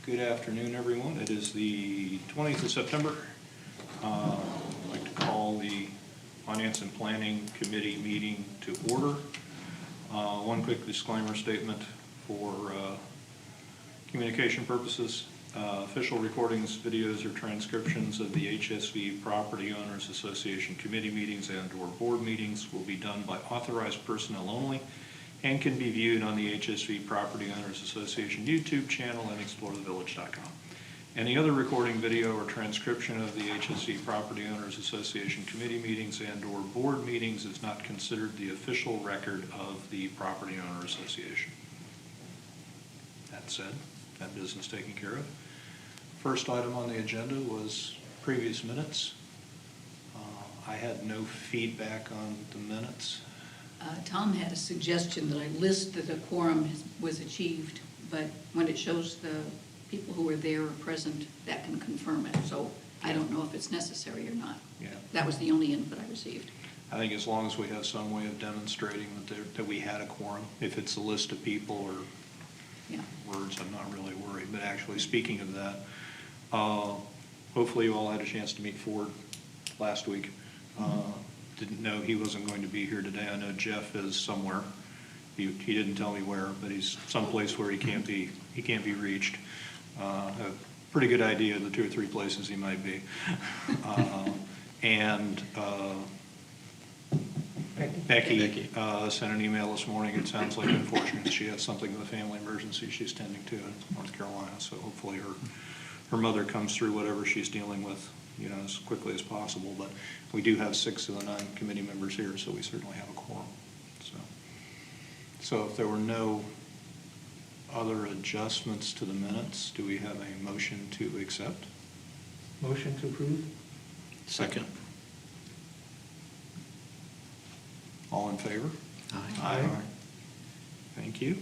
Good afternoon, everyone. It is the 20th of September. I'd like to call the Finance and Planning Committee meeting to order. One quick disclaimer statement for communication purposes. Official recordings, videos, or transcriptions of the HSV Property Owners Association committee meetings and/or board meetings will be done by authorized personnel only and can be viewed on the HSV Property Owners Association YouTube channel and explorethevillage.com. Any other recording, video, or transcription of the HSV Property Owners Association committee meetings and/or board meetings is not considered the official record of the Property Owner Association. That said, that business taken care of. First item on the agenda was previous minutes. I had no feedback on the minutes. Tom had a suggestion that I list that a quorum was achieved, but when it shows the people who were there or present, that can confirm it. So I don't know if it's necessary or not. Yeah. That was the only input I received. I think as long as we have some way of demonstrating that we had a quorum, if it's a list of people or words, I'm not really worried. But actually, speaking of that, hopefully you all had a chance to meet Ford last week. Didn't know he wasn't going to be here today. I know Jeff is somewhere. He didn't tell me where, but he's someplace where he can't be reached. A pretty good idea of the 2 or 3 places he might be. And Becky sent an email this morning. It sounds like, unfortunately, she has something with a family emergency she's tending to in North Carolina. So hopefully her mother comes through whatever she's dealing with, as quickly as possible. But we do have 6 of the 9 committee members here, so we certainly have a quorum. So if there were no other adjustments to the minutes, do we have a motion to accept? Motion to approve? Second. All in favor? Aye. Thank you.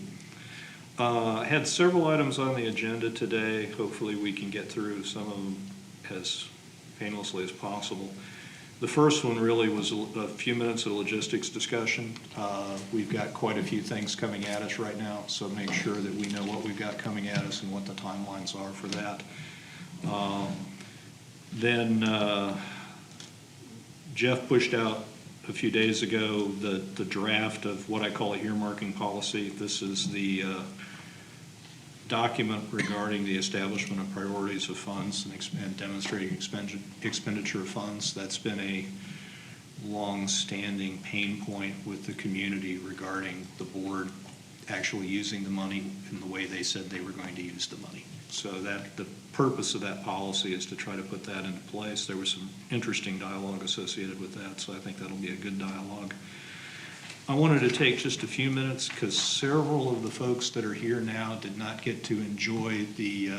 I had several items on the agenda today. Hopefully we can get through some of them as painlessly as possible. The first one really was a few minutes of logistics discussion. We've got quite a few things coming at us right now, so make sure that we know what we've got coming at us and what the timelines are for that. Then Jeff pushed out a few days ago the draft of what I call a earmarking policy. This is the document regarding the establishment of priorities of funds and demonstrating expenditure of funds. That's been a long-standing pain point with the community regarding the board actually using the money in the way they said they were going to use the money. So that the purpose of that policy is to try to put that into place. There was some interesting dialogue associated with that, so I think that'll be a good dialogue. I wanted to take just a few minutes because several of the folks that are here now did not get to enjoy the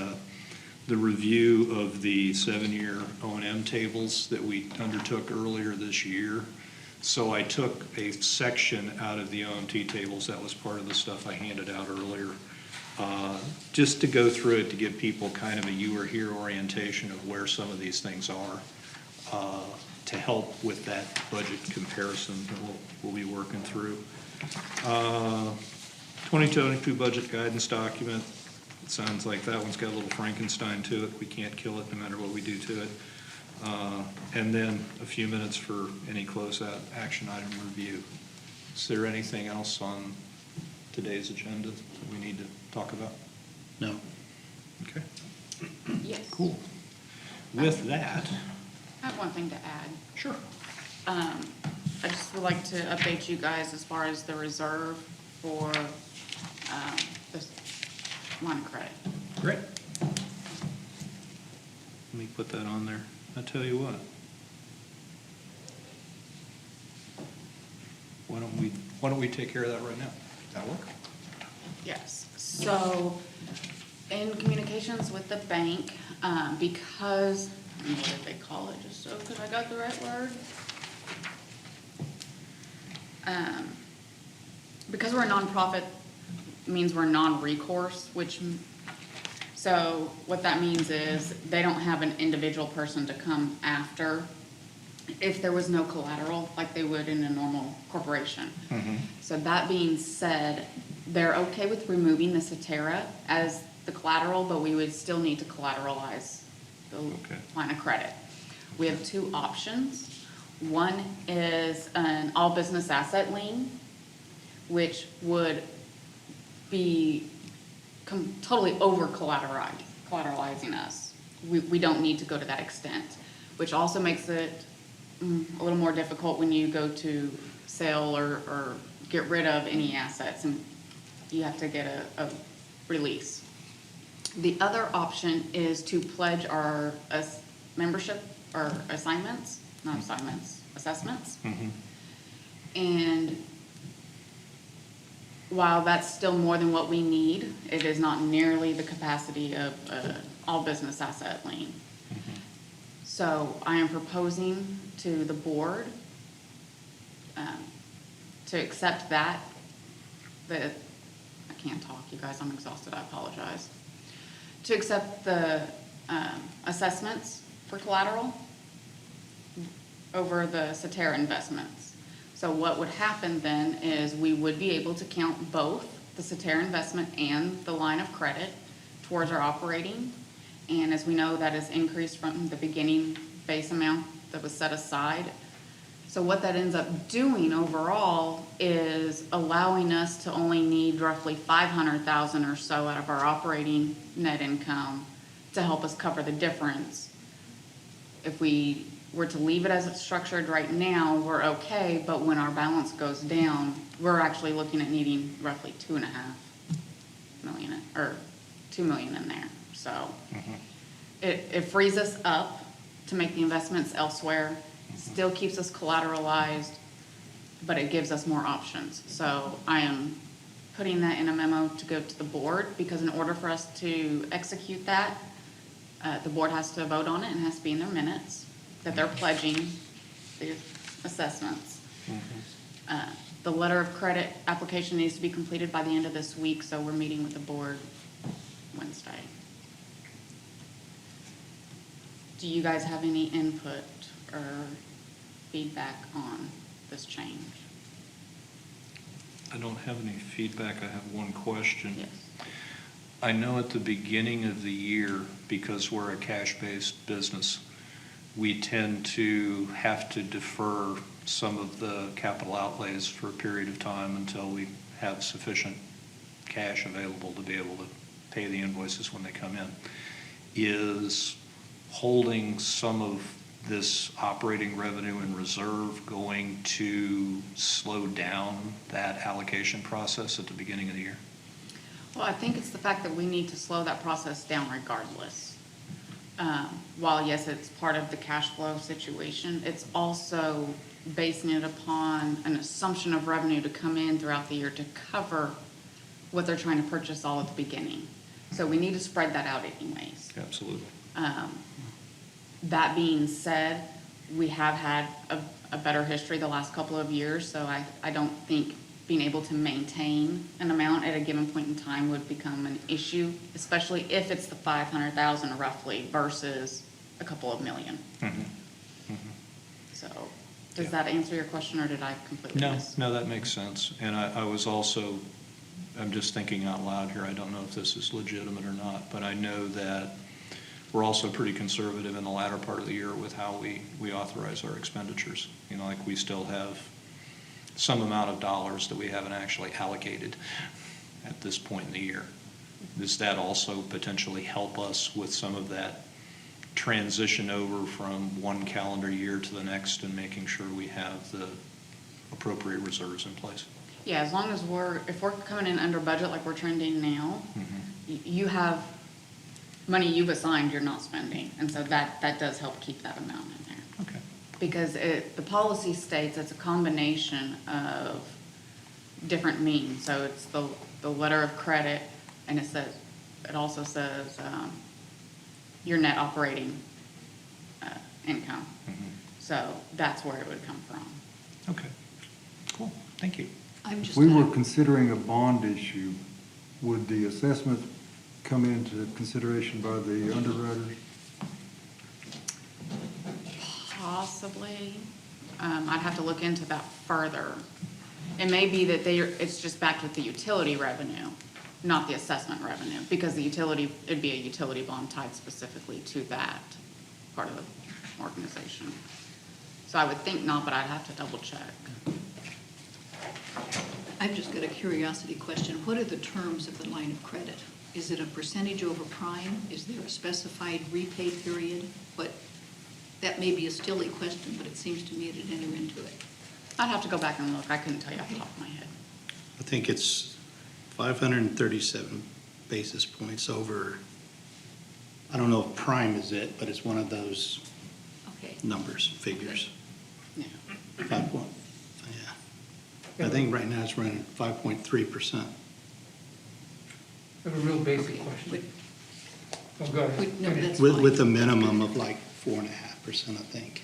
review of the 7-year O&M tables that we undertook earlier this year. So I took a section out of the OMT tables. That was part of the stuff I handed out earlier, just to go through it to give people kind of a you were here orientation of where some of these things are, to help with that budget comparison that we'll be working through. 2022 budget guidance document. It sounds like that one's got a little Frankenstein to it. We can't kill it no matter what we do to it. And then a few minutes for any closeout action item review. Is there anything else on today's agenda that we need to talk about? No. Okay. Yes. Cool. With that. I have one thing to add. Sure. I just would like to update you guys as far as the reserve for this line of credit. Great. Let me put that on there. I tell you what. Why don't we take care of that right now? That'll work. Yes. So in communications with the bank, because, what did they call it, just so because I got the right word? Because we're a nonprofit means we're non-recourse, so what that means is they don't have an individual person to come after if there was no collateral like they would in a normal corporation. So that being said, they're okay with removing the Cetera as the collateral, but we would still need to collateralize the Okay. line of credit. We have two options. One is an all business asset lien, which would be totally over collateralizing us. We don't need to go to that extent, which also makes it a little more difficult when you go to sell or get rid of any assets and you have to get a release. The other option is to pledge our membership or assignments, not assignments, assessments. Mhm. And while that's still more than what we need, it is not nearly the capacity of all business asset lien. So I am proposing to the board to accept that. I can't talk, you guys, I'm exhausted, I apologize. To accept the assessments for collateral over the Cetera investments. So what would happen then is we would be able to count both the Cetera investment and the line of credit towards our operating. And as we know, that is increased from the beginning base amount that was set aside. So what that ends up doing overall is allowing us to only need roughly 500,000 or so out of our operating net income to help us cover the difference. If we were to leave it as it's structured right now, we're okay, but when our balance goes down, we're actually looking at needing roughly 2.5 million, or 2 million in there. So it frees us up to make the investments elsewhere, still keeps us collateralized, but it gives us more options. So I am putting that in a memo to go to the board, because in order for us to execute that, the board has to vote on it and it has to be in their minutes that they're pledging the assessments. The letter of credit application needs to be completed by the end of this week, so we're meeting with the board Wednesday. Do you guys have any input or feedback on this change? I don't have any feedback. I have one question. Yes. I know at the beginning of the year, because we're a cash-based business, we tend to have to defer some of the capital outlays for a period of time until we have sufficient cash available to be able to pay the invoices when they come in. Is holding some of this operating revenue in reserve going to slow down that allocation process at the beginning of the year? Well, I think it's the fact that we need to slow that process down regardless. While, yes, it's part of the cash flow situation, it's also basing it upon an assumption of revenue to come in throughout the year to cover what they're trying to purchase all at the beginning. So we need to spread that out anyways. Absolutely. That being said, we have had a better history the last couple of years, so I don't think being able to maintain an amount at a given point in time would become an issue, especially if it's the 500,000 roughly versus a couple of million. So, does that answer your question, or did I completely miss? No, that makes sense. And I was also, I'm just thinking out loud here, I don't know if this is legitimate or not, but I know that we're also pretty conservative in the latter part of the year with how we authorize our expenditures. You know, like we still have some amount of dollars that we haven't actually allocated at this point in the year. Does that also potentially help us with some of that transition over from one calendar year to the next and making sure we have the appropriate reserves in place? Yeah, as long as if we're coming in under budget like we're trending now, you have money you've assigned you're not spending, and so that does help keep that amount in there. Okay. Because the policy states it's a combination of different means. So it's the letter of credit, and it also says your net operating income. So that's where it would come from. Okay, cool, thank you. I'm If just we were gonna- considering a bond issue, would the assessment come into consideration by the underwriters? Possibly. I'd have to look into that further. It may be that it's just backed with the utility revenue, not the assessment revenue, because the utility, it'd be a utility bond tied specifically to that part of the organization. So I would think not, but I'd have to double check. I've just got a curiosity question. What are the terms of the line of credit? Is it a percentage over prime? Is there a specified repay period? But that may be a silly question, but it seems to me it'd enter into it. I'd have to go back and look. I couldn't tell you off the top of my head. I think it's 537 basis points over, I don't know if prime is it, but it's one of those Okay. numbers, figures. Yeah. 5 point, yeah. I think right now it's running 5.3%. I have a real basic Okay. question. Oh, go ahead. Wait, no, that's With a fine. minimum of like 4.5%, I think.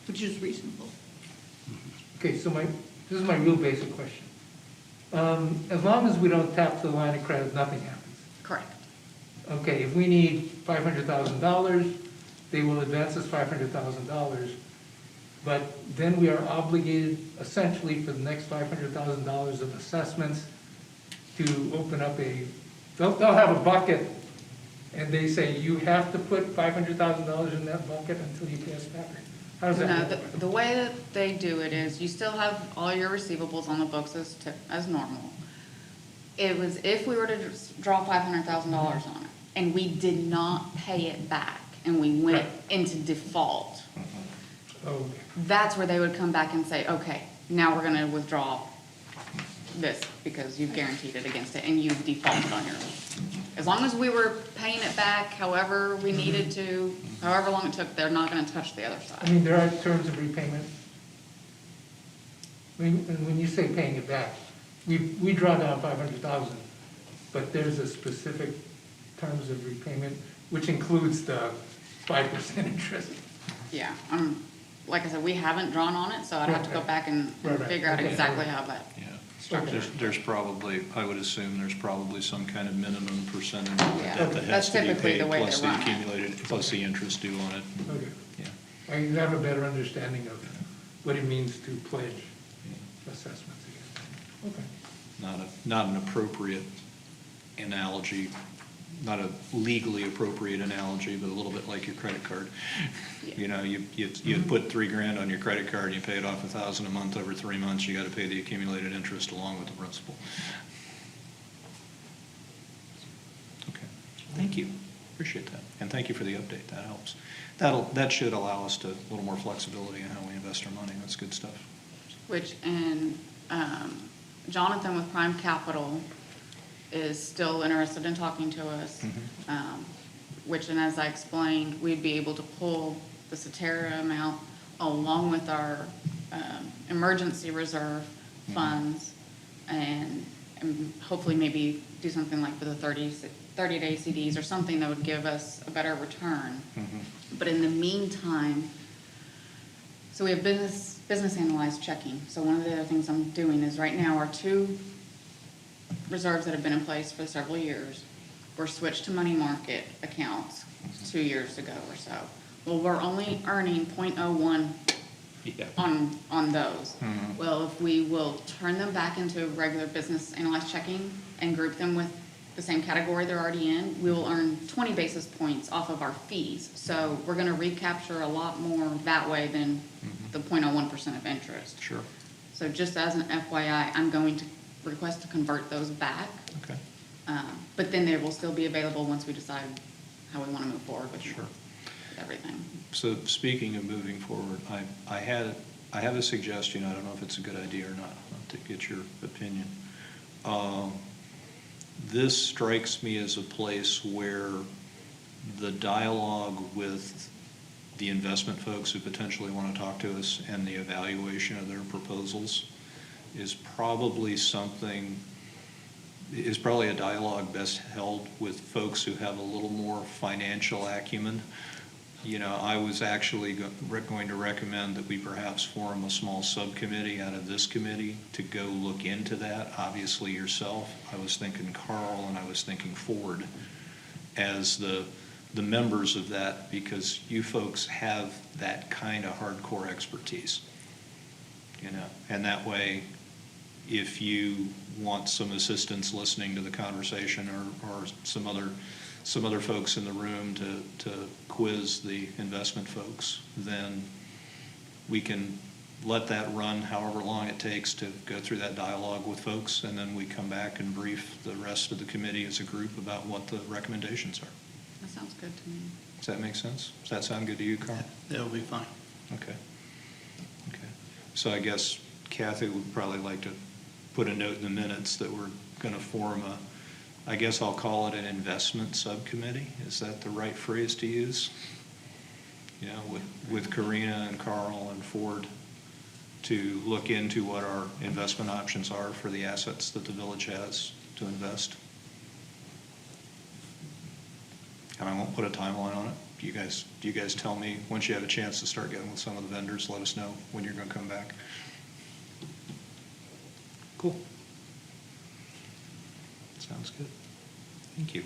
Which is reasonable. Okay, so this is my real basic question. As long as we don't tap the line of credit, nothing happens. Correct. Okay, if we need $500,000, they will advance us $500,000. But then we are obligated essentially for the next $500,000 of assessments to open up they'll have a bucket and they say you have to put $500,000 in that bucket until you pay us back. How does No, that work? the way that they do it is you still have all your receivables on the books as normal. It was if we were to draw $500,000 on it and we did not pay it back and we went Right. into default, Oh, that's where they would come back and say, okay, now we're gonna withdraw this because you've guaranteed it against it and you've defaulted on your own. As long as we were paying it back however we needed to, however long it took, they're not gonna touch the other I side. mean, there are terms of repayment. When you say paying it back, we draw down 500,000, but there's a specific terms of repayment, which includes the 5% interest. Yeah, like I said, we haven't drawn on it, so I'd have to go Okay. back and Right, right. figure out Okay. exactly how that. Yeah. Okay. There's probably, I would assume there's probably some kind of minimum percentage Yeah, that has that's to be typically paid, the way plus they the run it. accumulated, plus the interest due on it. Okay. Yeah. I have a better understanding of what it means to pledge assessments again. Okay. Not an appropriate analogy, not a legally appropriate analogy, but a little bit like your credit card. Yeah. You know, you put $3,000 on your credit card, and you pay it off $1,000 a month over 3 months, you gotta pay the accumulated interest along with the principal. Okay, thank you, appreciate that, and thank you for the update, that helps. That should allow us to, a little more flexibility in how we invest our money, that's good stuff. And Jonathan with Prime Capital is still interested in talking to us. Which, and as I explained, we'd be able to pull the Cetera amount along with our emergency reserve funds and hopefully maybe do something like for the 30-day CDs or something that would give us a better return. But in the meantime, so we have business analyzed checking. So one of the other things I'm doing is right now our 2 reserves that have been in place for several years were switched to money market accounts 2 years ago or so. Well, we're only earning 0.01 Yeah. on those. Well, if we will turn them back into regular business analyzed checking and group them with the same category they're already in, we will earn 20 basis points off of our fees. So we're gonna recapture a lot more that way than the 0.01% of interest. Sure, So just as an FYI, I'm going to request to convert those back. okay, But then they will still be available once we decide how we wanna move forward with sure. everything. So speaking of moving forward, I have a suggestion, I don't know if it's a good idea or not, to get your opinion. This strikes me as a place where the dialogue with the investment folks who potentially want to talk to us and the evaluation of their proposals is probably a dialogue best held with folks who have a little more financial acumen. You know, I was actually going to recommend that we perhaps form a small subcommittee out of this committee to go look into that. Obviously yourself, I was thinking Carl, and I was thinking Ford as the members of that, because you folks have that kind of hardcore expertise. You know, and that way, if you want some assistance listening to the conversation, or some other folks in the room to quiz the investment folks, then we can let that run however long it takes to go through that dialogue with folks, and then we come back and brief the rest of the committee as a group about what the recommendations are. That sounds good to me. Does that make sense? Does that sound good to you, Carl? That'll be fine. Okay. Okay. So I guess Kathy would probably like to put a note in the minutes that we're going to form I guess I'll call it an investment subcommittee. Is that the right phrase to use? You know, with Karina and Carl and Ford to look into what our investment options are for the assets that the village has to invest. And I won't put a timeline on it. Do you guys tell me, once you have a chance to start getting with some of the vendors, let us know when you're going to come back. Cool. Sounds good. Thank you.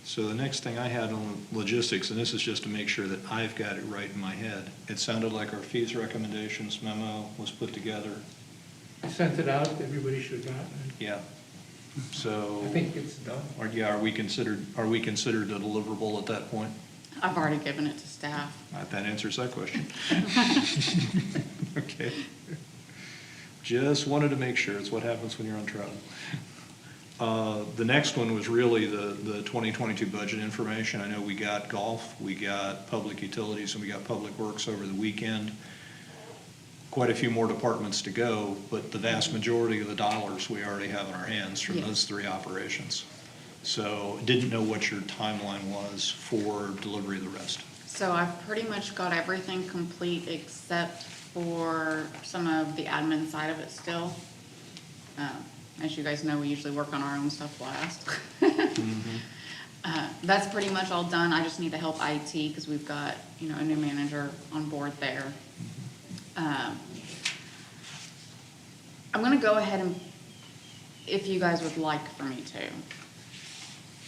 So the next thing I had on logistics, and this is just to make sure that I've got it right in my head. It sounded like our fees recommendations memo was put together. I sent it out, everybody should have gotten it. Yeah. So. I think it's done. Are we considered a deliverable at that point? I've already given it to staff. That answers that question. Okay. Just wanted to make sure. It's what happens when you're on travel. The next one was really the 2022 budget information. I know we got golf, we got public utilities, and we got public works over the weekend. Quite a few more departments to go, but the vast majority of the dollars we already have in our hands from Yes. those three operations. So didn't know what your timeline was for delivery of the rest. So I've pretty much got everything complete except for some of the admin side of it still. As you guys know, we usually work on our own stuff last. That's pretty much all done. I just need to help IT because we've got, a new manager on board there. I'm gonna go ahead and, if you guys would like for me to,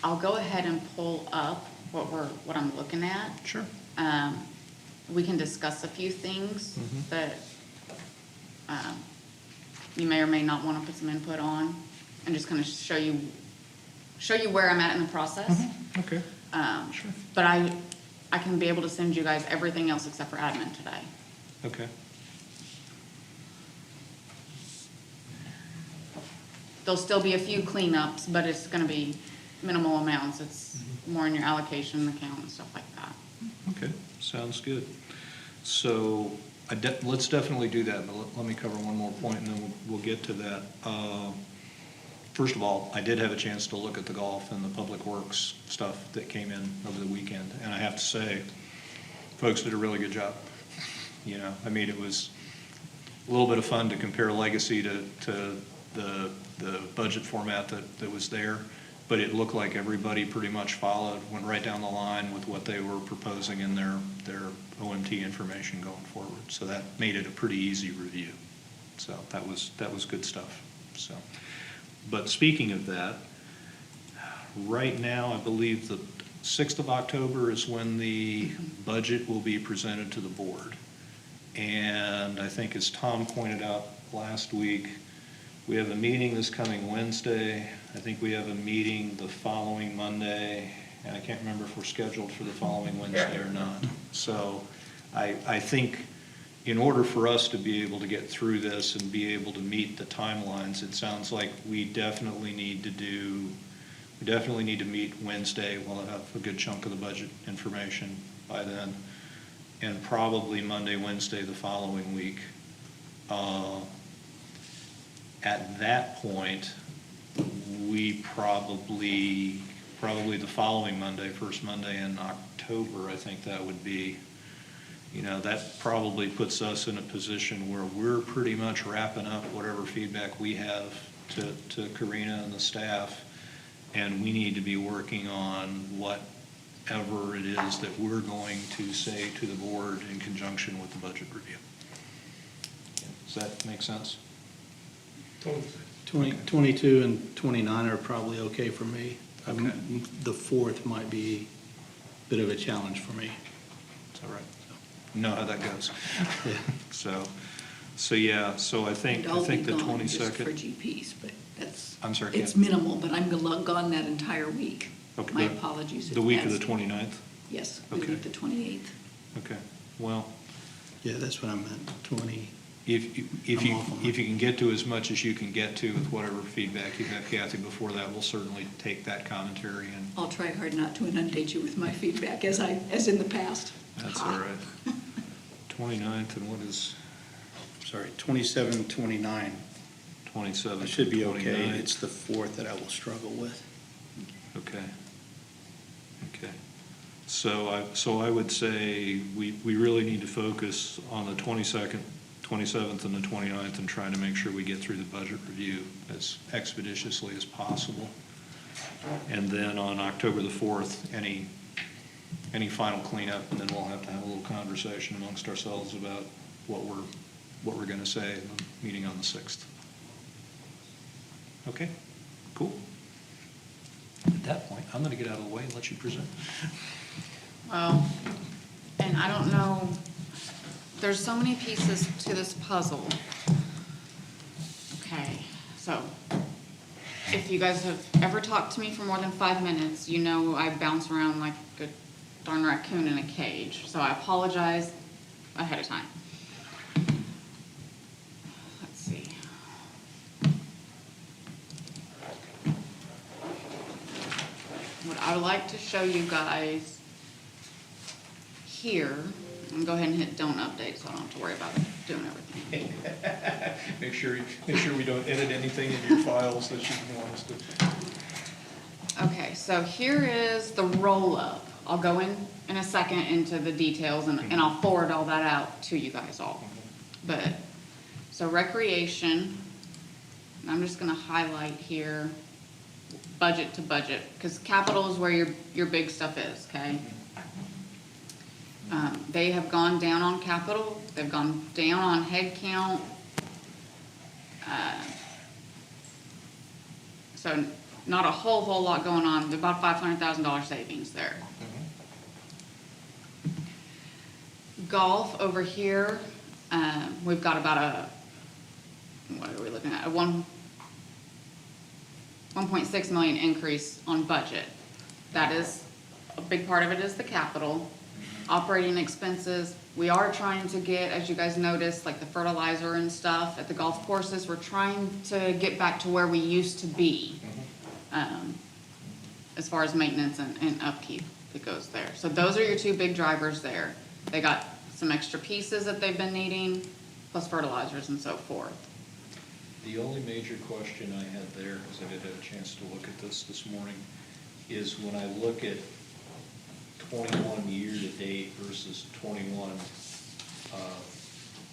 I'll go ahead and pull up what I'm looking at. Sure. We can discuss a few things Mhm. that you may or may not want to put some input on, and just kind of show you where I'm at in the process. Okay. Sure. But I can be able to send you guys everything else except for admin today. Okay. There'll still be a few cleanups, but it's gonna be minimal amounts. It's more in your allocation account and stuff like that. Okay, sounds good. So let's definitely do that, but let me cover one more point and then we'll get to that. First of all, I did have a chance to look at the golf and the public works stuff that came in over the weekend. And I have to say, folks did a really good job. It was a little bit of fun to compare legacy to the budget format that was there. But it looked like everybody pretty much went right down the line with what they were proposing in their OMT information going forward. So that made it a pretty easy review. So that was good stuff. So, but speaking of that, right now I believe the 6th of October is when the budget will be presented to the board. And I think as Tom pointed out last week, we have a meeting this coming Wednesday. I think we have a meeting the following Monday, and I can't remember if we're scheduled for the following Wednesday or not. So I think in order for us to be able to get through this and be able to meet the timelines, it sounds like we definitely need to meet Wednesday. We'll have a good chunk of the budget information by then, and probably Monday, Wednesday the following week. At that point, we probably the following Monday, first Monday in October, I think that would be, that probably puts us in a position where we're pretty much wrapping up whatever feedback we have to Karina and the staff, and we need to be working on whatever it is that we're going to say to the board in conjunction with the budget review. Does that make sense? Totally. 22 and 29 are probably okay for me. Okay. The 4th might be a bit of a challenge for me. Is that right? You know how that goes. Yeah. So, yeah, so I think And I'll be the gone just 22nd. for GPs, but that's. I'm sorry, It's Ken? minimal, but I'm gone that entire week. Okay, My the- apologies. The if week of the that's- 29th? Yes, we Okay. leave the 28th. Okay, well, Yeah, that's what I meant, 20. if I'm off on you can get to as much as you can get to with whatever feedback you have, Kathy, before that, we'll certainly take that commentary, and I'll try hard not to inundate you with my feedback as in the past. that's all right. 29th, and what is Sorry, 27, 29. 27th? It should be okay. 29th? It's the 4th that I will struggle with. Okay. Okay. So I would say we really need to focus on the 22nd, 27th, and the 29th, and trying to make sure we get through the budget review as expeditiously as possible. And then on October the 4th, any final cleanup, and then we'll have to have a little conversation amongst ourselves about what we're gonna say in the meeting on the 6th. Okay, cool. At that point, I'm gonna get out of the way and let you present. Well, and I don't know, there's so many pieces to this puzzle. Okay, so if you guys have ever talked to me for more than 5 minutes, you know I bounce around like a darn raccoon in a cage. So I apologize ahead of time. Let's see. What I would like to show you guys here, and go ahead and hit don't update so I don't have to worry about doing everything. Make sure we don't edit anything in your files that you want us to. Okay, so here is the roll-up. I'll go in a second into the details and I'll forward all that out to you guys all. But, so recreation, and I'm just gonna highlight here, budget to budget, because capital is where your big stuff is, okay? They have gone down on capital, they've gone down on head count. So not a whole lot going on, about $500,000 savings there. Golf over here, we've got about what are we looking at, a 1.6 million increase on budget. That is, a big part of it is the capital. Operating expenses, we are trying to get, as you guys noticed, like the fertilizer and stuff at the golf courses, we're trying to get back to where we used to be, as far as maintenance and upkeep that goes there. So those are your two big drivers there. They got some extra pieces that they've been needing, plus fertilizers and so forth. The only major question I had there, because I did have a chance to look at this morning, is when I look at 21 year-to-date versus 21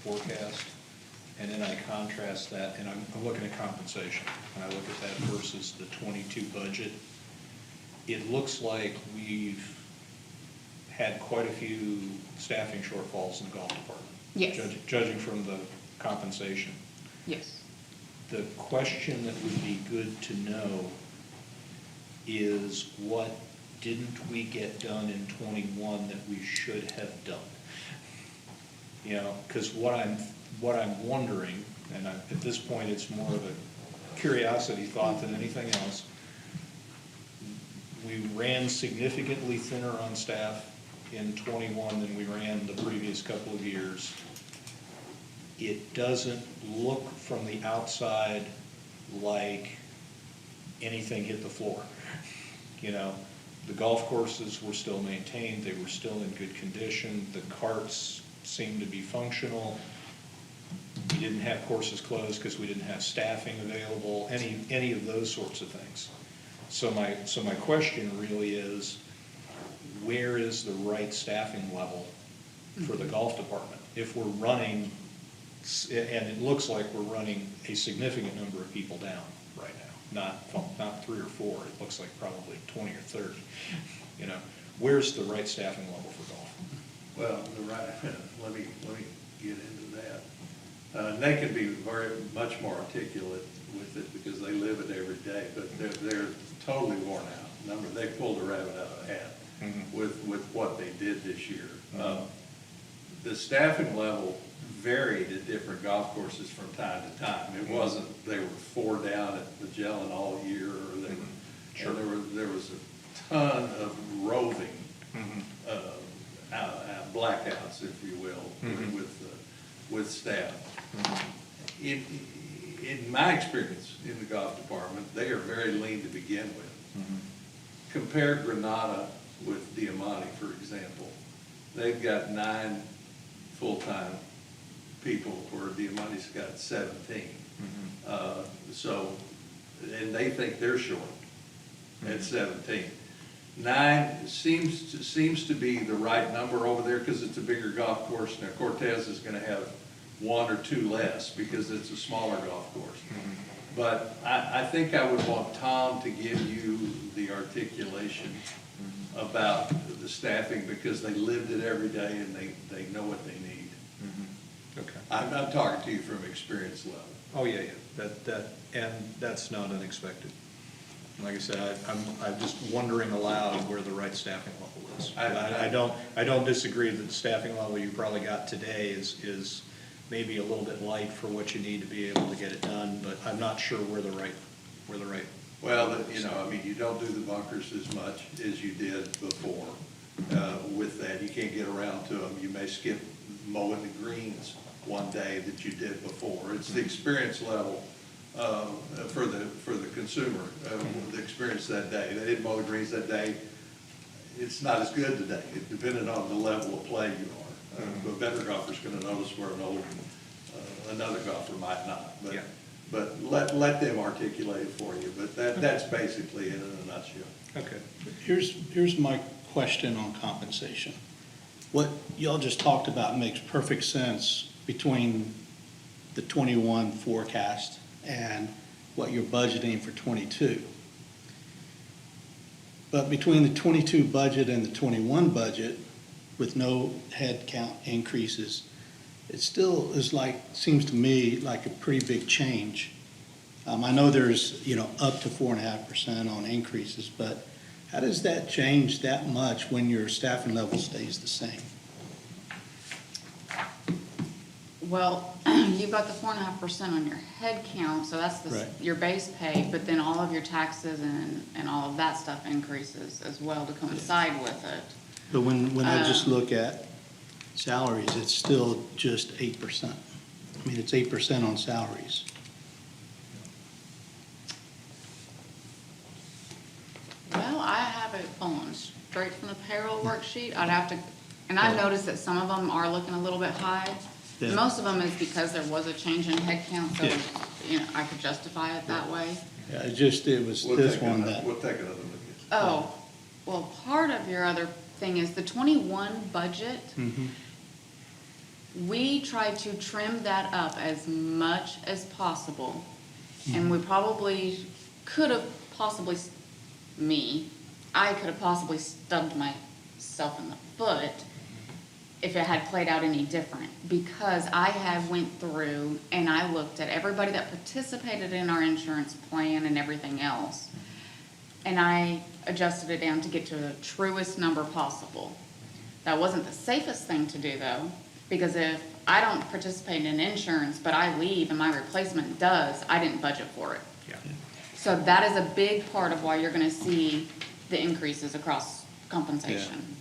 forecast, and then I contrast that, and I'm looking at compensation, and I look at that versus the 22 budget, it looks like we've had quite a few staffing shortfalls in the golf department. Yes. Judging from the compensation. Yes. The question that would be good to know is what didn't we get done in 21 that we should have done? You know, because what I'm wondering, and at this point it's more of a curiosity thought than anything else, we ran significantly thinner on staff in 21 than we ran the previous couple of years. It doesn't look from the outside like anything hit the floor. You know, the golf courses were still maintained, they were still in good condition, the carts seemed to be functional. We didn't have courses closed because we didn't have staffing available, any of those sorts of things. So my question really is, where is the right staffing level for the golf department? If we're running, and it looks like we're running a significant number of people down right now, not 3 or 4, it looks like probably 20 or 30. You know, where's the right staffing level for golf? Well, let me get into that. They can be very much more articulate with it because they live it every day, but they're totally worn out. Remember, they pulled a rabbit out of the hat with what they did this year. the staffing level varied at different golf courses from time to time. It wasn't, they were 4 down at Magellan all year, or they, and there was a ton of roving, blackouts, if you will, with staff. In my experience in the golf department, they are very lean to begin with. Compare Granada with Diamante, for example. They've got 9 full-time people, where Diamante's got 17. So, and they think they're short at 17. 9 seems to be the right number over there, because it's a bigger golf course. Now Cortez is gonna have 1 or 2 less, because it's a smaller golf course. But I think I would want Tom to give you the articulation about the staffing, because they lived it every day and they know what they need. Okay. I'm talking to you from experience level. Oh, yeah, and that's not unexpected. Like I said, I'm just wondering aloud where the right staffing level is. I don't disagree that the staffing level you probably got today is maybe a little bit light for what you need to be able to get it done, but I'm not sure where the right. Well, you know, I mean, you don't do the bunkers as much as you did before. With that, you can't get around to them. You may skip mowing the greens one day that you did before. It's the experience level for the consumer, the experience that day. They didn't mow the greens that day. It's not as good today, depending on the level of play you are. A better golfer's gonna notice where another golfer might not. Yeah. But let them articulate it for you, but that's basically it in a nutshell. Okay. Here's my question on compensation. What y'all just talked about makes perfect sense between the 21 forecast and what you're budgeting for 22. But between the 22 budget and the 21 budget, with no head count increases, it still is seems to me like a pretty big change. I know there's, up to 4.5% on increases, but how does that change that much when your staffing level stays the same? Well, you've got the 4.5% on your head count, so that's Right. your base pay, but then all of your taxes and all of that stuff increases as well to coincide with it. But when I just look at salaries, it's still just 8%. I mean, it's 8% on salaries. Well, I have it pulling straight from the payroll worksheet. I'd have to, and I've noticed that some of them are looking a little bit high. Yeah. Most of them is because there was a change in head count, so, Yeah. I could justify it that way. Yeah, it was this one that, We'll take another look at it. Oh, well, part of your other thing is the 21 budget. We tried to trim that up as much as possible. And we probably could have possibly, I could have possibly stubbed myself in the foot if it had played out any different. Because I have went through and I looked at everybody that participated in our insurance plan and everything else. And I adjusted it down to get to the truest number possible. That wasn't the safest thing to do though, because if I don't participate in insurance, but I leave and my replacement does, I didn't budget for it. Yeah. So that is a big part of why you're gonna see the increases across compensation.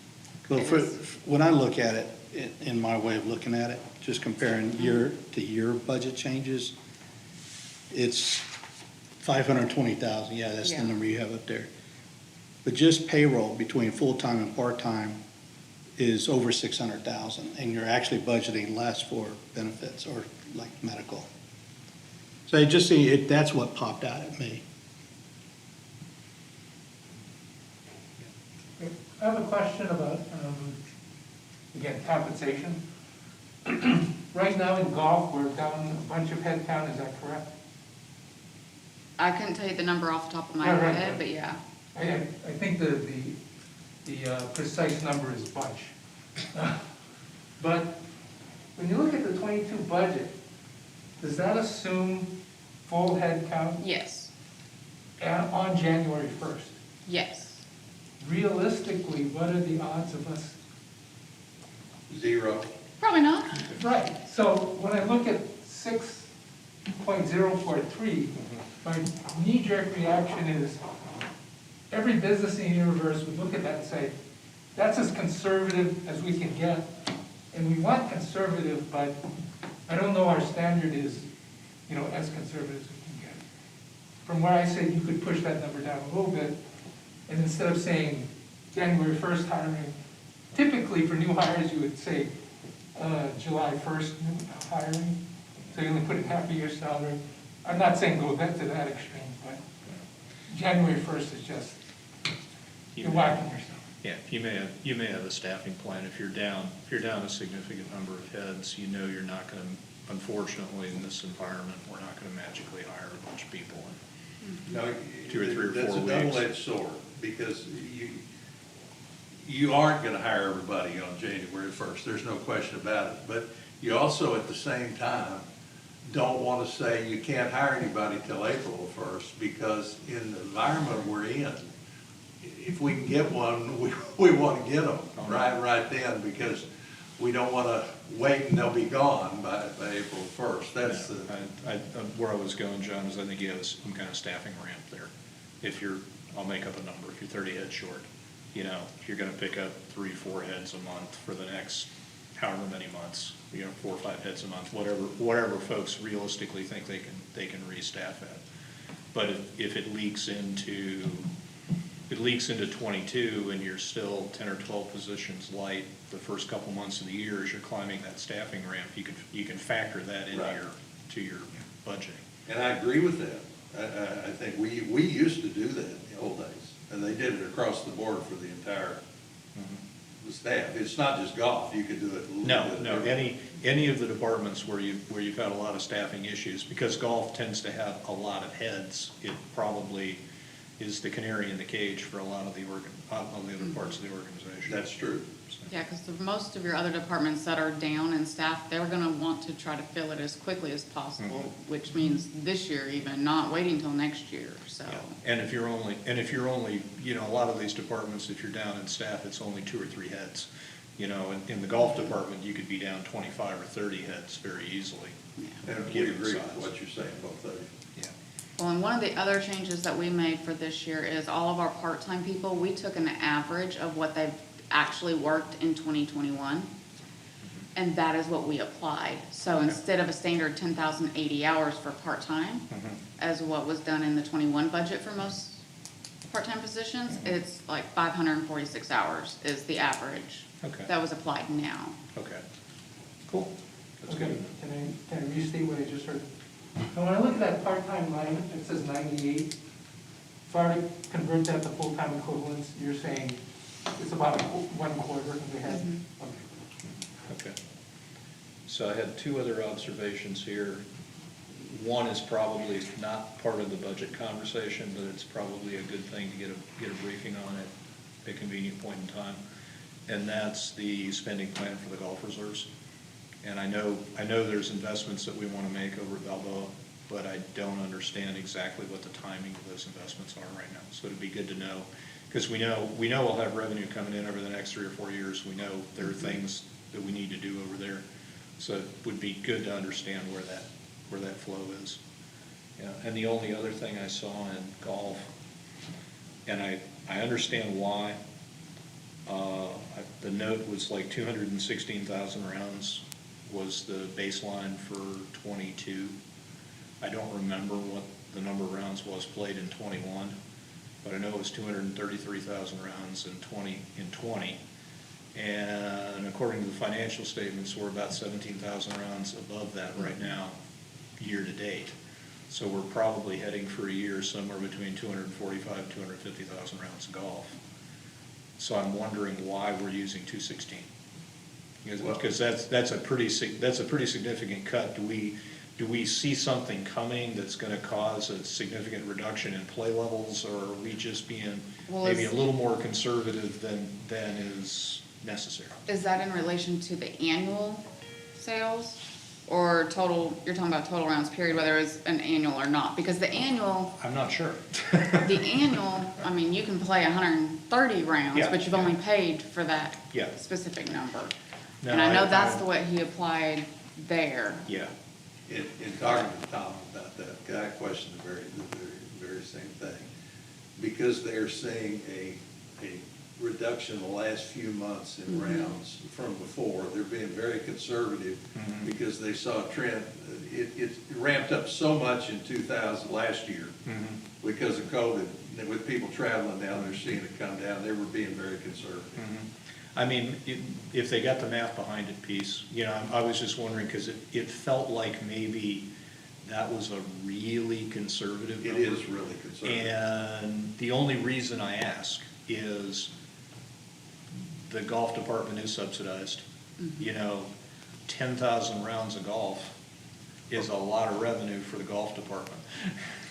well, Is- when I look at it, in my way of looking at it, just comparing year to year budget changes, it's 520,000, yeah, that's the Yeah. number you have up there. But just payroll between full-time and part-time is over 600,000, and you're actually budgeting less for benefits or like medical. So that's what popped out at me. I have a question about, again, compensation. Right now in golf, we're down a bunch of head count, is that correct? I couldn't tell you the number off the top of my Right, right, head, right. but yeah. I think the precise number is bunch. But when you look at the 22 budget, does that assume full head count Yes, on January 1st? yes. Realistically, what are the odds of us? 0. Probably not. Right, so when I look at 6.043, my knee-jerk reaction is, every business in the universe would look at that and say, that's as conservative as we can get. And we want conservative, but I don't know our standard is, as conservative as we can get. From where I say you could push that number down a little bit, and instead of saying January 1st hiring, typically for new hires, you would say July 1st new hiring, so you only put in half a year's salary. I'm not saying go to that extreme, but January 1st is just, you're whacking yourself. Yeah, you may have a staffing plan. If you're down a significant number of heads, you're not going to, unfortunately, in this environment, we're not going to magically hire a bunch of people in No, 2 or 3 or 4 That's a weeks. double-edged sword, because you aren't gonna hire everybody on January 1st, there's no question about it. But you also, at the same time, don't wanna say you can't hire anybody till April 1st, because in the environment we're in, if we can get one, we wanna get them right then, because we don't wanna wait and they'll be gone by April 1st. That's the. Where I was going, John, is I think you have some kind of staffing ramp there. I'll make up a number, if you're 30 heads short, if you're gonna pick up 3, 4 heads a month for the next however many months, 4 or 5 heads a month, whatever folks realistically think they can restaff at. But if it leaks into 22 and you're still 10 or 12 positions light the first couple months of the year as you're climbing that staffing ramp, you can factor that into Right. your budgeting. And I agree with that. I think we used to do that in the old days, and they did it across the board for the entire staff. It's not just golf, you could do it a little No, bit. any of the departments where you've had a lot of staffing issues, because golf tends to have a lot of heads, it probably is the canary in the cage for a lot of the other parts of the organization. That's true. Yeah, because most of your other departments that are down in staff, they're gonna want to try to fill it as quickly as possible, which means this year even, not waiting till next year, so. Yeah. And if you're only, a lot of these departments, if you're down in staff, it's only 2 or 3 heads. In the golf department, you could be down 25 or 30 heads very easily. And we given agree with size. what you're saying, both of you. Yeah. Well, and one of the other changes that we made for this year is all of our part-time people, we took an average of what they've actually worked in 2021. And that is what we applied. So instead of a standard 10,080 hours for part-time, as what was done in the 21 budget for most part-time positions, it's like 546 hours is the average. Okay. That was applied now. Okay, cool. That's Okay, good. can I restate what I just heard? Now, when I look at that part-time line, it says 98. If I were to convert that to full-time equivalents, you're saying it's about 1/4 of the head? Okay. Okay. So I had 2 other observations here. One is probably not part of the budget conversation, but it's probably a good thing to get a briefing on at a convenient point in time. And that's the spending plan for the golf reserves. And I know there's investments that we want to make over at Balboa, but I don't understand exactly what the timing of those investments are right now. So it'd be good to know, because we know we'll have revenue coming in over the next 3 or 4 years. We know there are things that we need to do over there. So it would be good to understand where that flow is. Yeah, and the only other thing I saw in golf, and I understand why, the note was like 216,000 rounds was the baseline for 22. I don't remember what the number of rounds was played in 21, but I know it was 233,000 rounds in 20. And according to the financial statements, we're about 17,000 rounds above that right now, year to date. So we're probably heading for a year somewhere between 245 and 250,000 rounds of golf. So I'm wondering why we're using 216. Because that's a pretty significant cut. Do we see something coming that's going to cause a significant reduction in play levels, or are we just being maybe a little more conservative than is necessary? Is that in relation to the annual sales or total, you're talking about total rounds period, whether it's an annual or not? Because the annual, I'm not sure. I mean, you can play 130 rounds, Yeah, but you've only paid for that Yeah. specific number. No, And I know I- that's I- the way he applied there. Yeah, In talking to Tom about that, I questioned the very same thing. Because they're seeing a reduction in the last few months in rounds from before, they're being very conservative because they saw a trend. It ramped up so much in 2000, last year, because of COVID, that with people traveling down, they're seeing it come down. They were being very conservative. I mean, if they got the math behind it piece, you know, I was just wondering, because it felt like maybe that was a really conservative It number. is really conservative. And the only reason I ask is the golf department is subsidized. You know, 10,000 rounds of golf is a lot of revenue for the golf department.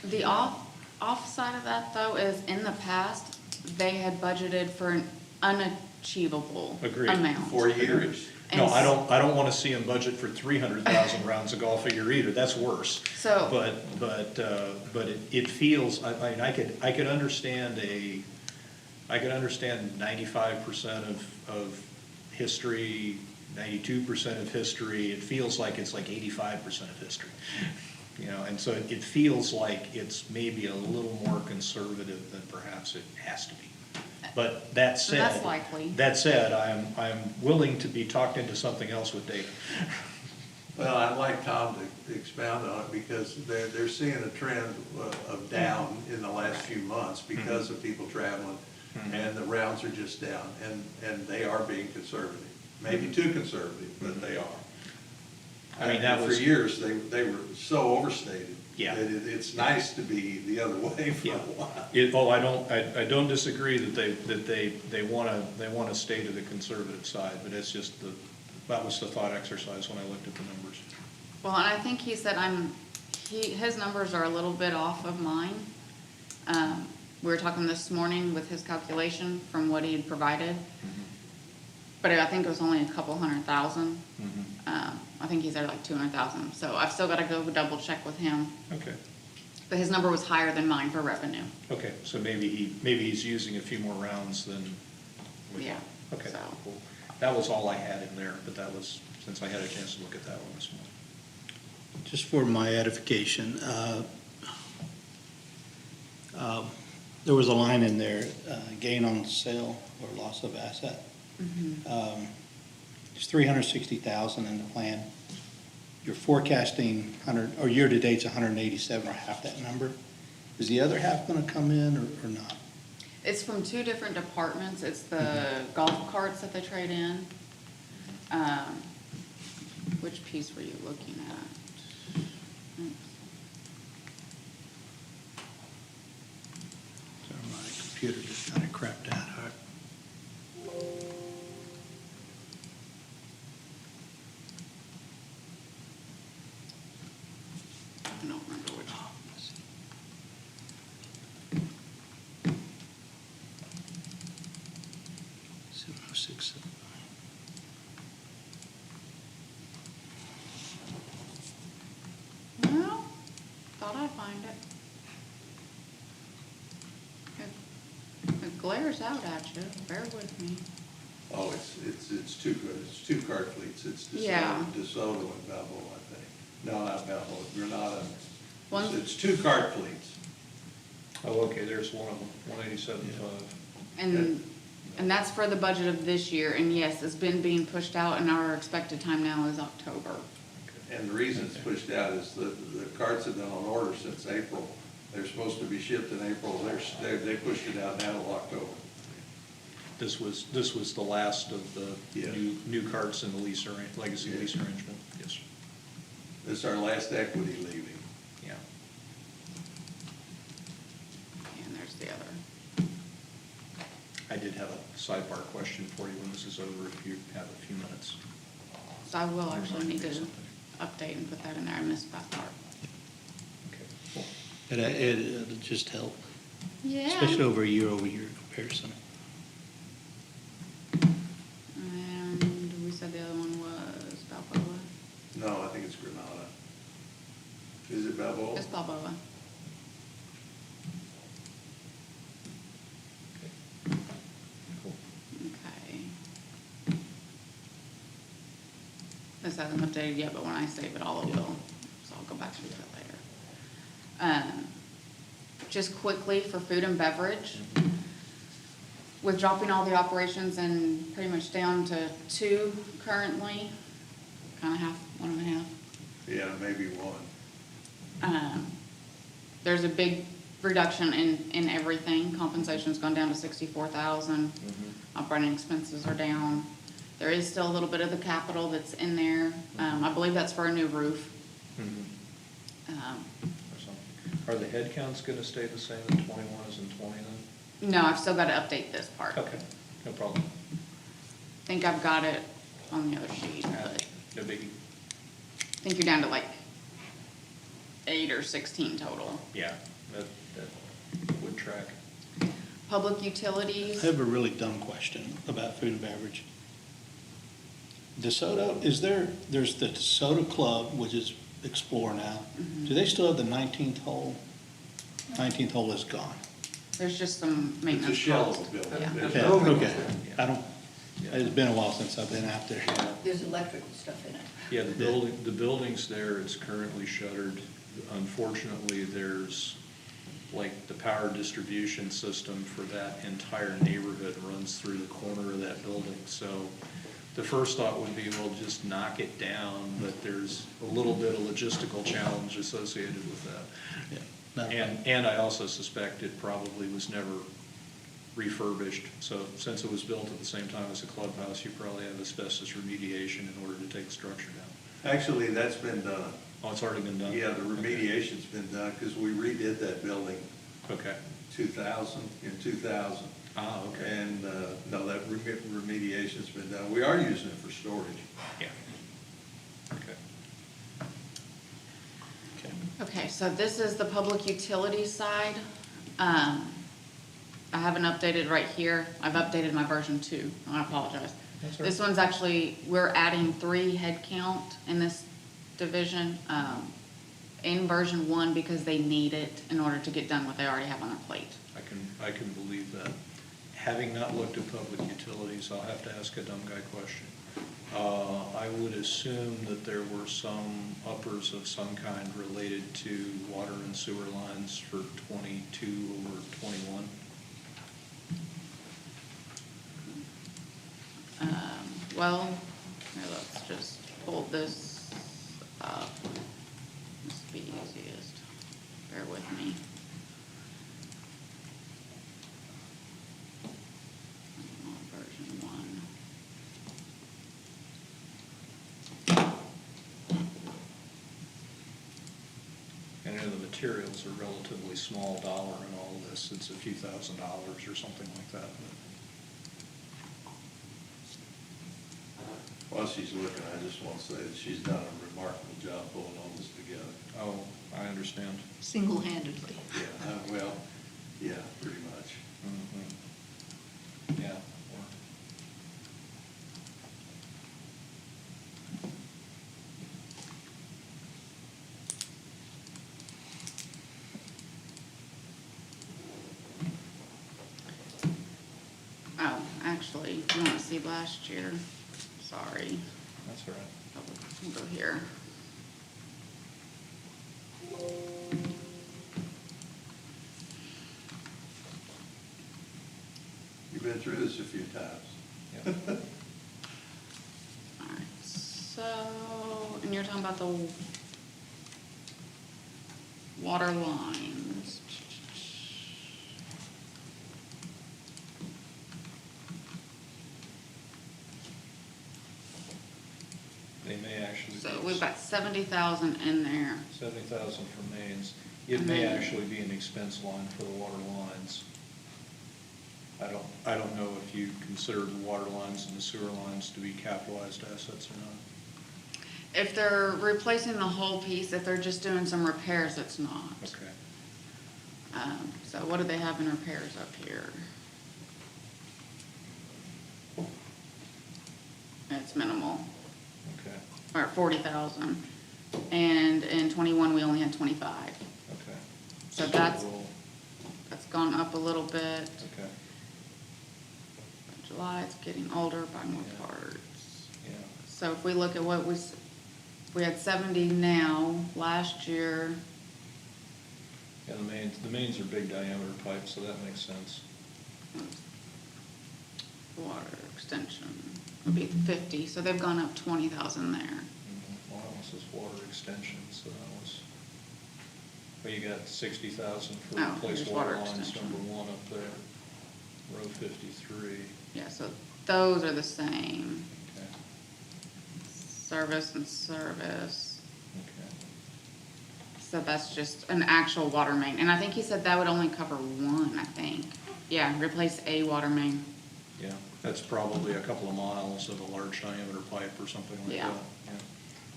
The off side of that though is in the past, they had budgeted for an unachievable Agreed. amount. 4 years. No, And I don't want to see them budget for 300,000 rounds of golf a year either, that's worse. So- But it feels, I mean, I could understand 95% of history, 92% of history, it feels like it's like 85% of history. You know, and so it feels like it's maybe a little more conservative than perhaps it has to be. But that said. That's likely. That said, I'm willing to be talked into something else with data. Well, I'd like Tom to expound on it because they're seeing a trend of down in the last few months because of people traveling, and the rounds are just down, and they are being conservative. Maybe too conservative, but they are. I mean, that For was- years, they were so overstated. Yeah. That it's nice to be the other way for a while. I don't disagree that they wanna stay to the conservative side, but it's just that was the thought exercise when I looked at the numbers. Well, and I think he said his numbers are a little bit off of mine. We were talking this morning with his calculation from what he had provided. But I think it was only a couple 100,000. I think he's at like 200,000. So I've still got to go double check with him. Okay, But his number was higher than mine for revenue. okay, so maybe he's using a few more rounds than. we Yeah, thought. Okay, so. cool. That was all I had in there, but that was, since I had a chance to look at that one this morning. Just for my edification, there was a line in there, gain on sale or loss of asset. It's 360,000 in the plan. You're forecasting or year-to-date's 187, or half that number. Is the other half gonna come in or not? It's from two different departments. It's the golf carts that they trade in. Which piece were you looking at? So my computer just kinda crapped out. I don't remember which. 706. Well, thought I'd find it. It glares out at you, bear with me. Oh, it's two good, it's two cart fleets, it's Yeah. DeSoto and Balboa, I think. No, not Balboa, Granada. One- It's two cart fleets. Oh, okay, there's one of them, 187.5. And that's for the budget of this year, and yes, it's been being pushed out, and our expected time now is October. And the reason it's pushed out is the carts have been on order since April. They're supposed to be shipped in April, they pushed it out now to October. This was the last of the Yeah. new carts in the legacy Yeah. lease arrangement, yes, This is our last equity leaving. yeah. And there's the other. I did have a sidebar question for you when this is over, if you have a few minutes. So I will actually Remind me need of to something. update and put that in there, I missed that part. Okay, cool. It'll just help, Yeah. especially over a year-over-year comparison. And we said the other one was Balboa. No, I think it's Granada. Is it Balboa? It's Balboa. Cool. Okay. This hasn't updated yet, but when I save it all, it will, so I'll go back to that later. Just quickly for food and beverage, with dropping all the operations and pretty much down to 2 currently, kind of half, 1.5. Yeah, maybe one. There's a big reduction in everything. Compensation's gone down to 64,000. Operating expenses are down. There is still a little bit of the capital that's in there. I believe that's for a new roof. Or something. Are the headcounts gonna stay the same in 21 as in 20 then? No, I've still got to update this part. Okay, no problem. I think I've got it on the other sheet, but No biggie. I think you're down to like 8 or 16 total. Yeah, that would track. Public utilities. I have a really dumb question about food and beverage. DeSoto, there's the DeSoto Club, which is Explore now. Do they still have the 19th hole? 19th hole is gone. There's just some It's a maintenance shell costs. of a building. Yeah. There's Okay, no- okay. I don't, it's been a while since I've been out there. There's electrical stuff in it. Yeah, the building's there, it's currently shuttered. Unfortunately, there's, like, the power distribution system for that entire neighborhood runs through the corner of that building. So the first thought would be, well, just knock it down, but there's a little bit of logistical challenge associated with that. Yeah, no. And I also suspect it probably was never refurbished. So since it was built at the same time as the clubhouse, you probably have asbestos remediation in order to take the structure down. Actually, that's been done. Oh, it's already been done? Yeah, the remediation's been done, because we redid that building Okay. in 2000. Ah, okay. And, no, that remediation's been done. We are using it for storage. Yeah. Okay. Okay. Okay, so this is the public utilities side. I haven't updated right here. I've updated my version 2. I apologize. That's all This right. one's actually, we're adding 3 head count in this division, in version 1 because they need it in order to get done what they already have on their plate. I can believe that. Having not looked at public utilities, I'll have to ask a dumb guy question. I would assume that there were some uppers of some kind related to water and sewer lines for 22 over 21. Well, here, let's just hold this up. This will be easiest. Bear with me. Version 1. And I know the materials are relatively small dollar in all of this. It's a few $1,000s or something like that. While she's looking, I just want to say that she's done a remarkable job pulling all this together. Oh, I understand. Single-handedly. Yeah, well, yeah, pretty much. Mhm. Yeah. Oh, actually, you want to see last year? Sorry. That's all right. We'll go here. You've been through this a few times. Yeah. All right, so, and you're talking about the water lines. They may actually. So be we've got 70,000 in there. 70,000 for mains. It And may then- actually be an expense line for the water lines. I don't know if you consider the water lines and the sewer lines to be capitalized assets or not. If they're replacing the whole piece, if they're just doing some repairs, it's not. Okay. So what do they have in repairs up here? It's minimal, Okay. or 40,000. And in 21, we only had 25. Okay. So that's we'll- gone up a little bit. Okay. July, it's getting older by more Yeah. parts. Yeah. So if we look at what we had 70 now, last year, Yeah, the mains are big diameter pipes, so that makes sense. water extension would be 50, so they've gone up 20,000 there. Well, that was just water extension, so that was, well, you got 60,000 for Oh, replace here's water water lines, extension. number one up there, row 53. Yeah, so those are the same, Okay, service and service. okay. So that's just an actual water main, and I think he said that would only cover one, I think. Yeah, replace a water main. Yeah, that's probably a couple of miles of a large diameter pipe or something like that. Yeah. Yeah.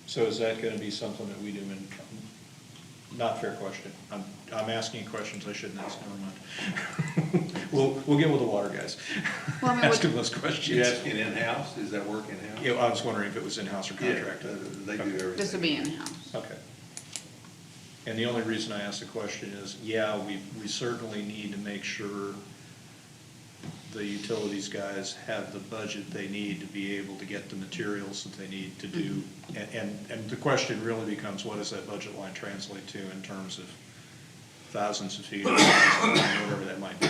So is that gonna be something that we do in, not fair question. I'm asking questions I shouldn't ask, never mind. We'll get with the water guys. Well, I mean, Ask what- them those questions. You asking in-house, is that work in-house? Yeah, I was wondering if it was in-house or Yeah, contracted. they do Okay. everything. This would be in-house. Okay. And the only reason I asked the question is, yeah, we certainly need to make sure the utilities guys have the budget they need to be able to get the materials that they need to do. And the question really becomes, what does that budget line translate to in terms of thousands of feet, or whatever that might be?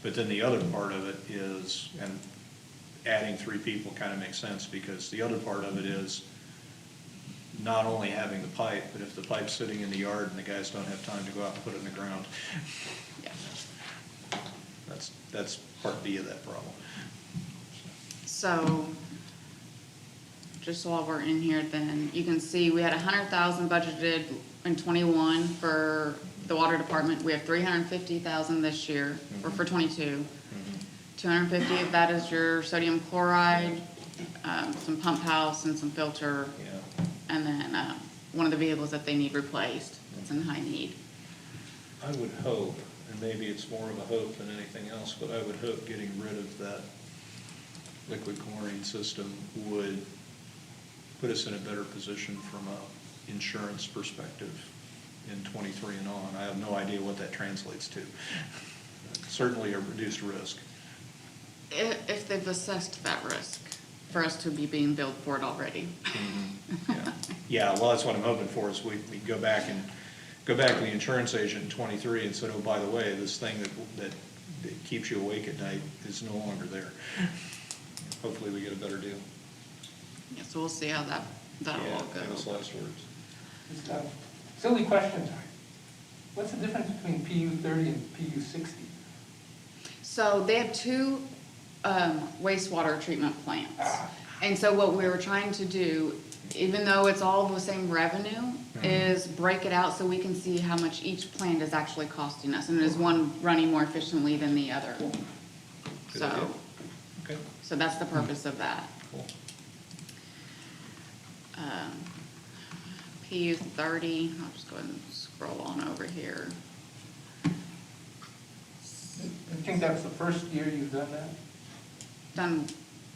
But then the other part of it is, and adding 3 people kind of makes sense, because the other part of it is not only having the pipe, but if the pipe's sitting in the yard and the guys don't have time to go out and put it in the ground, Yeah. that's part B of that problem. So, just while we're in here then, you can see we had 100,000 budgeted in '21 for the water department. We have 350,000 this year, or for '22. 250 of that is your sodium chloride, some pump house and some filter, Yeah. and then, one of the vehicles that they need replaced. It's in high need. I would hope, and maybe it's more of a hope than anything else, but I would hope getting rid of that liquid chlorine system would put us in a better position from a insurance perspective in '23 and on. I have no idea what that translates to. Certainly a reduced risk. If they've assessed that risk, for us to be being billed for it already. Yeah. Yeah, well, that's what I'm hoping for, is we go back to the insurance agent in '23 and said, oh, by the way, this thing that keeps you awake at night is no longer there. Hopefully we get a better deal. Yeah, so we'll see how that'll Yeah, all go. famous last words. Just a silly question time. What's the difference between PU 30 and PU 60? So they have 2 wastewater treatment plants. And so what we were trying to do, even though it's all the same revenue, is break it out so we can see how much each plant is actually costing us. And is one running more efficiently than the other? Good idea. So, Okay, so that's the purpose of that. cool. PU 30, I'll just go ahead and scroll on over here. I think that's the first year you've done that? Done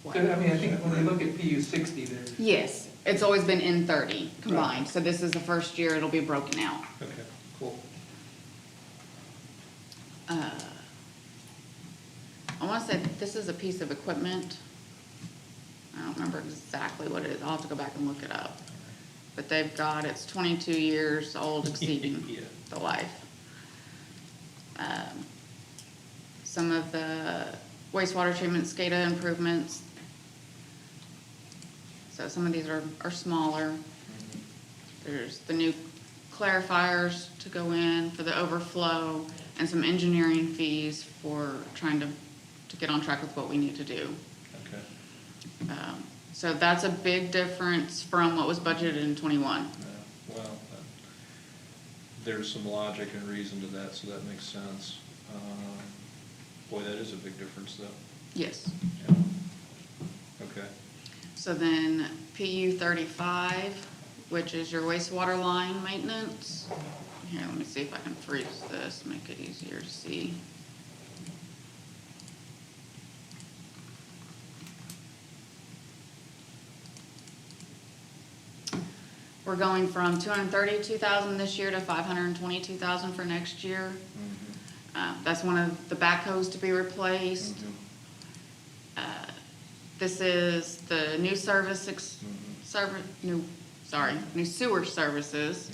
what? I mean, I think when you look at PU 60, there's, Yes, it's always been in 30 combined, so this is the first year it'll be broken out. Okay, cool. I want to say that this is a piece of equipment. I don't remember exactly what it is. I'll have to go back and look it up. But they've got, it's 22 years old, exceeding Yeah. the life. Some of the wastewater treatment SCADA improvements. So some of these are smaller. There's the new clarifiers to go in for the overflow, and some engineering fees for trying to get on track with what we need to do. Okay. So that's a big difference from what was budgeted in '21. Yeah, well, there's some logic and reason to that, so that makes sense. Boy, that is a big difference, though. Yes. Yeah. Okay. So then PU 35, which is your wastewater line maintenance. Here, let me see if I can freeze this, make it easier to see. We're going from 232,000 this year to 522,000 for next year. That's one of the backhoes to be replaced. This is the new service new sewer services,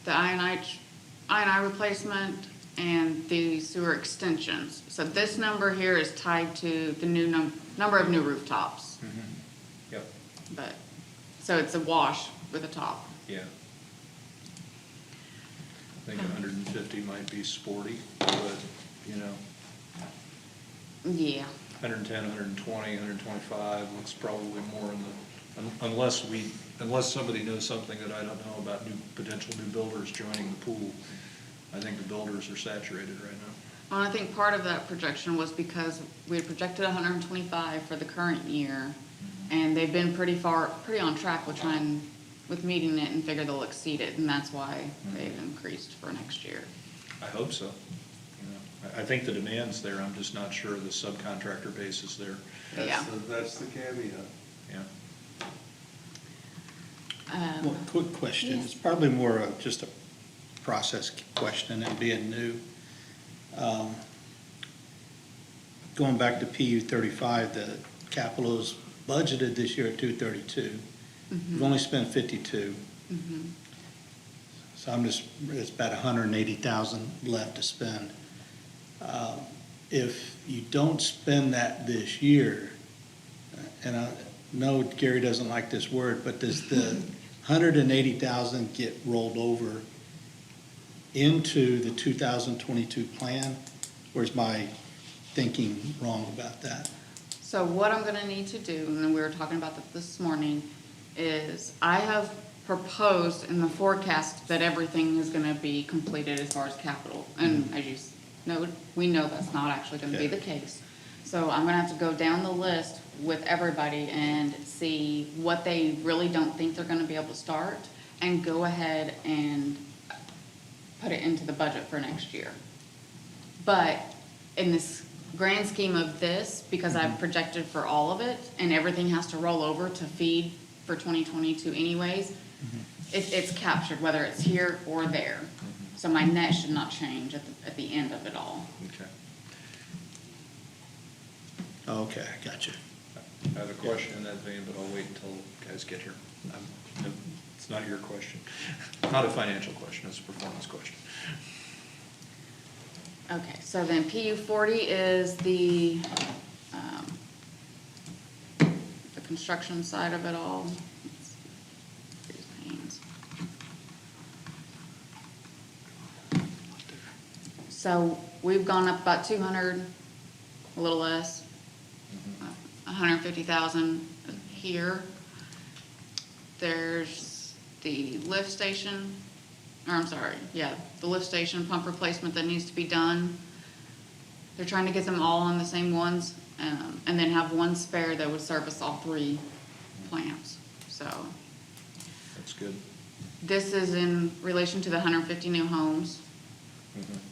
the INI replacement, and the sewer extensions. So this number here is tied to the new number of new rooftops, Yep, but, so it's a wash with a top. yeah. I think 150 might be sporty, but, you know, Yeah. 110, 120, 125 looks probably more in the, unless somebody knows something that I don't know about potential new builders joining the pool. I think the builders are saturated right now. Well, I think part of that projection was because we had projected 125 for the current year, and they've been pretty on track with meeting it and figure they'll exceed it, and that's why they've increased for next year. I hope so. You know, I think the demand's there, I'm just not sure the subcontractor base is there. Yeah. That's the caveat. Yeah. Well, quick question, it's probably more of just a process question and being new. Going back to PU 35, the capital is budgeted this year at 232. We've only spent 52. So it's about 180,000 left to spend. If you don't spend that this year, and I know Gary doesn't like this word, but does the 180,000 get rolled over into the 2022 plan? Or is my thinking wrong about that? So what I'm gonna need to do, and we were talking about that this morning, is I have proposed in the forecast that everything is gonna be completed as far as capital. And as you know, we know that's not actually gonna be the case. So I'm gonna have to go down the list with everybody and see what they really don't think they're gonna be able to start, and go ahead and put it into the budget for next year. But in this grand scheme of this, because I've projected for all of it, and everything has to roll over to feed for 2022 anyways, it's captured, whether it's here or there. So my net should not change at the end of it all. Okay. Okay, I got you. I have a question in that vein, but I'll wait until you guys get here. It's not your question. Not a financial question, it's a performance question. Okay, so then PU 40 is the construction side of it all. These panes. So we've gone up about 200, a little less, 150,000 here. There's the lift station, the lift station pump replacement that needs to be done. They're trying to get them all on the same ones, and then have one spare that would service all three plants, so. That's good. This is in relation to the 150 new homes,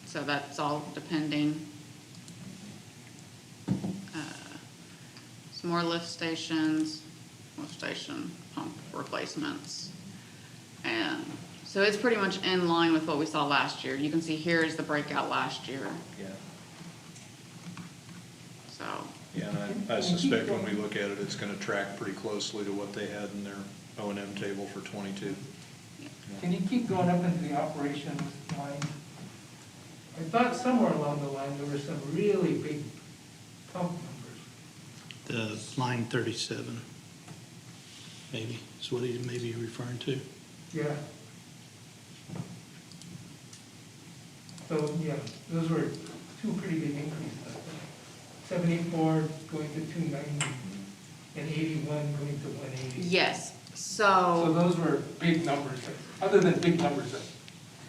so that's all depending. Some more lift station pump replacements. And so it's pretty much in line with what we saw last year. You can see here is the breakout last year, Yeah. so. Yeah, and I suspect when we look at it, it's gonna track pretty closely to what they had in their O&M table for 22. Can you keep going up into the operations line? I thought somewhere along the line, there were some really big pump numbers. The line 37, maybe, is what he may be referring to. Yeah. So, yeah, those were two pretty big increases, I think. 74 going to 290, and 81 going to 180. Yes, So so, those were big numbers, other than big numbers.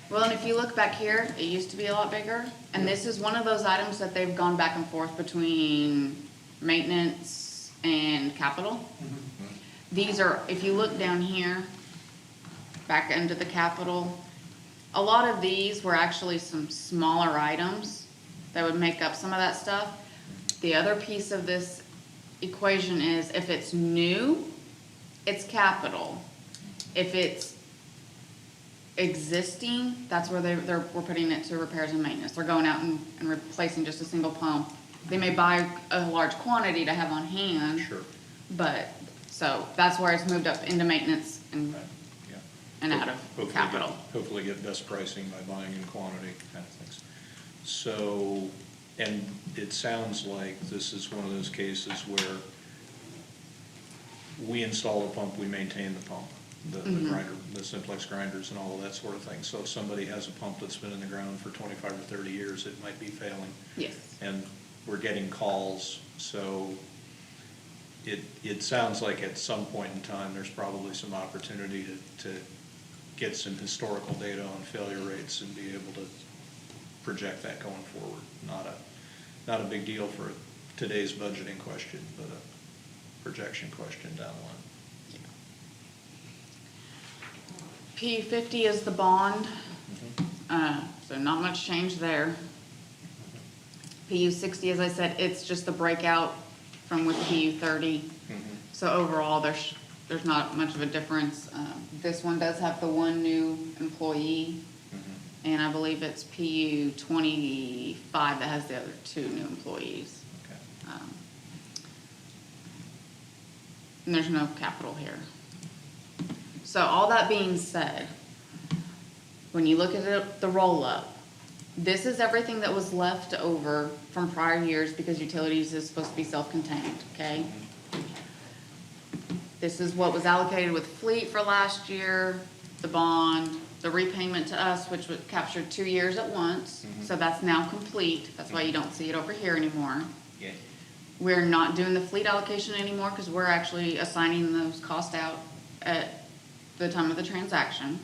well, and if you look back here, it used to be a lot bigger. And this is one of those items that they've gone back and forth between maintenance and capital. These are, if you look down here, back into the capital, a lot of these were actually some smaller items that would make up some of that stuff. The other piece of this equation is if it's new, it's capital. If it's existing, that's where we're putting it to repairs and maintenance. They're going out and replacing just a single pump. They may buy a large quantity to have on hand. Sure. But So that's where it's moved up into maintenance and, Right, yeah. and out of Hopefully get- capital. Hopefully get best pricing by buying in quantity, kind of things. So, and it sounds like this is one of those cases where we install the pump, we maintain the pump, the grinder, the simplex grinders and all of that sort of thing. So if somebody has a pump that's been in the ground for 25 or 30 years, it might be failing. Yes. And we're getting calls, so it sounds like at some point in time, there's probably some opportunity to get some historical data on failure rates and be able to project that going forward. Not a big deal for today's budgeting question, but a projection question down the line. P 50 is the bond, so not much change there. PU 60, as I said, it's just the breakout from with PU 30. So overall, there's not much of a difference. This one does have the one new employee, and I believe it's PU 25 that has the other two new employees. Okay. And there's no capital here. So all that being said, when you look at the roll-up, this is everything that was left over from prior years because utilities is supposed to be self-contained, okay? This is what was allocated with fleet for last year, the bond, the repayment to us, which was captured 2 years at once. So that's now complete. That's why you don't see it over here anymore. Yeah. We're not doing the fleet allocation anymore because we're actually assigning those costs out at the time of the transaction.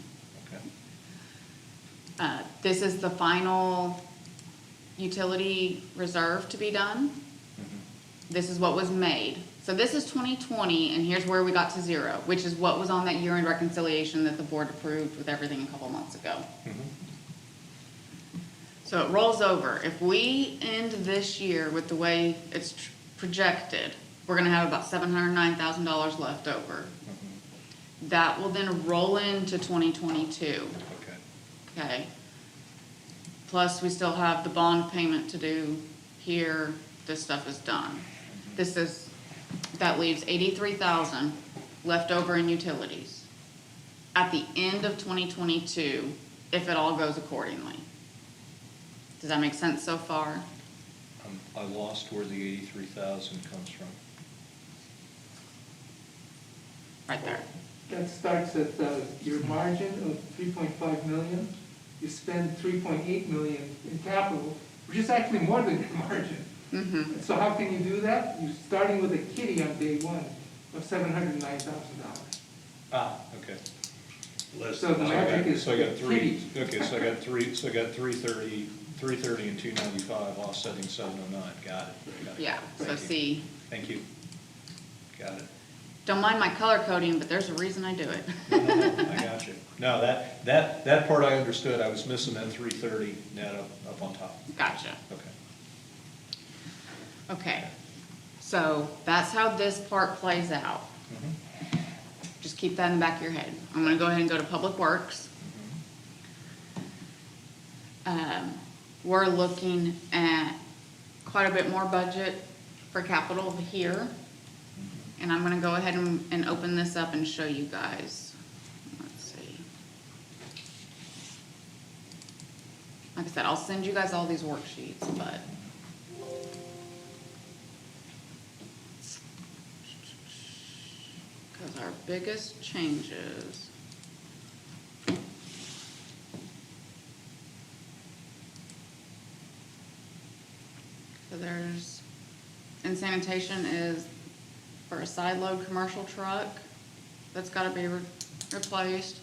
Okay. This is the final utility reserve to be done. This is what was made. So this is 2020, and here's where we got to zero, which is what was on that year-end reconciliation that the board approved with everything a couple months ago. So it rolls over. If we end this year with the way it's projected, we're gonna have about $709,000 left over. That will then roll into 2022, Okay. okay? Plus, we still have the bond payment to do here. This stuff is done. That leaves 83,000 left over in utilities at the end of 2022, if it all goes accordingly. Does that make sense so far? I lost where the 83,000 comes from. Right there. That starts at your margin of 3.5 million. You spend 3.8 million in capital, which is actually more than your margin. Mm-hmm. So how can you do that? You're starting with a kitty on day one of $709,000. Ah, okay. Less So the than- magic is So I got three, kitty. okay, so I got 330 and 295 offsetting 709, got it. Yeah, so Thank you. see, Thank you. Got it. don't mind my color coding, but there's a reason I do it. No, I got you. No, that part I understood, I was missing that 330 net up on top. Gotcha. Okay. Okay, so that's how this part plays out. Just keep that in the back of your head. I'm gonna go ahead and go to Public Works. We're looking at quite a bit more budget for capital here. And I'm gonna go ahead and open this up and show you guys. Let's see. Like I said, I'll send you guys all these worksheets, but. Because our biggest changes. So there's, in sanitation is for a side load commercial truck, that's gotta be replaced.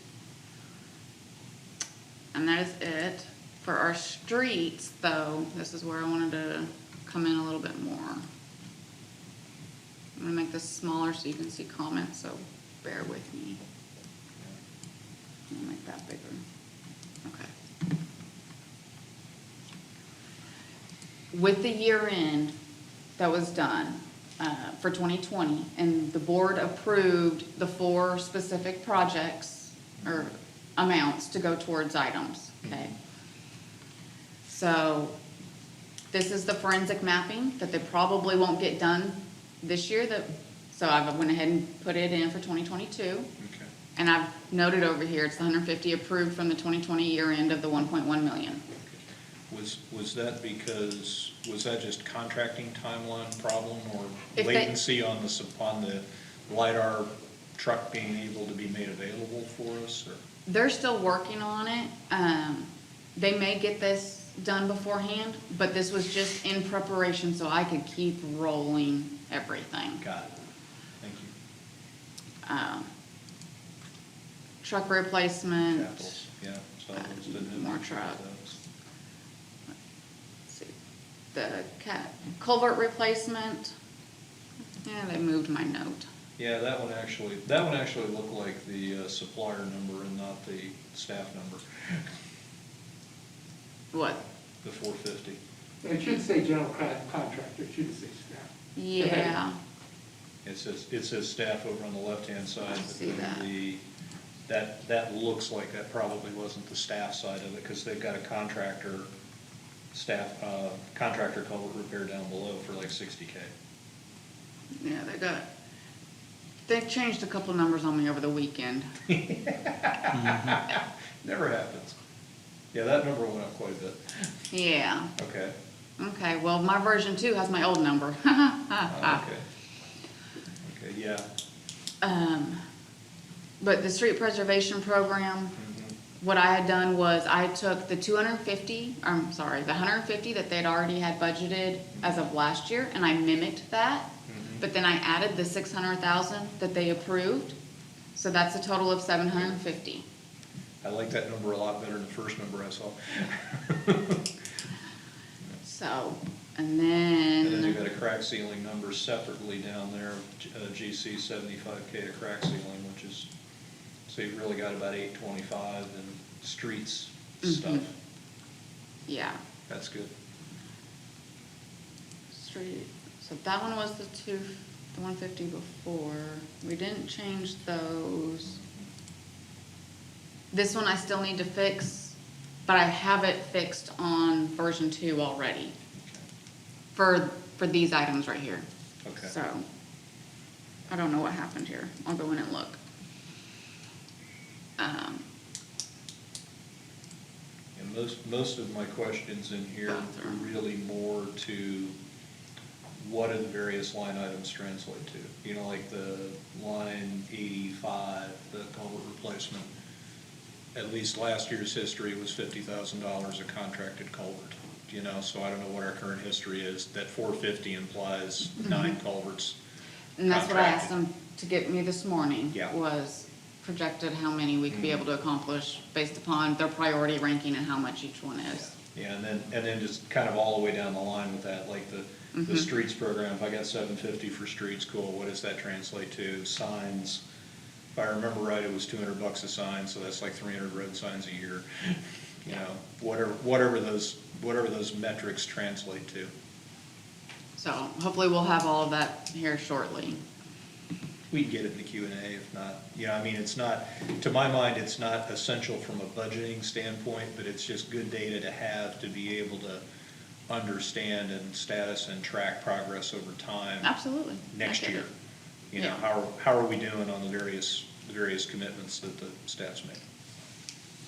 And that is it. For our streets, though, this is where I wanted to come in a little bit more. I'm gonna make this smaller so you can see comments, so bear with me. I'm gonna make that bigger. Okay. With the year end that was done for 2020, and the board approved the 4 specific projects or amounts to go towards items, okay? So this is the forensic mapping that they probably won't get done this year, that So I went ahead and put it in for 2022. Okay. And I've noted over here, it's the 150 approved from the 2020 year end of the 1.1 million. Was that because, was that just contracting timeline problem or If they- latency on the LiDAR truck being able to be made available for us, or? They're still working on it. They may get this done beforehand, but this was just in preparation so I could keep rolling everything. Got it. Thank you. Truck replacement. Capitals, yeah. So those didn't have More much of truck. those. Let's see. The culvert replacement. Yeah, they moved my note. Yeah, that one actually looked like the supplier number and not the staff number, What? the 450. It should say general contractor, it shouldn't say staff. Yeah. It says staff over on the left-hand side. I but see then that looks like that probably wasn't the staff side of it, because they've got a contractor culvert repair down below for like 60K. Yeah, they changed a couple numbers on me over the weekend. Never happens. Yeah, that number went up quite a bit. Yeah. Okay. Okay, well, my version 2 has my old number. Okay. Okay, yeah. But the street preservation program, Mhm. what I had done was I took the 150 that they'd already had budgeted as of last year, and I mimicked that. Mhm. But then I added the 600,000 that they approved, so that's a total of 750. I like that number a lot better than the first number I saw. So, and And then then, you've got a crack ceiling number separately down there, GC 75K to crack ceiling, which is, so you've really got about 825 in streets stuff. yeah, That's good. street, so that one was the 150 before. We didn't change those. This one I still need to fix, but I have it fixed on version 2 already for these items right here. Okay. So, I don't know what happened here. I'll go in and look. And most of my questions in here are Bathroom. really more to what do the various line items translate to? You know, like the line 85, the culvert replacement. At least last year's history was $50,000 a contracted culvert, you know, so I don't know what our current history is. That 450 implies 9 culverts. And that's what I asked contracted. them to get me this morning. Yeah. Was projected how many we could be able to accomplish based upon their priority ranking and how much each one is. Yeah, and then just kind of all the way down the line with that, like the streets program, if I got 750 for streets, cool, what does that translate to? Signs, if I remember right, it was $200 a sign, so that's like 300 road signs a year. You know, whatever those metrics translate to. So hopefully we'll have all of that here shortly. We can get it in the Q&A if not, you know, I mean, it's not, to my mind, it's not essential from a budgeting standpoint, but it's just good data to have to be able to understand and status and track progress over time. Absolutely. Next I get year. it. You know, Yeah. how are we doing on the various commitments that the staff's made?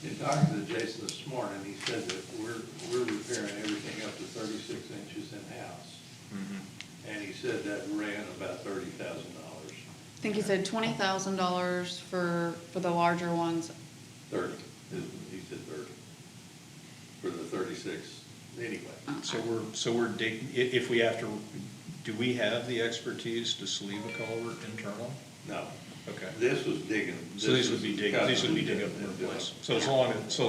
In talking to Jason this morning, he said that we're repairing everything up to 36 inches in-house. And he said that ran about $30,000. I think he said $20,000 for the larger ones. 30, he said 30, for the 36, anyway. So we're digging, if we have to, do we have the expertise to sleeve a culvert internally? No, Okay. this was digging. So these would is be dig up and replace. So as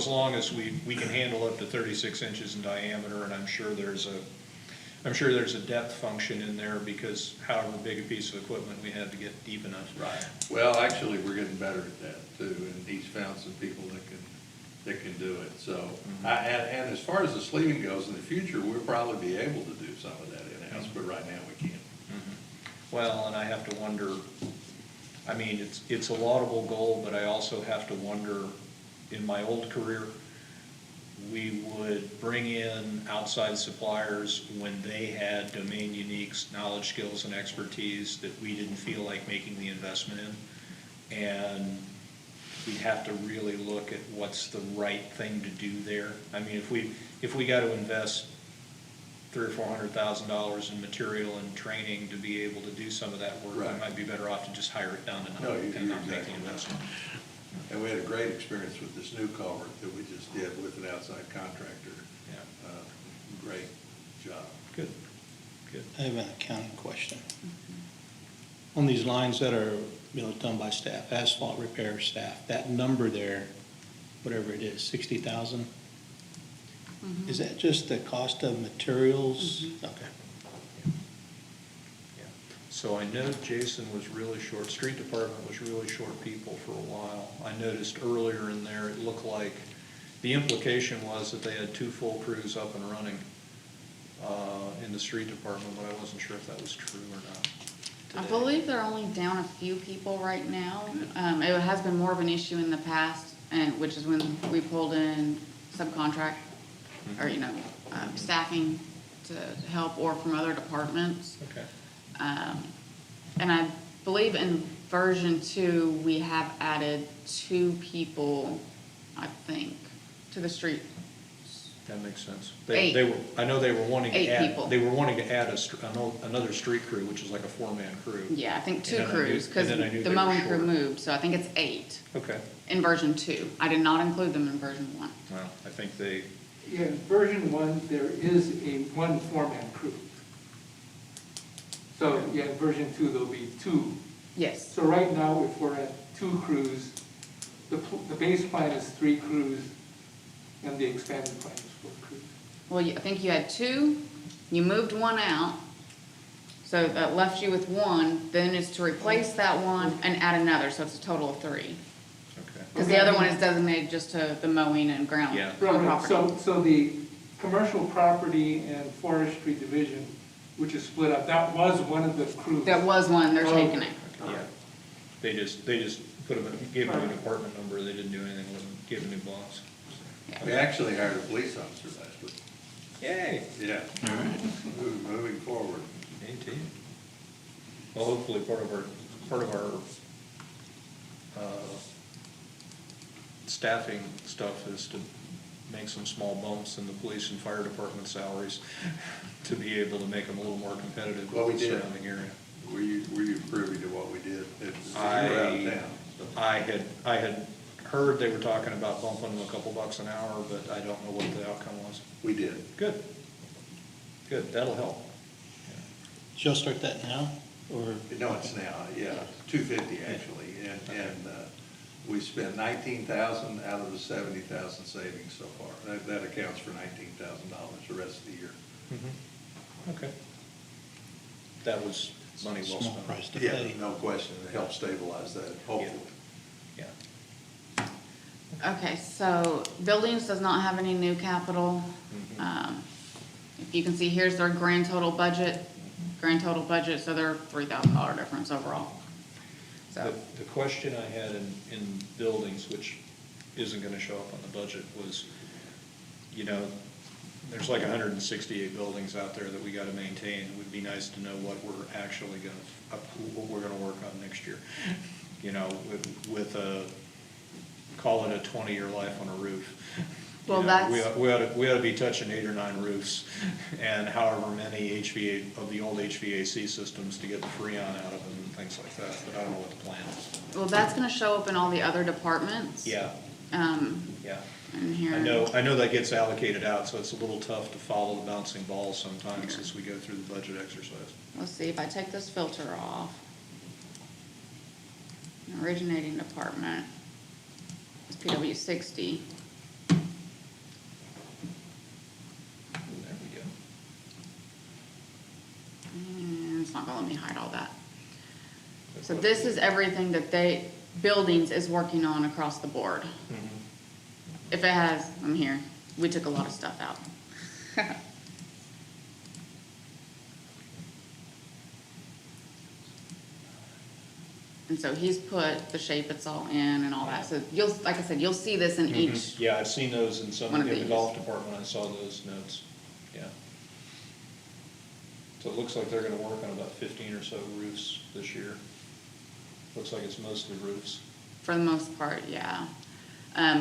long as we can handle up to 36 inches in diameter, and I'm sure there's a depth function in there, because however big a piece of equipment we have to get deep enough. Right. Well, actually, we're getting better at that too, and he's found some people that can do it, so. And as far as the sleeving goes, in the future, we'll probably be able to do some of that in-house, but right now we can't. Well, and I have to wonder, I mean, it's a laudable goal, but I also have to wonder, in my old career, we would bring in outside suppliers when they had domain unique knowledge, skills, and expertise that we didn't feel like making the investment in. And we'd have to really look at what's the right thing to do there. I mean, if we got to invest $300,000 or $400,000 in material and training to be able to do some of that work, we Right. might be better off to just hire it down No, and you're not make exactly the right. investment. And we had a great experience with this new culvert that we just did with an outside contractor. Yeah. Great job. Good, good. I have an accounting question. On these lines that are, done by staff, asphalt repair staff, that number there, whatever it is, 60,000? Is that just the cost of materials? Okay. Yeah. So I know Jason was really short, street department was really short people for a while. I noticed earlier in there, it looked like, the implication was that they had 2 full crews up and running in the street department, but I wasn't sure if that was true or not. I today. believe they're only down a few people right now. It has been more of an issue in the past, and, which is when we pulled in subcontract, or, staffing to help, or from other departments. Okay. And I believe in version 2, we have added 2 people, I think, to the street. That makes sense. Eight. They were, I know they were wanting to 8 add. people. They were wanting to add another street crew, which is like a 4-man crew. Yeah, I think 2 And then I knew- crews, because and then I knew the they were mowing crew short. moved, so I think it's 8 Okay, in version 2. I did not include them in version 1. well, I think they, Yeah, in version 1, there is a 1 foreman crew. So, yeah, in version 2, there'll be 2. Yes. So right now, if we're at 2 crews, the base plan is 3 crews, and the expanded plan is 4 crews. Well, I think you had 2, you moved 1 out, so that left you with 1, then it's to replace that 1 and add another, so it's a total of 3. okay. Because the other one is designated just to the mowing and ground Yeah. Right, property. so the commercial property and forestry division, which is split up, that was one of the crews. That was one, they're taking it. Yeah. They just put them, gave them a department number, they didn't do anything with them, gave them new boss. We actually hired a police officer last week. Yay. Yeah. All right. Moving forward. AT. Well, hopefully part of our staffing stuff is to make some small bumps in the police and fire department salaries to be able to make them a little more competitive Well, we with the did. surrounding area. Were you privy to what we did? You were out of town. I had heard they were talking about bumping them a couple bucks an hour, but I don't know what the outcome was. We did. Good. Good, that'll help. Did y'all start that now, or? No, it's now, yeah, 250 actually, and we spent 19,000 out of the 70,000 savings so far. That accounts for $19,000 the rest of the year. Okay. That was money well Small spent. price to Yeah, pay. no question, it helped stabilize that, hopefully. Yeah. Okay, so buildings does not have any new capital. If you can see, here's their grand total budget, so they're $3,000 difference overall. So, The question I had in buildings, which isn't gonna show up on the budget, was, there's like 168 buildings out there that we gotta maintain. It would be nice to know what we're actually what we're gonna work on next year. With a, call it a 20-year life on a roof. Well, We ought to be touching 8 or 9 roofs, and however many of the old HVAC systems to get the Freon out of them and things like that, but I don't know what the plan is. well, that's gonna show up in all the other departments. Yeah, yeah. In here. I know that gets allocated out, so it's a little tough to follow the bouncing balls sometimes as we go through the budget exercise. Let's see, if I take this filter off. Originating department is PW 60. There we go. And it's not gonna let me hide all that. So this is everything that buildings is working on across the board. If it has, I'm here, we took a lot of stuff out. And so he's put the shape it's all in and all that. So you'll, like I said, you'll see this in each. Yeah, I've seen those in some, One in of the these. golf department, I saw those notes, yeah. So it looks like they're gonna work on about 15 or so roofs this year. Looks like it's mostly roofs. For the most part, yeah.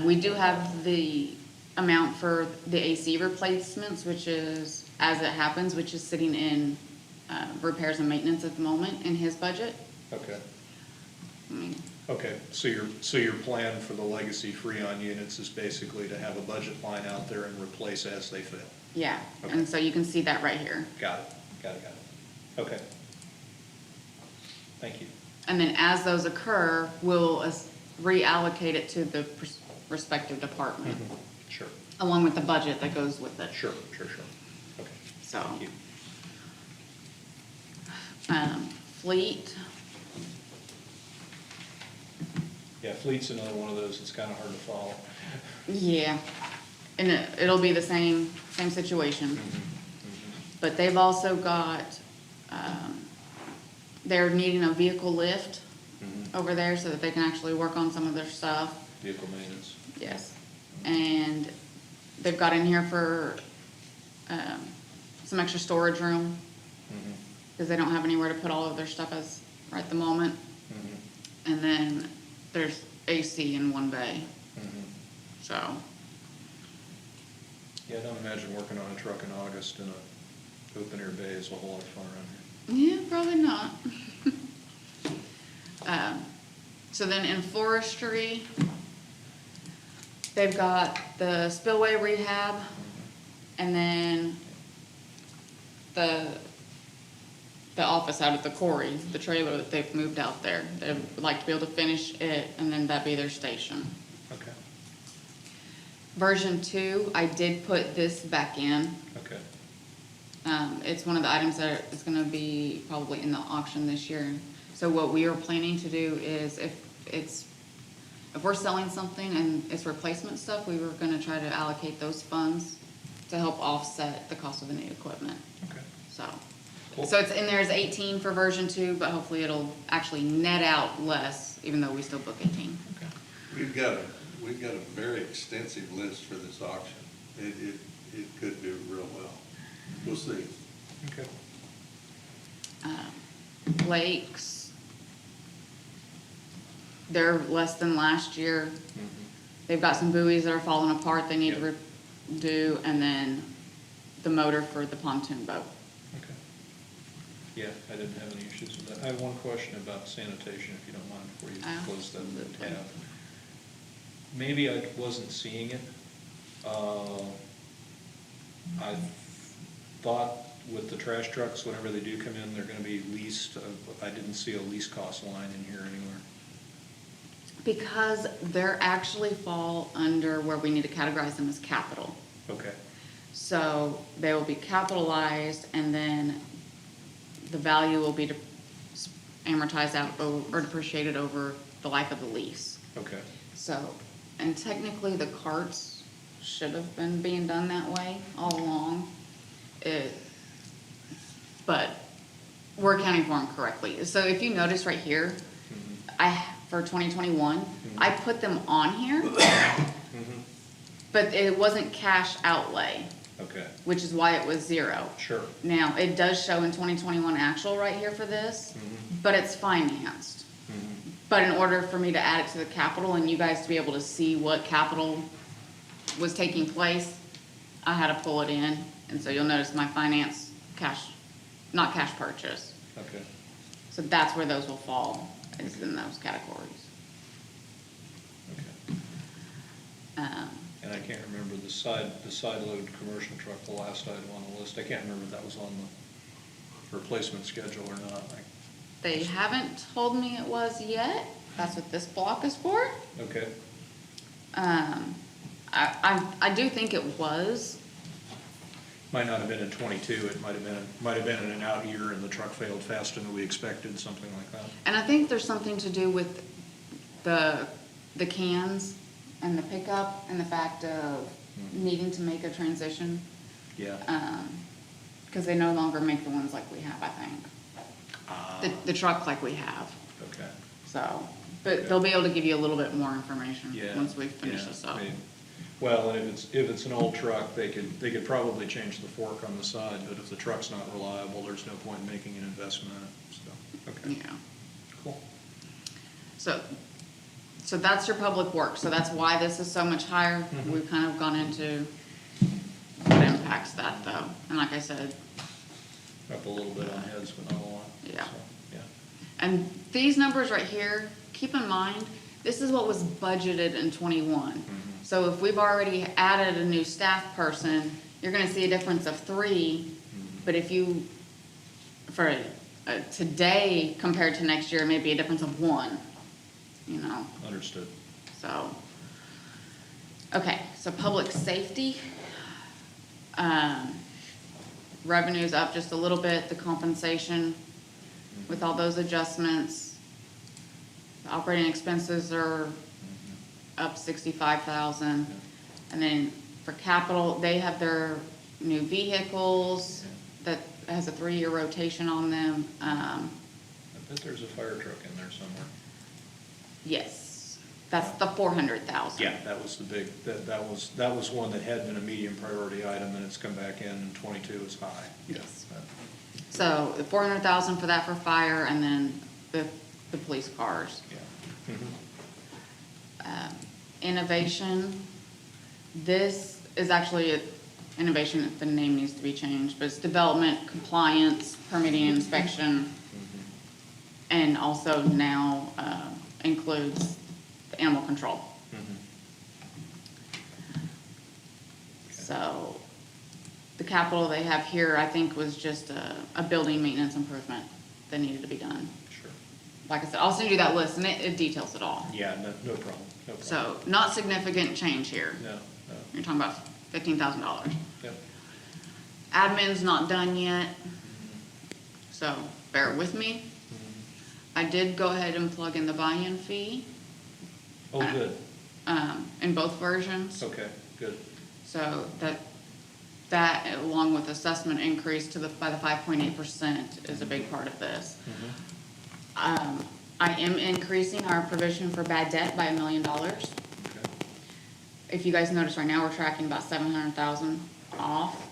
We do have the amount for the AC replacements, which is, as it happens, which is sitting in repairs and maintenance at the moment in his budget. Okay. I mean, Okay, so your plan for the legacy Freon units is basically to have a budget line out there and replace as they fail? yeah, Okay. and so you can see that right here. Got it. Okay. Thank you. And then as those occur, we'll reallocate it to the respective department, Sure, along with the budget that goes with it. sure. Okay, So, thank you. fleet, Yeah, fleet's another one of those that's kind of hard to follow. yeah, and it'll be the same situation. But they've also got, they're needing a vehicle lift over there so that they can actually work on some of their stuff. Vehicle maintenance. Yes. And they've got in here for, some extra storage room, because they don't have anywhere to put all of their stuff as, right at the moment. And then there's AC in one bay, so, Yeah, I don't imagine working on a truck in August in a open air bay is a whole lot of fun around here. yeah, probably not. So then in forestry, they've got the spillway rehab, and then the office out at the quarry, the trailer that they've moved out there. They would like to be able to finish it, and then that be their station. Okay, Version 2, I did put this back in. okay, It's one of the items that is gonna be probably in the auction this year. So what we are planning to do is if we're selling something and it's replacement stuff, we were gonna try to allocate those funds to help offset the cost of the new equipment, okay. so. Cool. So it's in there as 18 for version 2, but hopefully it'll actually net out less, even though we still book 18. Okay. We've got a very extensive list for this auction. It could do real well. We'll see. Okay. Lakes, they're less than last year. They've got some buoys that are falling apart they need to do, and then the motor for the pontoon boat. Okay. Yeah, I didn't have any issues with that. I have one question about sanitation, if you don't mind, before you close that Absolutely. tab. Maybe I wasn't seeing it. I thought with the trash trucks, whenever they do come in, they're gonna be leased. I didn't see a lease cost line in here anywhere. Because they're actually fall under where we need to categorize them as capital. Okay, So they will be capitalized, and then the value will be amortized out or depreciated over the life of the lease. okay, So, and technically the carts should have been being done that way all along. But we're accounting for them correctly. So if you notice right here, for 2021, I put them on here, but it wasn't cash outlay, okay, which is why it was 0. sure. Now, it does show in 2021 actual right here for this, but it's financed. But in order for me to add it to the capital and you guys to be able to see what capital was taking place, I had to pull it in. And so you'll notice my finance cash, not cash purchase. Okay, So that's where those will fall, is in those categories. okay. And I can't remember the side load commercial truck, the last item on the list. I can't remember if that was on the replacement schedule or not. They haven't told me it was yet. That's what this block is for. Okay, I do think it was. might not have been in 22, it might have been in an out year and the truck failed faster than we expected, something like that. And I think there's something to do with the cans and the pickup and the fact of needing to make a transition. Yeah. Because they no longer make the ones like we have, I think. The truck like we have. Okay, So, but they'll be able to give you a little bit more information Yeah. once we finish yeah, this up. I mean, well, and if it's an old truck, they could probably change the fork on the side, but if the truck's not reliable, there's no point in making an investment in it, so, okay, Yeah. cool. So that's your public work, so that's why this is so much higher. Mhm. We've kind of gone into what impacts that though, and like I said, Up a little bit on heads, but not a lot. Yeah. so, Yeah. and these numbers right here, keep in mind, this is what was budgeted in 21. Mhm. So if we've already added a new staff person, you're gonna see a difference of 3, Mhm. but if you, for today compared to next year, maybe a difference of 1, you know? Understood. So, okay, so public safety, revenue's up just a little bit, the compensation with all those adjustments. The operating expenses are up 65,000. And then for capital, they have their new vehicles that has a 3-year rotation on them. I bet there's a fire truck in there somewhere. Yes, that's the 400,000. Yeah, that was the big, that was one that had been a medium priority item, and it's come back in 22 is high. Yes. So the 400,000 for that for fire, and then the police cars. Yeah. Mhm. Innovation, this is actually innovation, the name needs to be changed, but it's development, compliance, permitting, inspection, and also now includes the animal control. Mhm. So the capital they have here, I think, was just a building maintenance improvement that needed to be done. Sure. Like I said, I'll send you that list, and it details it all. Yeah, no problem, no problem. So, not significant change here. No, no, You're talking about $15,000. yep. Admin's not done yet, so bear with me. I did go ahead and plug in the buy-in fee, Oh, good, in both versions. okay, good. So that along with assessment increase by the 5.8% is a big part of this. I am increasing our provision for bad debt by $1 million. Okay. If you guys notice right now, we're tracking about 700,000 off.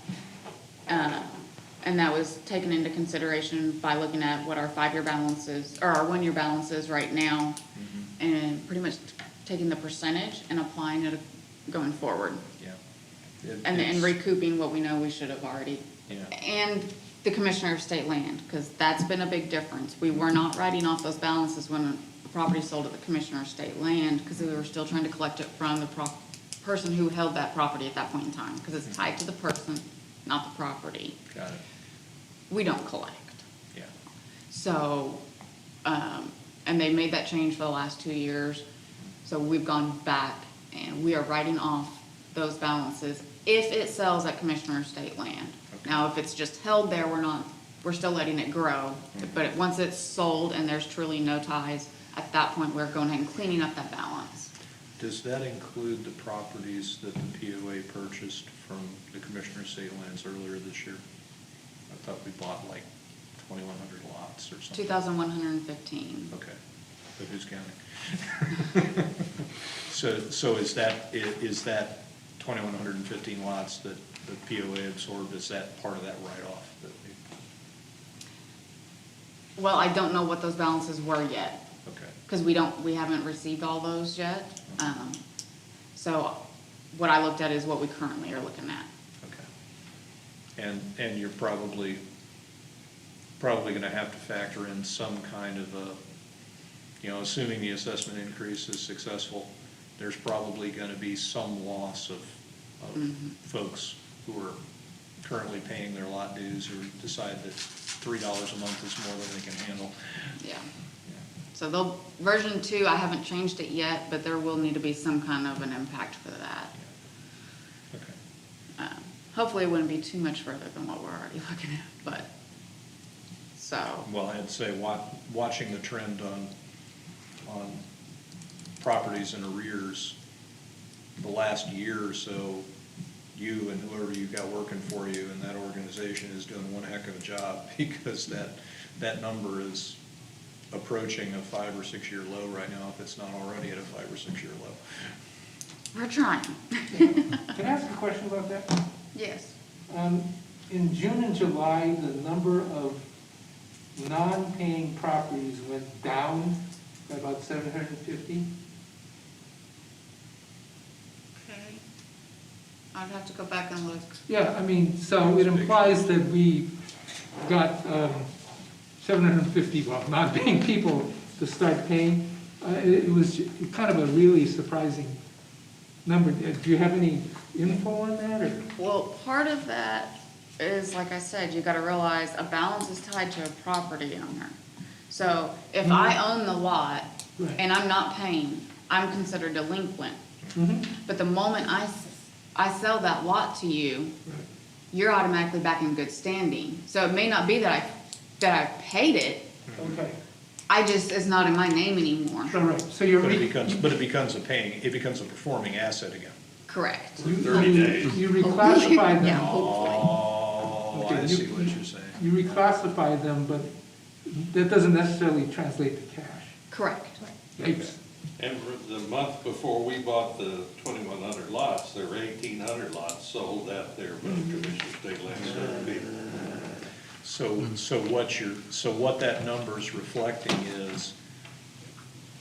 And that was taken into consideration by looking at what our 5-year balance is, or our 1-year balance is right now, and pretty much taking the percentage and applying it going forward. Yeah. And It's- recouping what we know we should have already. Yeah. And the Commissioner of State Land, because that's been a big difference. We were not writing off those balances when the property sold to the Commissioner of State Land, because we were still trying to collect it from the person who held that property at that point in time, because it's tied to the person, not the property. Got it, We don't collect. yeah. So, and they made that change for the last 2 years. So we've gone back and we are writing off those balances if it sells at Commissioner of State Land. Okay. Now, if it's just held there, we're still letting it grow. But once it's sold and there's truly no ties, at that point, we're going ahead and cleaning up that balance. Does that include the properties that the POA purchased from the Commissioner of State Lands earlier this year? I thought we bought like 2,100 lots or something. 2,115. Okay, but who's counting? So is that 2,115 lots that the POA absorbed, is that part of that write-off that we, Well, I don't know what those balances were yet, okay, because we haven't received all those yet. So what I looked at is what we currently are looking at. okay. And you're probably gonna have to factor in some kind of a, assuming the assessment increase is successful, there's probably gonna be some loss of folks who are currently paying their lot dues or decide that $3 a month is more than they can handle. Yeah. So version 2, I haven't changed it yet, but there will need to be some kind of an impact for that. Okay. Hopefully it wouldn't be too much further than what we're already looking at, but, so, Well, I'd say watching the trend on properties in arrears, the last year or so, you and whoever you got working for you in that organization is doing one heck of a job, because that number is approaching a 5 or 6 year low right now, if it's not already at a 5 or 6 year low. We're trying. Can I ask a question about that? Yes. In June and July, the number of non-paying properties went down by about 750. Okay. I'd have to go back and look. Yeah, I mean, so it implies that we got 750, well, non-paying people to start paying. It was kind of a really surprising number. Do you have any info on that, or? Well, part of that is, like I said, you gotta realize a balance is tied to a property owner. So if I own the lot Right. and I'm not paying, I'm considered delinquent. Mhm. But the moment I sell that lot to you, you're automatically back in good standing. So it may not be that I paid it, Okay, it's not in my name anymore. all right, so you're. But it becomes a performing asset again. Correct. You 30 days. you reclassified Yeah, them. hopefully. Oh, Okay, I you- see what you're saying. You reclassify them, but that doesn't necessarily translate to cash. Correct. Yikes. And for the month before we bought the 2,100 lots, there were 1,800 lots sold out there by the Commissioner of State Land Service. So what that number's reflecting is,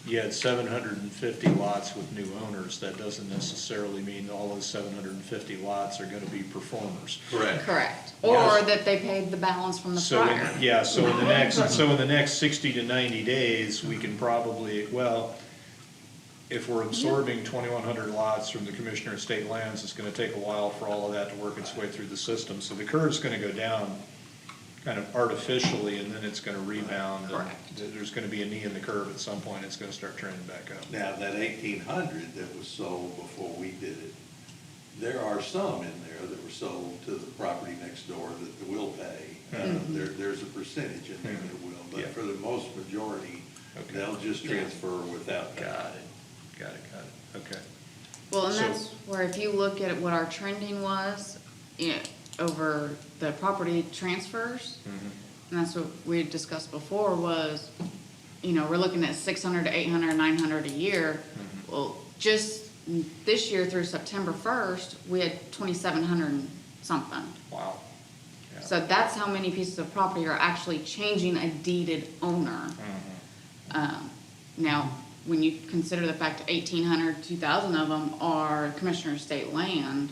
you had 750 lots with new owners. That doesn't necessarily mean all those 750 lots are gonna be performers. Correct. Correct. Or that they paid the balance from the So, prior. so in the next 60 to 90 days, we can probably, well, if we're absorbing 2,100 lots from the Commissioner of State Lands, it's gonna take a while for all of that to work its way through the system. So the curve's gonna go down kind of artificially, and then it's gonna rebound. and Correct. There's gonna be a knee in the curve at some point, it's gonna start trending back up. Now, that 1,800 that was sold before we did it, there are some in there that were sold to the property next door that will pay. There's a percentage in there that will, Yeah. but for the most majority, Okay. they'll just transfer without paying. Got it, okay. Well, and So- that's where if you look at what our trending was, over the property transfers, and that's what we had discussed before was, we're looking at 600 to 800, 900 a year. Well, just this year through September 1st, we had 2,700 and something. Wow. Yeah. So that's how many pieces of property are actually changing a deeded owner. Now, when you consider the fact 1,800, 2,000 of them are Commissioner of State Land,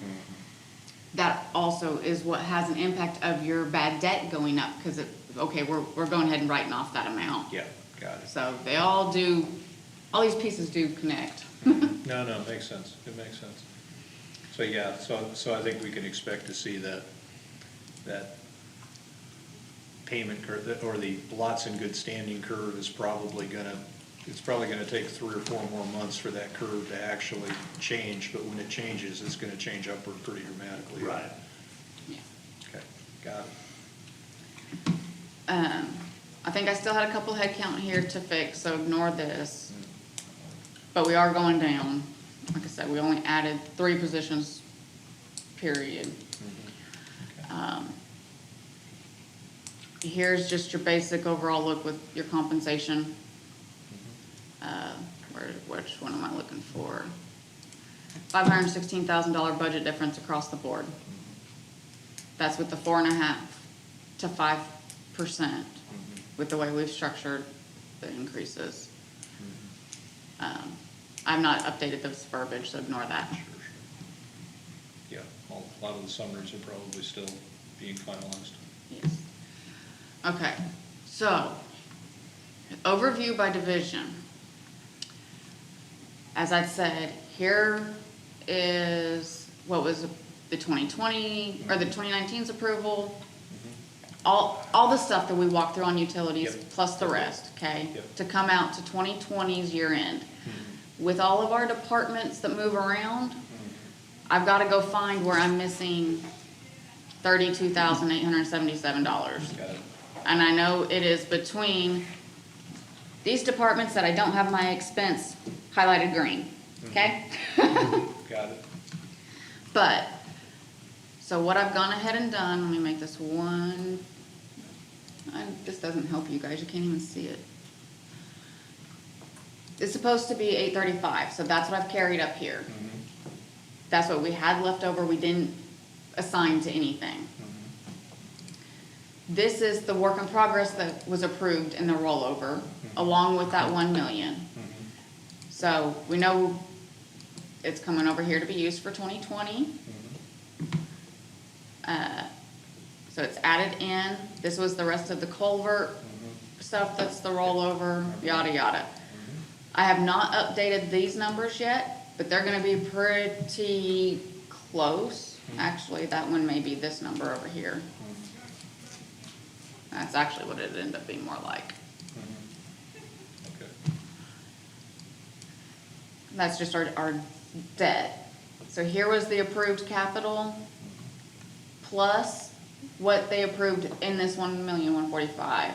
that also is what has an impact of your bad debt going up, because we're going ahead and writing off that amount. Yeah, got it. So they all these pieces do connect. No, makes sense, it makes sense. So, yeah, so I think we can expect to see that payment curve, or the lots in good standing curve is probably gonna take 3 or 4 more months for that curve to actually change, but when it changes, it's gonna change upward pretty dramatically. Right. Yeah. Okay, got it. I think I still had a couple head count here to fix, so ignore this. But we are going down. Like I said, we only added 3 positions, period. Here's just your basic overall look with your compensation. Which one am I looking for? $516,000 budget difference across the board. That's with the 4.5% to 5% with the way we've structured the increases. I've not updated this verbiage, so ignore that. Sure. Yeah, a lot of the summaries are probably still being finalized. Yes. Okay, so, overview by division. As I said, here is what was the 2020, or the 2019's approval. All the stuff that we walked through on utilities, Yep. plus the rest, okay? Yep. To come out to 2020's year end. With all of our departments that move around, I've gotta go find where I'm missing $32,877. Got it. And I know it is between these departments that I don't have my expense highlighted green, okay? Got it. But, so what I've gone ahead and done, let me make this one, this doesn't help you guys, you can't even see it. It's supposed to be 835, so that's what I've carried up here. That's what we had left over, we didn't assign to anything. This is the work in progress that was approved in the rollover, along with that 1 million. So we know it's coming over here to be used for 2020. So it's added in, this was the rest of the culvert stuff, that's the rollover, yada, yada. I have not updated these numbers yet, but they're gonna be pretty close. Actually, that one may be this number over here. That's actually what it ended up being more like. Okay. That's just our debt. So here was the approved capital, plus what they approved in this 1,145,000.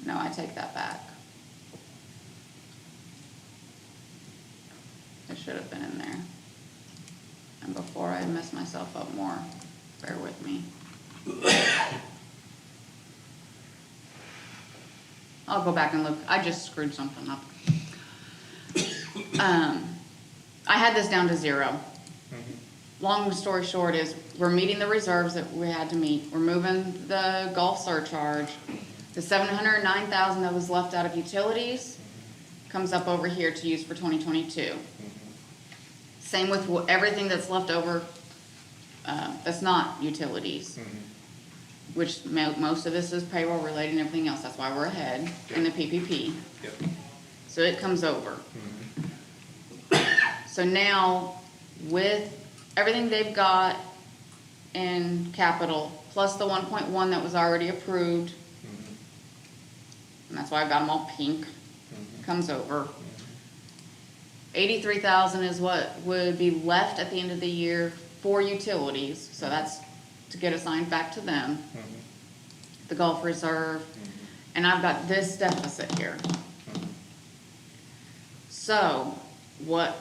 No, I take that back. It should have been in there. And before I mess myself up more, bear with me. I'll go back and look, I just screwed something up. I had this down to 0. Long story short is, we're meeting the reserves that we had to meet, we're moving the Gulf surcharge. The 709,000 that was left out of utilities comes up over here to use for 2022. Same with everything that's left over, that's not utilities. Which most of this is payroll related and everything else, that's why we're ahead in the PPP. Yep. So it comes over. So now, with everything they've got in capital, plus the 1.1 that was already approved, and that's why I've got them all pink, comes over. 83,000 is what would be left at the end of the year for utilities, so that's to get assigned back to them. The Gulf Reserve, and I've got this deficit here. So, what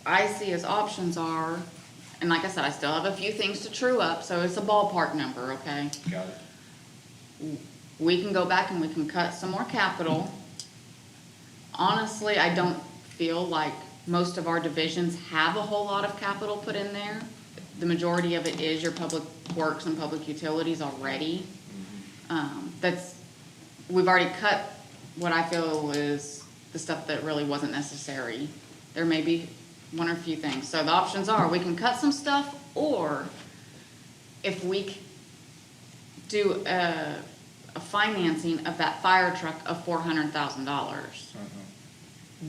I see as options are, and like I said, I still have a few things to true up, so it's a ballpark number, okay? Got it. We can go back and we can cut some more capital. Honestly, I don't feel like most of our divisions have a whole lot of capital put in there. The majority of it is your public works and public utilities already. We've already cut what I feel is the stuff that really wasn't necessary. There may be one or a few things. So the options are, we can cut some stuff, or if we do a financing of that fire truck of $400,000.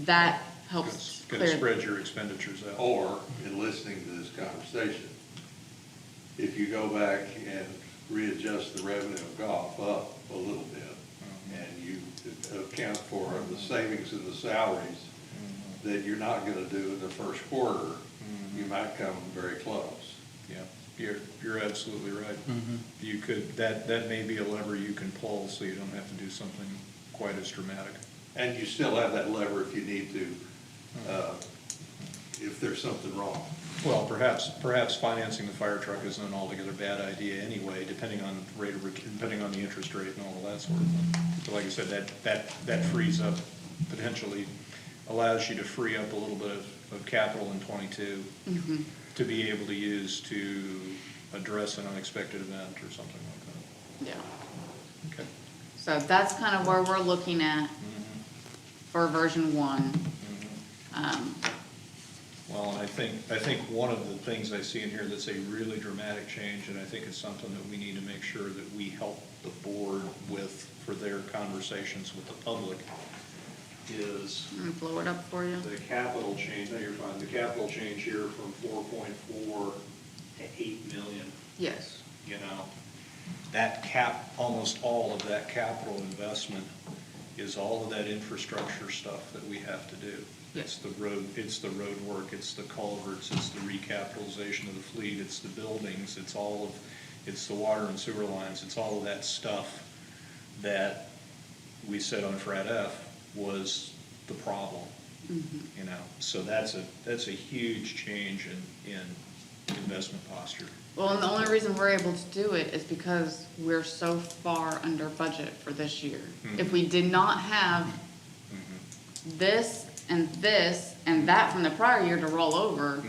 That helps Gonna clear. spread your expenditures out. Or, in listening to this conversation, if you go back and readjust the revenue of golf up a little bit, and you account for the savings in the salaries that you're not gonna do in the first quarter, you might come very close. Yeah, you're absolutely right. You could, that may be a lever you can pull, so you don't have to do something quite as dramatic. And you still have that lever if you need to, if there's something wrong. Well, perhaps financing the fire truck isn't an altogether bad idea anyway, depending on depending on the interest rate and all of that sort of thing. So like I said, that frees up, potentially allows you to free up a little bit of capital in 22 to be able to use to address an unexpected event or something like Yeah. that. Okay. So that's kind of where we're looking at for version 1. Well, and I think one of the things I see in here that's a really dramatic change, and I think it's something that we need to make sure that we help the board with for their conversations with the public, is I'm gonna blow it up for you. the capital change. No, you're fine. The capital change here from 4.4 to 8 million. Yes. You know, that almost all of that capital investment is all of that infrastructure stuff that we have to do. It's the road work, it's the culverts, it's the recapitalization of the fleet, it's the buildings, it's the water and sewer lines, it's all of that stuff that we said on Frat F was the problem. You know, so that's a huge change in investment posture. Well, and the only reason we're able to do it is because we're so far under budget for this year. If we did not have this and that from the prior year to roll over,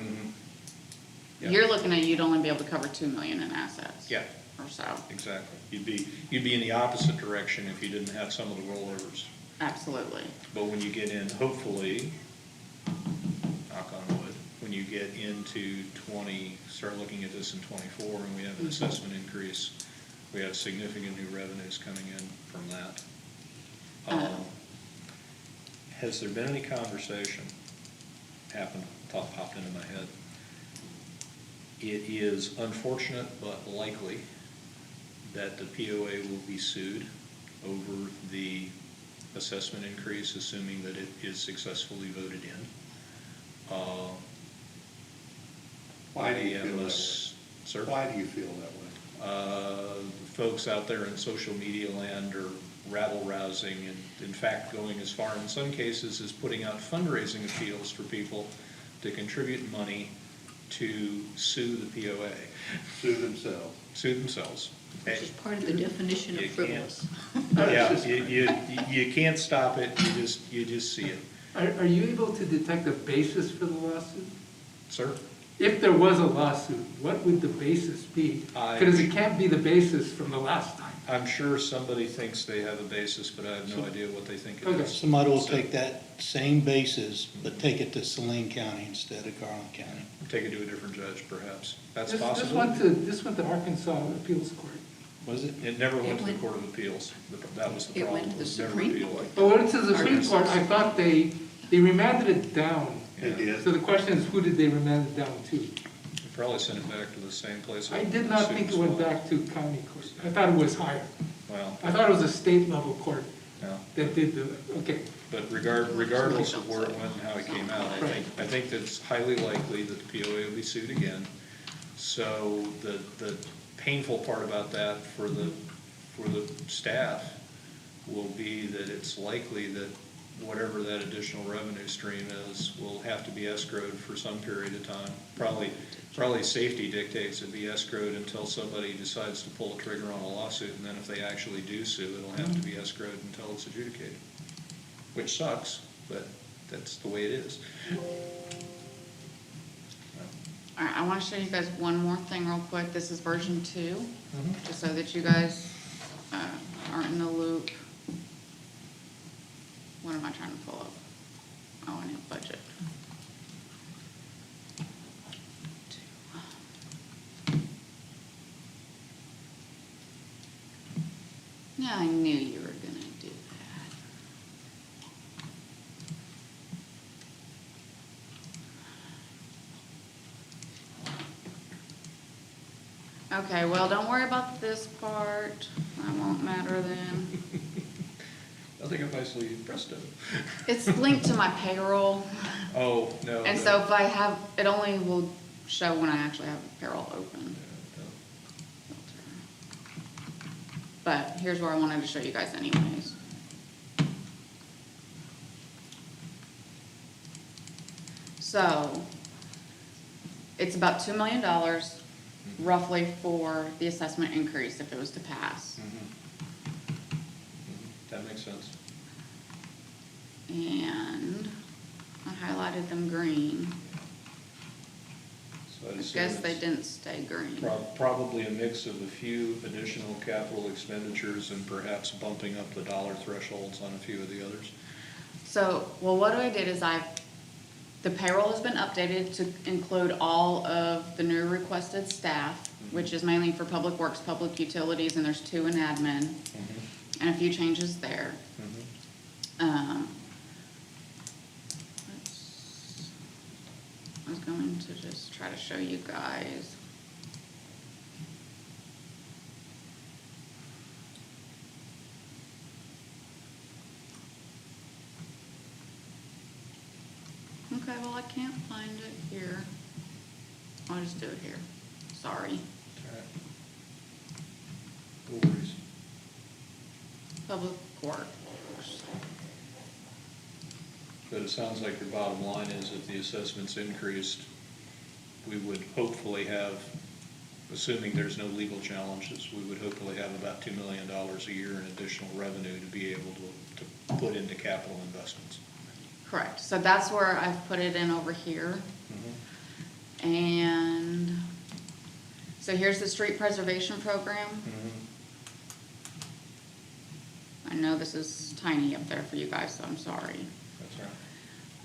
Yeah. you're looking at you'd only be able to cover 2 million in assets. Yeah. Or so, Exactly. You'd be in the opposite direction if you didn't have some of the rollovers. absolutely. But when you get in, hopefully, knock on wood, when you get into start looking at this in '24 and we have an assessment increase, we have significant new revenues coming in from that. Has there been any conversation, popped into my head? It is unfortunate but likely that the POA will be sued over the assessment increase, assuming that it is successfully voted in. Why do you I feel am that way? Sir? Why do you feel that way? Folks out there in social media land are rabble-rousing and in fact going as far in some cases as putting out fundraising appeals for people to contribute money to sue the POA, Sue themselves. sue themselves. Which is part of the definition of You frivolous. Yeah, you can't stop it, you just see it. Are you able to detect a basis for the lawsuit? Sir? If there was a lawsuit, what would the basis be? Because it can't be the basis from the last time. I'm sure somebody thinks they have a basis, but I have no idea what they think it Okay. is. Somebody will take that same basis, but take it to Saline County instead of Garland County. Take it to a different judge, perhaps. That's This possible. This went to Arkansas Appeals Court. Was it? It never went to the went- Court of Appeals. That was the It problem. went to the It was never Supreme appealed. Court. But when it says the Supreme Court, I thought they remanded it down. It did. So the question is, who did they remand it down to? You probably sent it back to the same place. I did not think it went back to county court. I thought it was higher. Well, I thought it was a state level court no. that did the, okay. But regardless of where it went and how it came out, I think that it's highly likely that the POA will be sued again. So the painful part about that for the staff will be that it's likely that whatever that additional revenue stream is will have to be escrowed for some period of time. Probably safety dictates it be escrowed until somebody decides to pull a trigger on a lawsuit, and then if they actually do sue, it'll have to be escrowed until it's adjudicated. Which sucks, but that's the way it is. All right, I want to show you guys one more thing real quick. This is version 2, just so that you guys are in the loop. What am I trying to pull up? Oh, I need a budget. Yeah, I knew you were gonna do that. Okay, well, don't worry about this part. That won't matter then. Nothing up my sleeve, presto. It's linked to my payroll, Oh, no. and so if I have, it only will show when I actually have payroll open. But here's where I wanted to show you guys anyways. So, it's about $2 million roughly for the assessment increase if it was to pass. That makes sense. And I highlighted them green. So I'd I assume guess they it's didn't stay green. Probably a mix of a few additional capital expenditures and perhaps bumping up the dollar thresholds on a few of the others. So, well, what I did is the payroll has been updated to include all of the new requested staff, which is mainly for public works, public utilities, and there's 2 in admin, and a few changes there. I was going to just try to show you guys. Okay, well, I can't find it here. I'll just do it here. Sorry. No worries. Public works. But it sounds like your bottom line is if the assessment's increased, we would hopefully have, assuming there's no legal challenges, we would hopefully have about $2 million a year in additional revenue to be able to put into capital investments. Correct, so that's where I've put it in over here. And, so here's the street preservation program. I know this is tiny up there for you guys, so I'm sorry. That's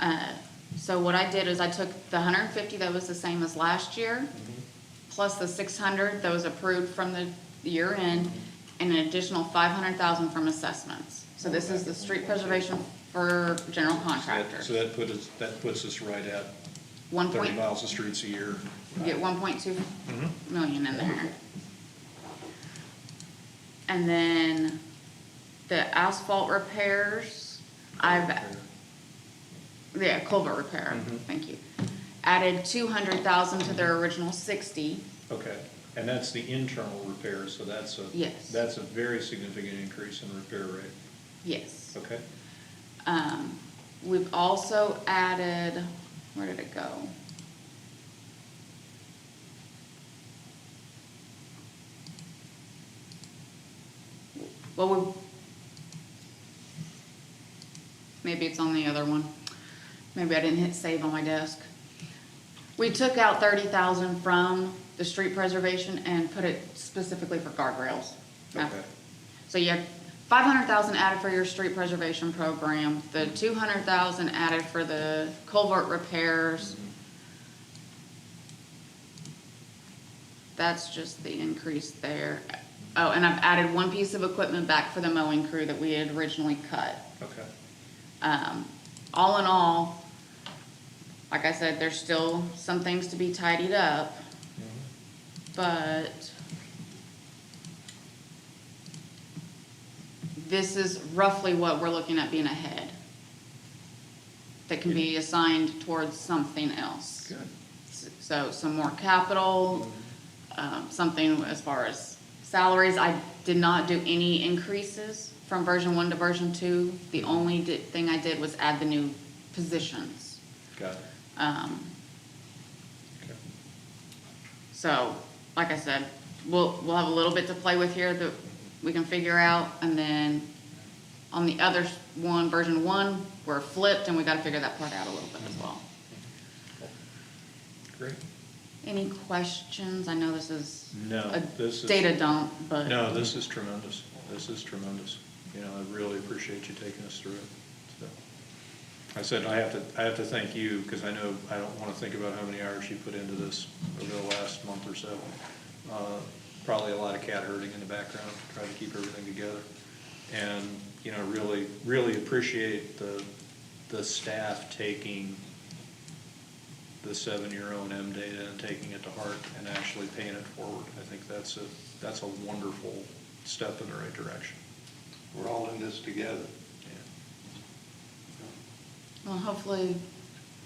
right. So what I did is I took the 150 that was the same as last year, Mm-hmm. plus the 600 that was approved from the year end, and an additional 500,000 from assessments. So this is the street preservation for general contractors. So that puts us right at 1 30 point, miles of streets a year. you get 1.2 million in there. And then the asphalt repairs, yeah, culvert repair, thank you. Added 200,000 to their original 60. Okay, and that's the internal repairs, so that's Yes. that's a very significant increase in repair rate. Yes. Okay, We've also added, where did it go? Well, maybe it's on the other one. Maybe I didn't hit save on my desk. We took out 30,000 from the street preservation and put it specifically for guardrails. okay, So you have 500,000 added for your street preservation program, the 200,000 added for the culvert repairs. That's just the increase there. Oh, and I've added one piece of equipment back for the mowing crew that we had originally cut. okay. All in all, like I said, there's still some things to be tidied up, but this is roughly what we're looking at being ahead. That can be assigned towards something else. Good. So some more capital, something as far as salaries. I did not do any increases from version 1 to version 2. The only thing I did was add the new positions. Got it. Okay. So, like I said, we'll have a little bit to play with here that we can figure out, and then on the other one, version 1, we're flipped, and we gotta figure that part out a little bit as well. Great. Any questions? I know this is No, a this is- data dump, but. No, this is tremendous. This is tremendous. You know, I really appreciate you taking us through it. So, I said, I have to thank you, because I know, I don't want to think about how many hours you put into this over the last month or so. Probably a lot of cat herding in the background, trying to keep everything together. And, you know, really, really appreciate the staff taking the 7-year O&M data and taking it to heart and actually paying it forward. I think that's a wonderful step in the right direction. We're all in this together. Well, hopefully,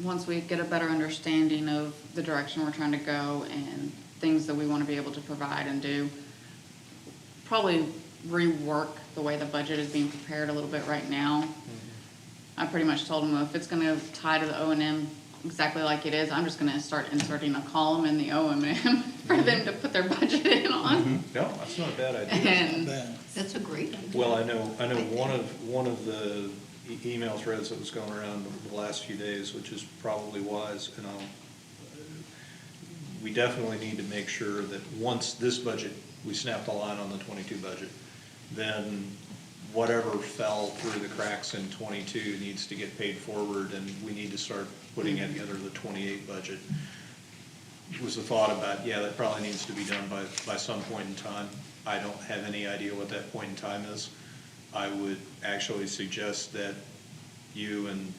once we get a better understanding of the direction we're trying to go and things that we want to be able to provide and do, probably rework the way the budget is being prepared a little bit right now. I pretty much told them, if it's going to tie to the O&M exactly like it is, I'm just going to start inserting a column in the O&M for them to put their budget in on. No, that's not a bad idea. And That's a great idea. Well, I know one of the email threads that was going around the last few days, which is probably wise, and we definitely need to make sure that once this budget, we snap the line on the 22 budget, then whatever fell through the cracks in 22 needs to get paid forward, and we need to start putting together the 28 budget. It was a thought about, yeah, that probably needs to be done by some point in time. I don't have any idea what that point in time is. I would actually suggest that you and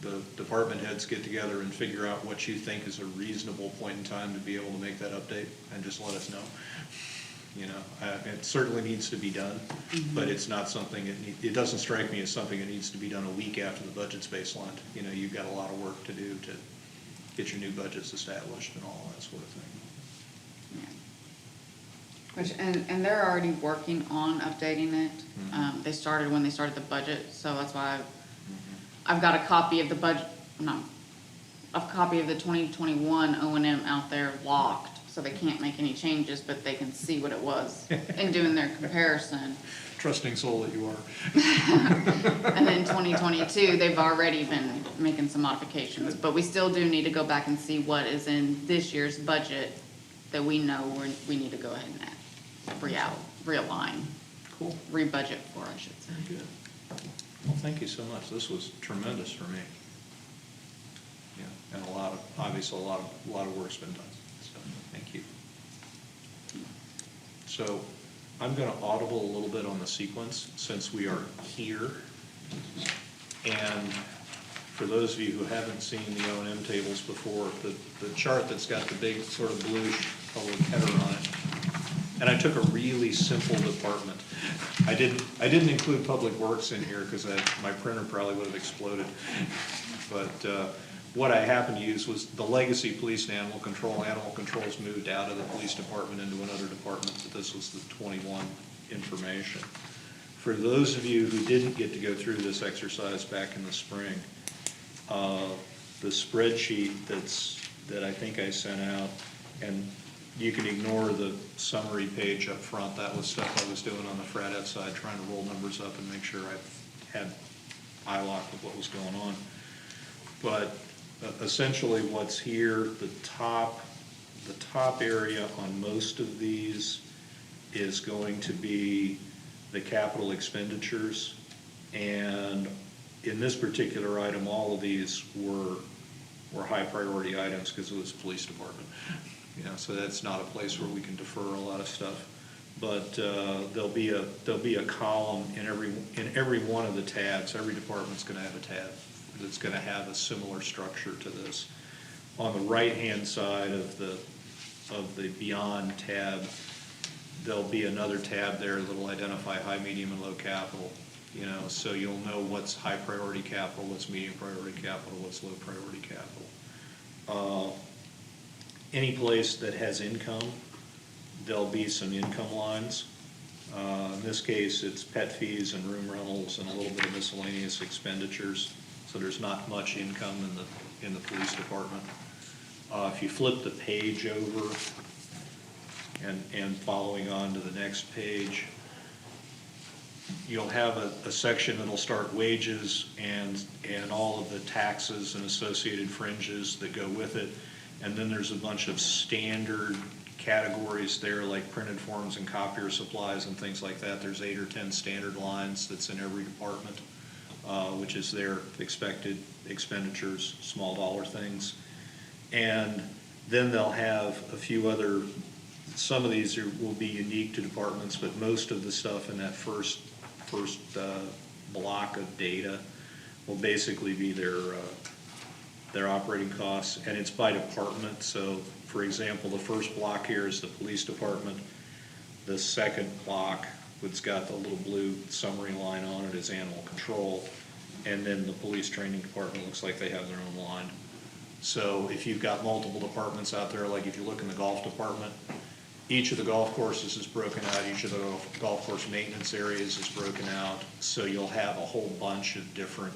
the department heads get together and figure out what you think is a reasonable point in time to be able to make that update, and just let us know. You know, it certainly needs to be done, but it's not something, it doesn't strike me as something that needs to be done a week after the budget's baselined. You know, you've got a lot of work to do to get your new budgets established and all that sort of thing. And they're already working on updating it. They started when they started the budget, so that's why I've got a copy of the budget, no, a copy of the 2021 O and M out there locked, so they can't make any changes, but they can see what it was in doing their comparison. Trusting soul that you are. And then 2022, they've already been making some modifications, but we still do need to go back and see what is in this year's budget that we know we need to go ahead and realign, Cool. re-budget for, I should say. Very good. Well, thank you so much. This was tremendous for me. Yeah, and obviously a lot of work's been done, so thank you. So I'm gonna audible a little bit on the sequence since we are here. And for those of you who haven't seen the O and M tables before, the chart that's got the big sort of bluish colored header on it. And I took a really simple department. I didn't include Public Works in here because my printer probably would have exploded. But what I happened to use was the legacy police and animal control. Animal control's moved out of the police department into another department, but this was the 21 information. For those of you who didn't get to go through this exercise back in the spring, the spreadsheet that I think I sent out, and you can ignore the summary page up front. That was stuff I was doing on the FRADF side, trying to roll numbers up and make sure I had eye lock with what was going on. But essentially what's here, the top area on most of these is going to be the capital expenditures. And in this particular item, all of these were high priority items because it was police department. You know, so that's not a place where we can defer a lot of stuff. But there'll be a column in every one of the tabs. Every department's going to have a tab that's going to have a similar structure to this. On the right-hand side of the Beyond tab, there'll be another tab there that'll identify high, medium, and low capital. You know, so you'll know what's high priority capital, what's medium priority capital, what's low priority capital. Any place that has income, there'll be some income lines. In this case, it's pet fees and room rentals and a little bit of miscellaneous expenditures. So there's not much income in the police department. If you flip the page over and following on to the next page, you'll have a section that'll start wages and all of the taxes and associated fringes that go with it. And then there's a bunch of standard categories there, like printed forms and copier supplies and things like that. There's 8 or 10 standard lines that's in every department, which is their expected expenditures, small dollar things. And then they'll have a few other, some of these will be unique to departments, but most of the stuff in that first block of data will basically be their operating costs, and it's by department. So, for example, the first block here is the police department. The second block, it's got the little blue summary line on it, is animal control. And then the police training department looks like they have their own line. So if you've got multiple departments out there, like if you look in the golf department, each of the golf courses is broken out, each of the golf course maintenance areas is broken out. So you'll have a whole bunch of different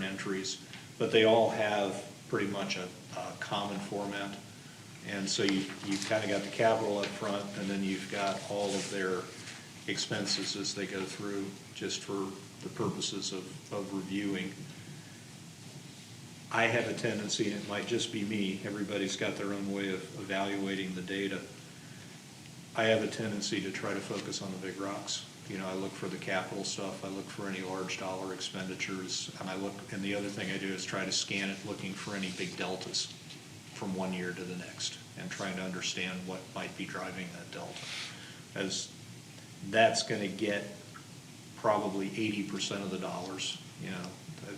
entries. But they all have pretty much a common format. And so you've kind of got the capital up front, and then you've got all of their expenses as they go through, just for the purposes of reviewing. I have a tendency, and it might just be me, everybody's got their own way of evaluating the data. I have a tendency to try to focus on the big rocks. You know, I look for the capital stuff, I look for any large dollar expenditures, and the other thing I do is try to scan it, looking for any big deltas from one year to the next, and trying to understand what might be driving that delta. As that's gonna get probably 80% of the dollars. You know,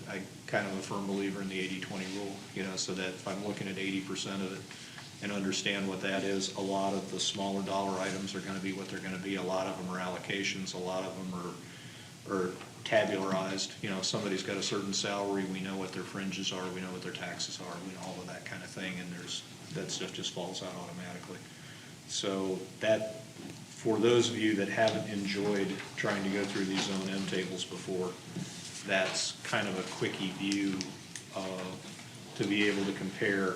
I kind of a firm believer in the 80-20 rule, you know, so that if I'm looking at 80% of it and understand what that is, a lot of the smaller dollar items are gonna be what they're gonna be. A lot of them are allocations, a lot of them are tabularized. You know, if somebody's got a certain salary, we know what their fringes are, we know what their taxes are, we know all of that kind of thing, and that stuff just falls out automatically. So that, for those of you that haven't enjoyed trying to go through these O&M tables before, that's kind of a quickie view of to be able to compare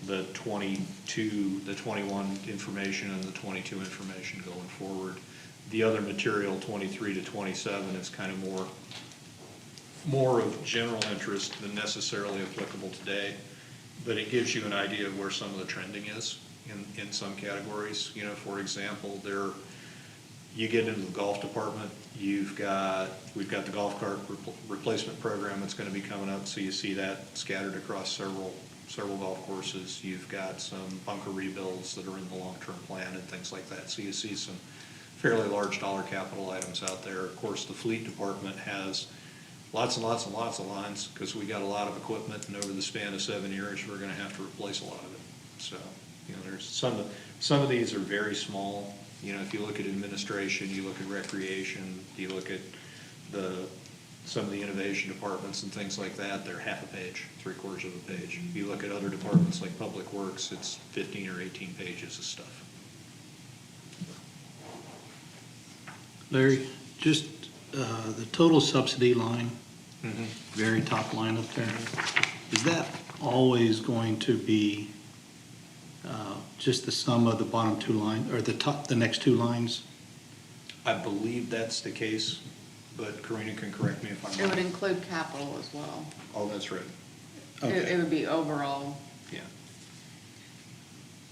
the 22, the 21 information and the 22 information going forward. The other material, 23 to 27, is kind of more of general interest than necessarily applicable today, but it gives you an idea of where some of the trending is in some categories. You know, for example, you get into the golf department, we've got the golf cart replacement program that's gonna be coming up, so you see that scattered across several golf courses. You've got some bunker rebuilds that are in the long-term plan and things like that, so you see some fairly large dollar capital items out there. Of course, the fleet department has lots and lots and lots of lines, because we got a lot of equipment, and over the span of 7 years, we're gonna have to replace a lot of it. So, you know, there's some of these are very small. You know, if you look at administration, you look at recreation, you look at some of the innovation departments and things like that, they're half a page, 3/4 of a page. If you look at other departments like Public Works, it's 15 or 18 pages of stuff. Larry, just the total subsidy line, Mm-hmm. very top line up there, is that always going to be just the sum of the bottom two lines, or the next two lines? I believe that's the case, but Karina can correct me if I'm It would wrong. include capital as well. Oh, that's right, It would be overall. yeah.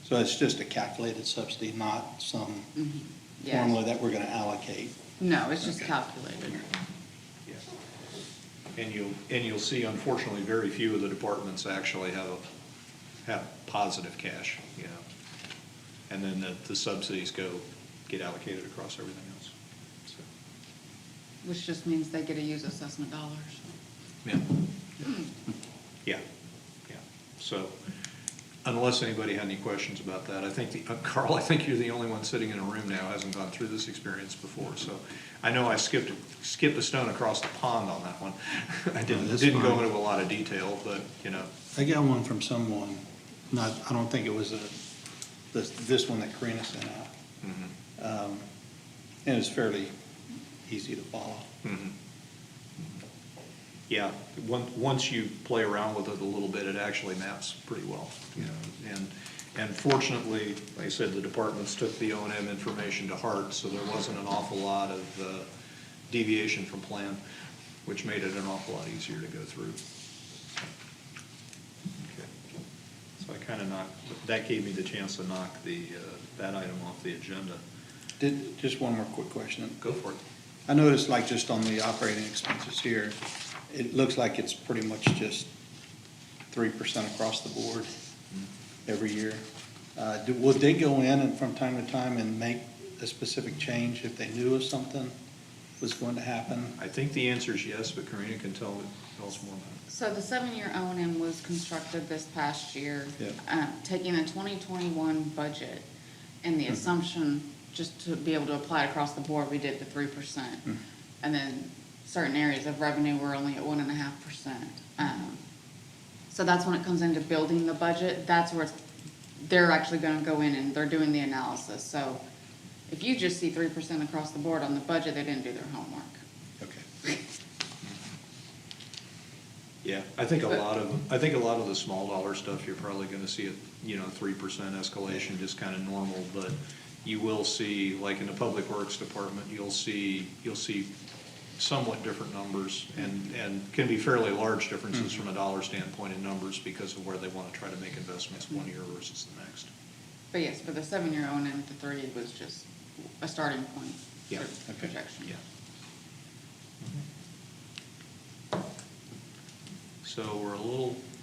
So it's just a calculated subsidy, not some Yes. formula that we're gonna allocate? No, it's just Okay. calculated. Yeah. And you'll see, unfortunately, very few of the departments actually have positive cash, you know. And then the subsidies get allocated across everything else. So, Which just means they get to use assessment dollars. yeah. Yeah, yeah. So unless anybody had any questions about that, I think, Carl, I think you're the only one sitting in a room now who hasn't gone through this experience before. So I know I skipped a stone across the pond on that one. I that's didn't go fine. into a lot of detail, but, you know. I got one from someone, I don't think it was this one that Karina sent out. Mhm. And it's fairly easy to follow. Mhm. Yeah, once you play around with it a little bit, it actually maps pretty well, you know. And fortunately, like I said, the departments took the O&M information to heart, so there wasn't an awful lot of deviation from plan, which made it an awful lot easier to go through. Okay. So I kind of that gave me the chance to knock that item off the agenda. Just one more quick question. Go for it. I noticed like just on the operating expenses here, it looks like it's pretty much just 3% across the board every year. Would they go in and from time to time and make a specific change if they knew of something was going to happen? I think the answer is yes, but Karina can tell us more about it. So the 7-year O&M was constructed this past year. Yeah. Taking the 2021 budget and the assumption, just to be able to apply it across the board, we did the 3%. And then certain areas of revenue were only at 1.5%. So that's when it comes into building the budget, that's where they're actually gonna go in and they're doing the analysis. So if you just see 3% across the board on the budget, they didn't do their homework. Okay. Yeah, I think a lot of the small dollar stuff, you're probably gonna see a, 3% escalation, just kind of normal, but you will see, like in the Public Works Department, you'll see somewhat different numbers, and can be fairly large differences from a dollar standpoint in numbers because of where they wanna try to make investments one year versus the next. But yes, for the 7-year O&M, the 3 was just a starting point. Yeah. for Projection. Yeah. So we're a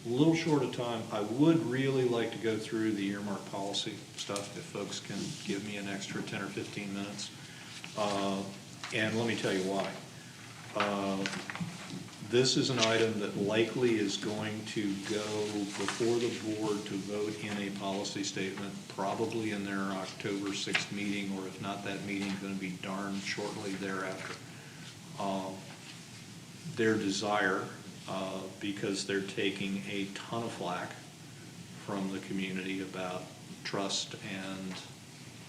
little short of time. I would really like to go through the earmark policy stuff, if folks can give me an extra 10 or 15 minutes. And let me tell you why. This is an item that likely is going to go before the board to vote in a policy statement, probably in their October 6th meeting, or if not that meeting, going to be darn shortly thereafter. Their desire, because they're taking a ton of flack from the community about trust and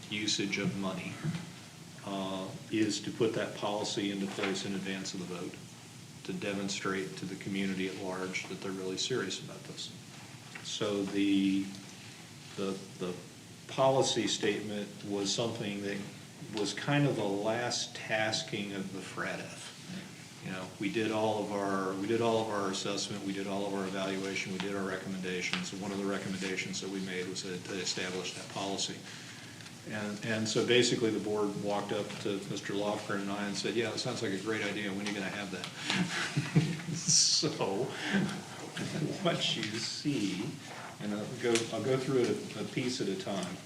usage of money, is to put that policy into place in advance of the vote. to demonstrate to the community at large that they're really serious about this. So the policy statement was something that was kind of the last tasking of the FRADF. You know, we did all of our assessment, we did all of our evaluation, we did our recommendations. And one of the recommendations that we made was to establish that policy. And so basically the board walked up to Mr. Lofgren and I and said, yeah, that sounds like a great idea, when are you gonna have that? So, what you see, and I'll go through it a piece at a time.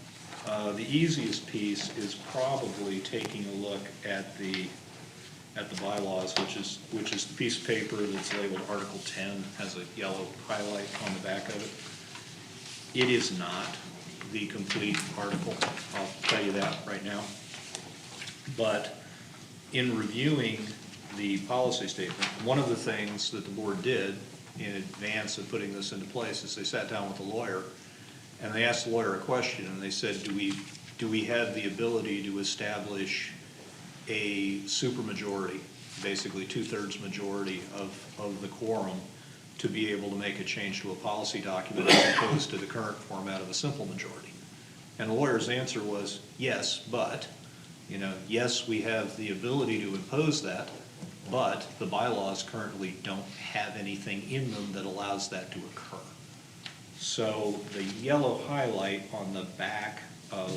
The easiest piece is probably taking a look at the bylaws, which is the piece of paper that's labeled Article 10, has a yellow highlight on the back of it. It is not the complete article, I'll tell you that right now. But in reviewing the policy statement, one of the things that the board did in advance of putting this into place is they sat down with a lawyer and they asked the lawyer a question, and they said, do we have the ability to establish a supermajority, basically 2/3 majority of the quorum, to be able to make a change to a policy document as opposed to the current format of a simple majority? And the lawyer's answer was, yes, but, yes, we have the ability to impose that, but the bylaws currently don't have anything in them that allows that to occur. So the yellow highlight on the back of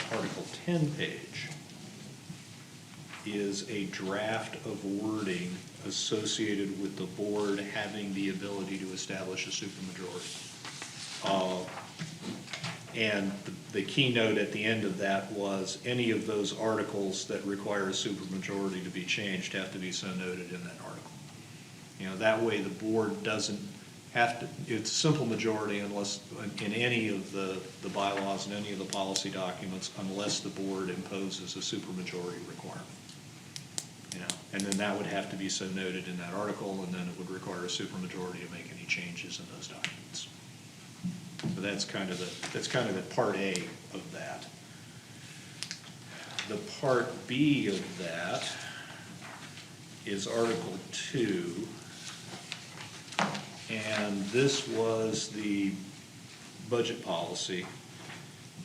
the Article 10 page is a draft of wording associated with the board having the ability to establish a supermajority. And the keynote at the end of that was any of those articles that require a supermajority to be changed have to be so noted in that article. That way the board doesn't have to, it's a simple majority unless, in any of the bylaws and any of the policy documents, unless the board imposes a supermajority requirement. And then that would have to be so noted in that article, and then it would require a supermajority to make any changes in those documents. So that's kind of the part A of that. The part B of that is Article 2. And this was the budget policy.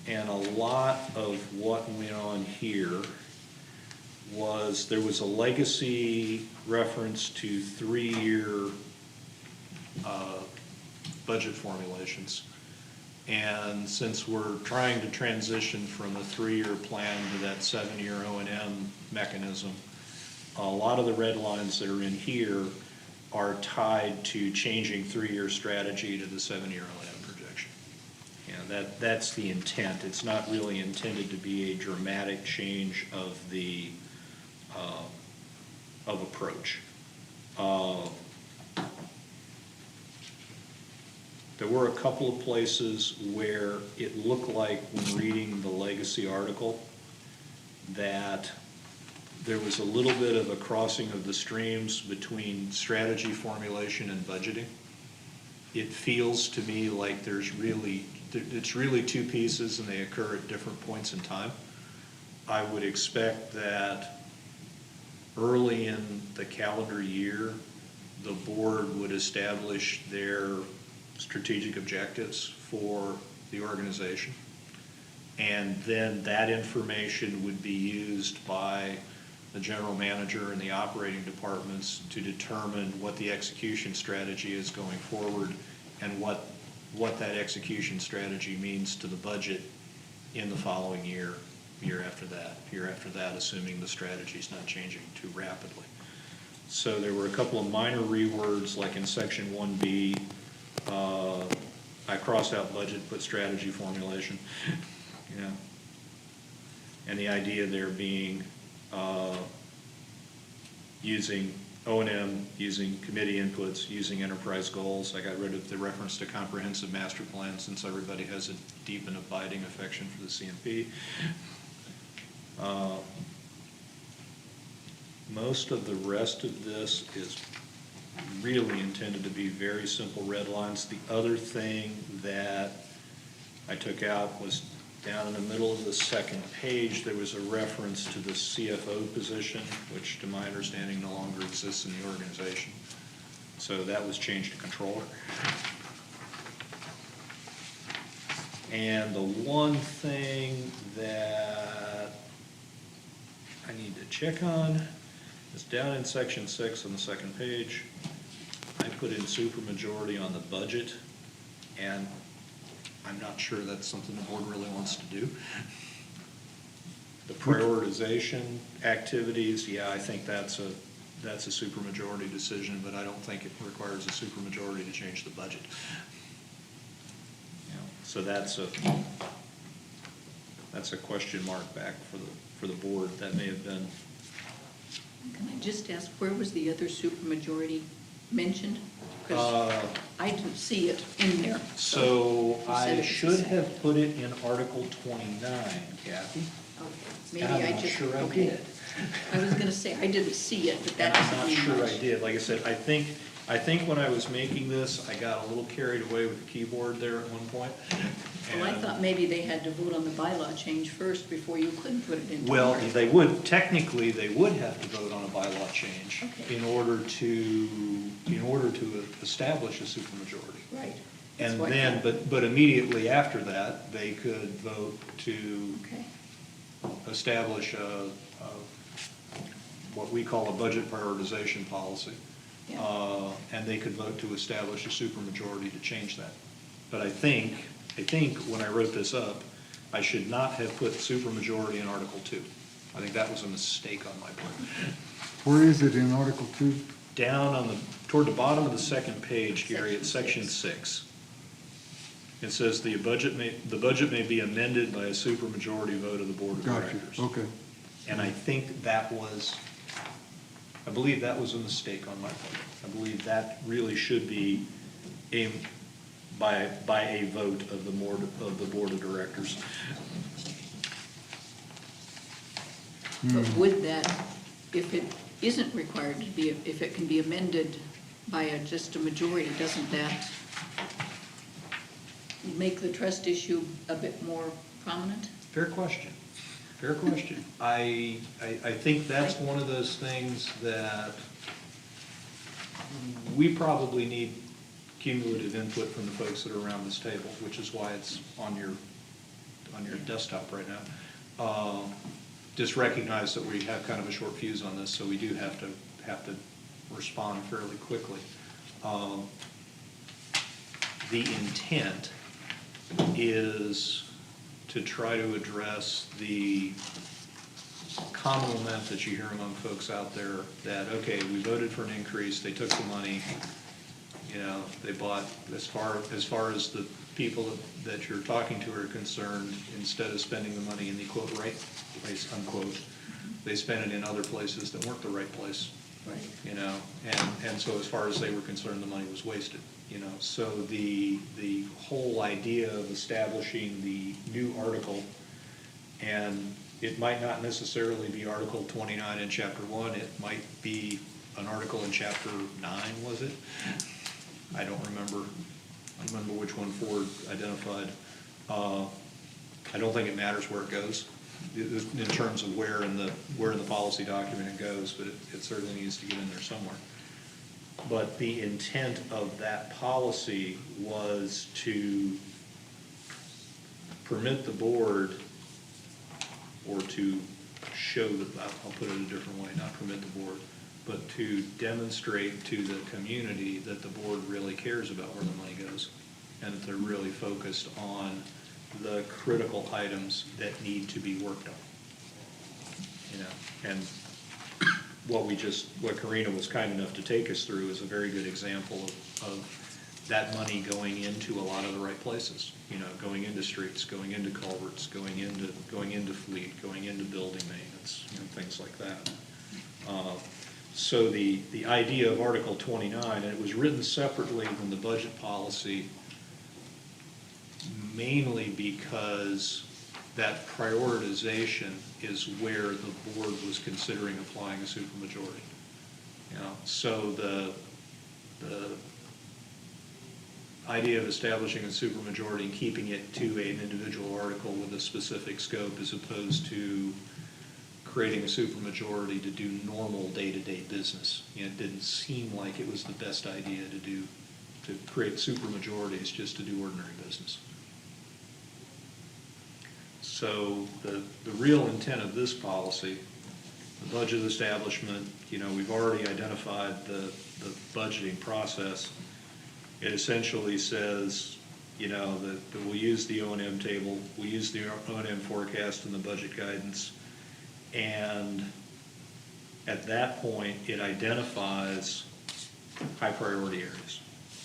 And a lot of what went on here was there was a legacy reference to 3-year budget formulations. And since we're trying to transition from a 3-year plan to that 7-year O&M mechanism, a lot of the red lines that are in here are tied to changing 3-year strategy to the 7-year O&M projection. That's the intent. It's not really intended to be a dramatic change of the approach. There were a couple of places where it looked like, when reading the legacy article, that there was a little bit of a crossing of the streams between strategy formulation and budgeting. It feels to me like it's really two pieces and they occur at different points in time. I would expect that early in the calendar year, the board would establish their strategic objectives for the organization. And then that information would be used by the general manager and the operating departments to determine what the execution strategy is going forward and what that execution strategy means to the budget in the following year, year after that, assuming the strategy's not changing too rapidly. So there were a couple of minor rewords, like in section 1B, I crossed out budget, put strategy formulation, and the idea there being using O&M, using committee inputs, using enterprise goals. I got rid of the reference to comprehensive master plan since everybody has a deep and abiding affection for the CMP. Most of the rest of this is really intended to be very simple red lines. The other thing that I took out was Down in the middle of the second page, there was a reference to the CFO position, which to my understanding no longer exists in the organization. So that was changed to controller. And the one thing that I need to check on is down in section 6 on the second page. I put in supermajority on the budget, and I'm not sure that's something the board really wants to do. The prioritization activities, yeah, I think that's a supermajority decision, but I don't think it requires a supermajority to change the budget. You know, so that's a question mark back for the board. That may have been, Can I just ask, where was the other supermajority mentioned? Because I didn't see it in there. so You said I it was should the same. have put it in Article 29, Kathy. Okay, maybe And I'm I not just, sure I okay. did. I was gonna say, I didn't see it, but that And doesn't I'm not mean sure much. I did. Like I said, I think when I was making this, I got a little carried away with the keyboard there at one point. Well, I And- thought maybe they had to vote on the bylaw change first before you could put it into. Well, order. they would, technically, they would have to vote on a bylaw change Okay. in order to establish a supermajority. Right. That's And what I then, thought. but immediately after that, they could vote to Okay, establish what we call a budget prioritization policy. yeah. And they could vote to establish a supermajority to change that. But I think when I wrote this up, I should not have put supermajority in Article 2. I think that was a mistake on my part. Where is it in Article 2? Down toward the bottom of the second page, Gary, it's Section section 6. It says the budget may be amended by a supermajority vote of the Board of Gotcha, Directors. okay. And I think I believe that was a mistake on my part. I believe that really should be by a vote of the Board of Directors. But would that, if it isn't required to be, if it can be amended by just a majority, doesn't that make the trust issue a bit more prominent? Fair question. Fair question. I think that's one of those things that we probably need cumulative input from the folks that are around this table, which is why it's on your desktop right now. Just recognize that we have kind of a short fuse on this, so we do have to respond fairly quickly. The intent is to try to address the common lament that you hear among folks out there that, okay, we voted for an increase, they took the money, you know, they bought, as far as the people that you're talking to are concerned, instead of spending the money in the quote right place, unquote, they spent it in other places that weren't the right place. Right. You know, and so as far as they were concerned, the money was wasted, you know. So the whole idea of establishing the new article, and it might not necessarily be Article 29 in Chapter 1, it might be an article in Chapter 9, was it? I don't remember which one Ford identified. I don't think it matters where it goes, in terms of where in the policy document it goes, but it certainly needs to get in there somewhere. But the intent of that policy was to permit the board, or to show that, I'll put it a different way, not permit the board, but to demonstrate to the community that the board really cares about where the money goes, and that they're really focused on the critical items that need to be worked on. You know, and what Karina was kind enough to take us through is a very good example of that money going into a lot of the right places. You know, going into streets, going into culverts, going into fleet, going into building maintenance, you know, things like that. So the idea of Article 29, and it was written separately from the budget policy, mainly because that prioritization is where the board was considering applying a supermajority. You know, so the idea of establishing a supermajority and keeping it to an individual article with a specific scope as opposed to creating a supermajority to do normal day-to-day business. You know, it didn't seem like it was the best idea to create supermajorities just to do ordinary business. So the real intent of this policy, the budget establishment, you know, we've already identified the budgeting process. It essentially says, you know, that we'll use the O&M table, we'll use the O&M forecast and the budget guidance, and at that point, it identifies high priority areas.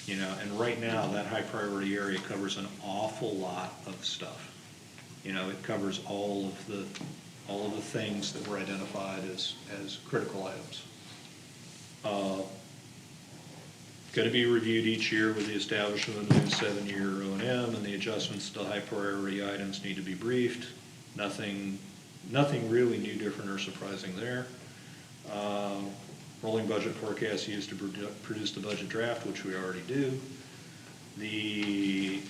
You know, and right now, that high priority area covers an awful lot of stuff. You know, it covers all of the things that were identified as critical items. Going to be reviewed each year with the establishment of the new 7-year O&M, and the adjustments to high priority items need to be briefed. Nothing really new, different, or surprising there. Rolling budget forecast used to produce the budget draft, which we already do. The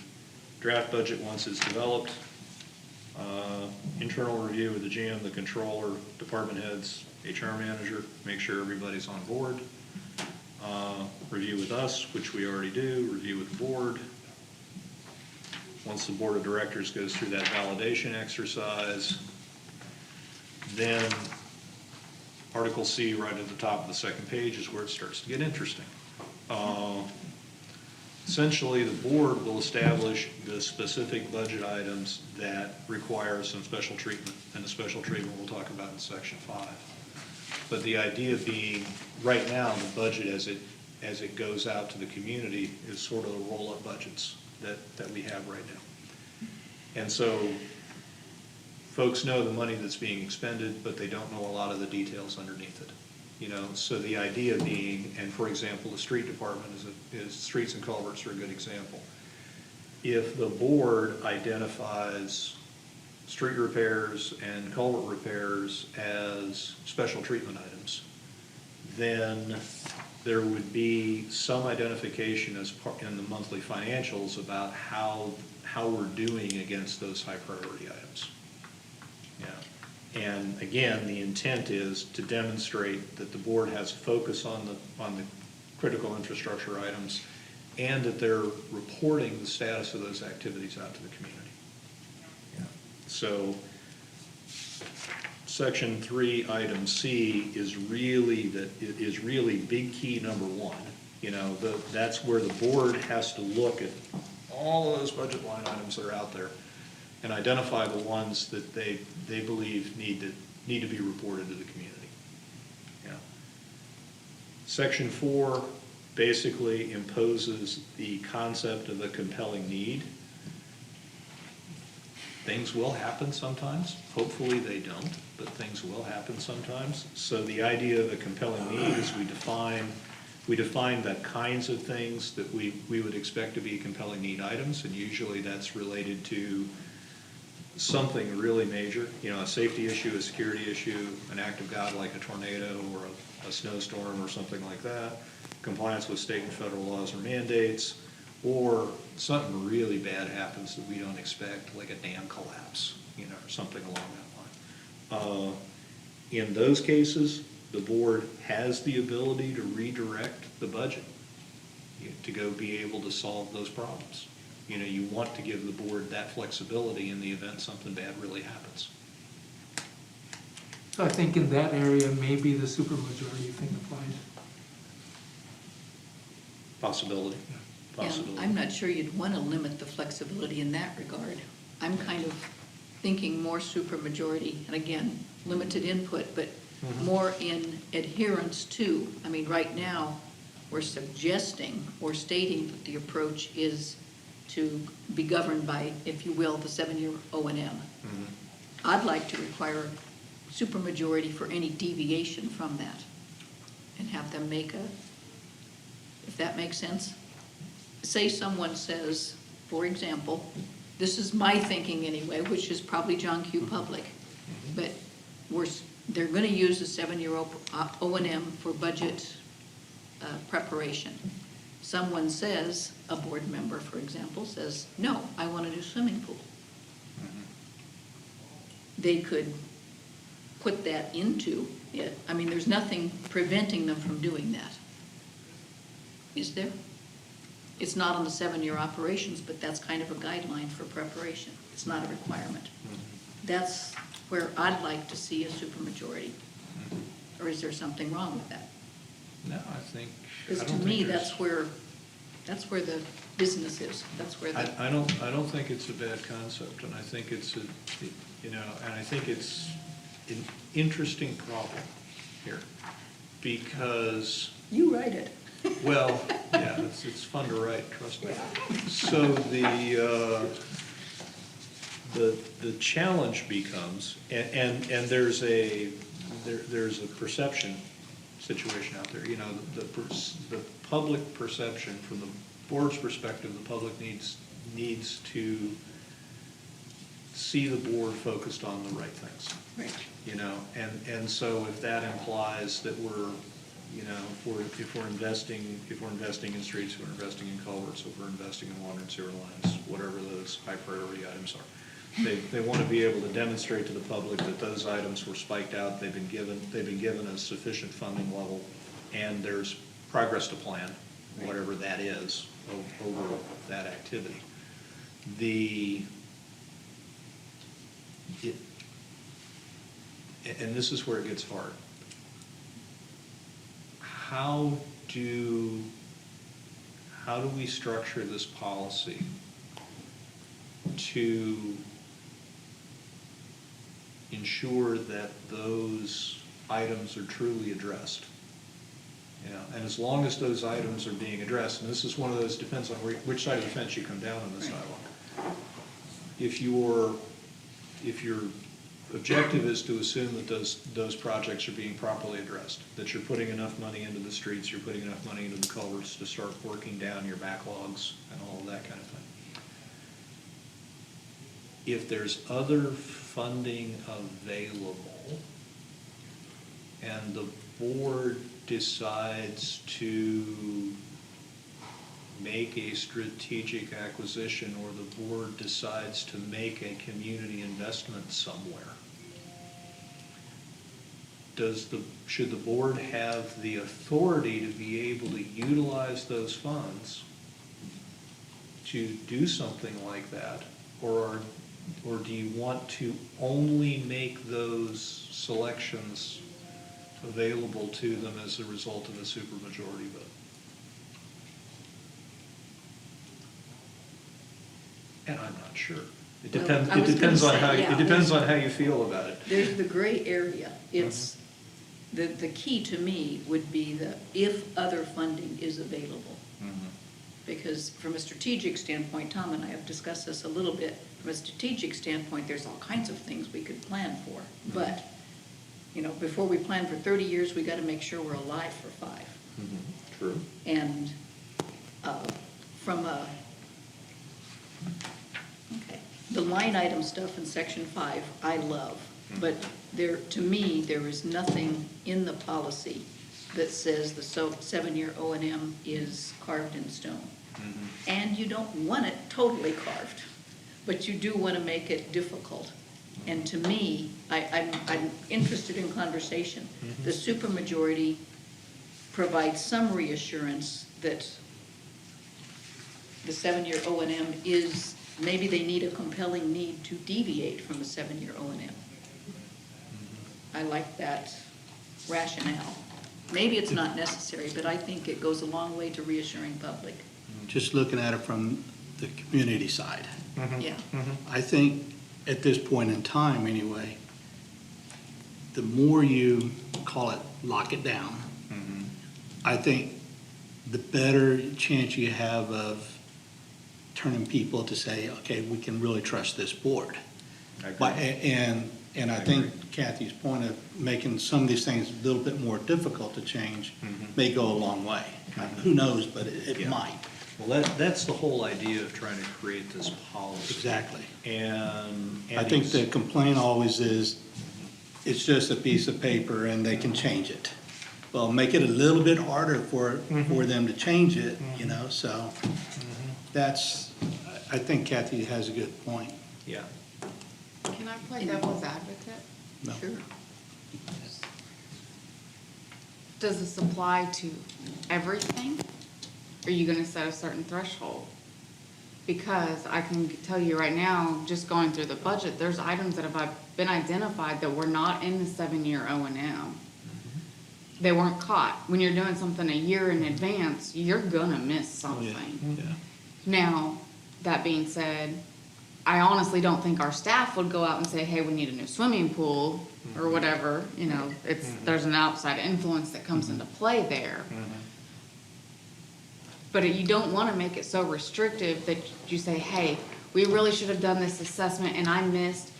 draft budget, once it's developed, internal review with the GM, the controller, department heads, HR manager, make sure everybody's on board. Review with us, which we already do, review with the board. Once the board of directors goes through that validation exercise, then Article C, right at the top of the second page, is where it starts to get interesting. Essentially, the board will establish the specific budget items that require some special treatment, and the special treatment we'll talk about in section 5. But the idea being, right now, the budget as it goes out to the community is sort of the roll-up budgets that we have right now. And so folks know the money that's being expended, but they don't know a lot of the details underneath it. You know, so the idea being, and for example, the street department is streets and culverts are a good example. If the board identifies street repairs and culvert repairs as special treatment items, then there would be some identification as part in the monthly financials about how we're doing against those high priority items. Yeah. And again, the intent is to demonstrate that the board has focus on the critical infrastructure items and that they're reporting the status of those activities out to the community. Yeah. So Section 3, item C is really big key number 1. You know, that's where the board has to look at all of those budget line items that are out there and identify the ones that they believe need to be reported to the community. Yeah. Section 4 basically imposes the concept of a compelling need. Things will happen sometimes. Hopefully they don't, but things will happen sometimes. So the idea of a compelling need is we define the kinds of things that we would expect to be compelling need items, and usually that's related to something really major, you know, a safety issue, a security issue, an act of God like a tornado or a snowstorm or something like that, compliance with state and federal laws or mandates, or something really bad happens that we don't expect, like a dam collapse, you know, or something along that line. In those cases, the board has the ability to redirect the budget to go be able to solve those problems. You know, you want to give the board that flexibility in the event something bad really happens. So I think in that area, maybe the supermajority thing applies. Possibility. Yeah, Possibility. I'm not sure you'd want to limit the flexibility in that regard. I'm kind of thinking more supermajority, and again, limited input, but more in adherence to. I mean, right now, we're suggesting or stating that the approach is to be governed by, if you will, the 7-year O&M. I'd like to require supermajority for any deviation from that and have them make if that makes sense. Say someone says, for example, this is my thinking anyway, which is probably John Q. Public, but they're going to use the 7-year O&M for budget preparation. someone says, a board member, for example, says, no, I want a new swimming pool, they could put that into it. I mean, there's nothing preventing them from doing that. Is there? It's not on the 7-year operations, but that's kind of a guideline for preparation. It's not a requirement. That's where I'd like to see a supermajority. Or is there something wrong with that? No, I think. Because I to don't me, think there's- that's where the business is. That's where the, I don't think it's a bad concept, and I think it's and I think it's an interesting problem here, because, you write it. well, yeah, it's fun to write, trust me. So the challenge becomes, and there's a perception situation out there, the public perception, from the board's perspective, the public needs to see the board focused on the right things. Right. And so if that implies that we're, if we're investing in streets, if we're investing in culverts, if we're investing in water and sewer lines, whatever those high priority items are, they want to be able to demonstrate to the public that those items were spiked out, they've been given a sufficient funding level, and there's progress to plan, whatever that is, over that activity. And this is where it gets hard. How do we structure this policy to ensure that those items are truly addressed? And as long as those items are being addressed, and this is one of those, depends on which side of the fence you come down on this dialogue. If your objective is to assume that those projects are being properly addressed, that you're putting enough money into the streets, you're putting enough money into the culverts to start working down your backlogs and all of that kind of thing. If there's other funding available and the board decides to make a strategic acquisition, or the board decides to make a community investment somewhere, should the board have the authority to be able to utilize those funds to do something like that? Or do you want to only make those selections available to them as a result of a supermajority vote? And I'm not sure. It Well, depends, I was it depends gonna on say, how, yeah, it depends on how you feel about it. There's the gray area. It's, the key to me would be if other funding is available. Because from a strategic standpoint, Tom and I have discussed this a little bit, from a strategic standpoint, there's all kinds of things we could plan for. But, before we plan for 30 years, we got to make sure we're alive for 5. True. And the line item stuff in section 5, I love. But to me, there is nothing in the policy that says the 7-year O&M is carved in stone. And you don't want it totally carved, but you do want to make it difficult. And to me, I'm interested in conversation. The supermajority provides some reassurance that the 7-year O&M is, maybe they need a compelling need to deviate from the 7-year O&M. I like that rationale. Maybe it's not necessary, but I think it goes a long way to reassuring public. Just looking at it from the community side. Yeah. I think at this point in time anyway, the more you call it, lock it down, I think the better chance you have of turning people to say, okay, we can really trust this board. I agree. And I think Kathy's point of making some of these things a little bit more difficult to change may go a long way. Who knows, but it Yeah. might. Well, that's the whole idea of trying to create this policy. Exactly. And I think the complaint always is, it's just a piece of paper and they can change it. well, make it a little bit harder for them to change it, you know, so that's, I think Kathy has a good point. Yeah. Can I play devil's advocate? No. Sure. Does this apply to everything? Are you gonna set a certain threshold? Because I can tell you right now, just going through the budget, there's items that have been identified that were not in the 7-year O&M. They weren't caught. When you're doing something a year in advance, you're gonna miss something. Yeah. Now, that being said, I honestly don't think our staff would go out and say, hey, we need a new swimming pool, or whatever, you know, there's an outside influence that comes into play there. But you don't wanna make it so restrictive that you say, hey, we really should have done this assessment and I missed,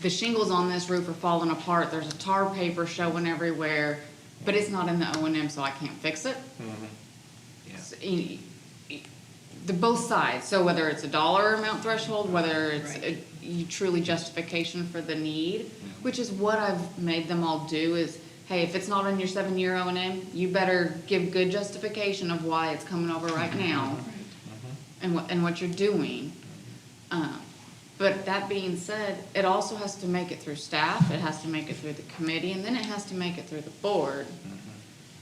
the shingles on this roof are falling apart, there's a tar paper showing everywhere, but it's not in the O&M, so I can't fix it. Yeah. So, the both sides, so whether it's a dollar amount threshold, whether it's Right. truly justification for the need, which is what I've made them all do is, hey, if it's not on your 7-year O&M, you better give good justification of why it's coming over right now and what you're doing. But that being said, it also has to make it through staff, it has to make it through the committee, and then it has to make it through the board.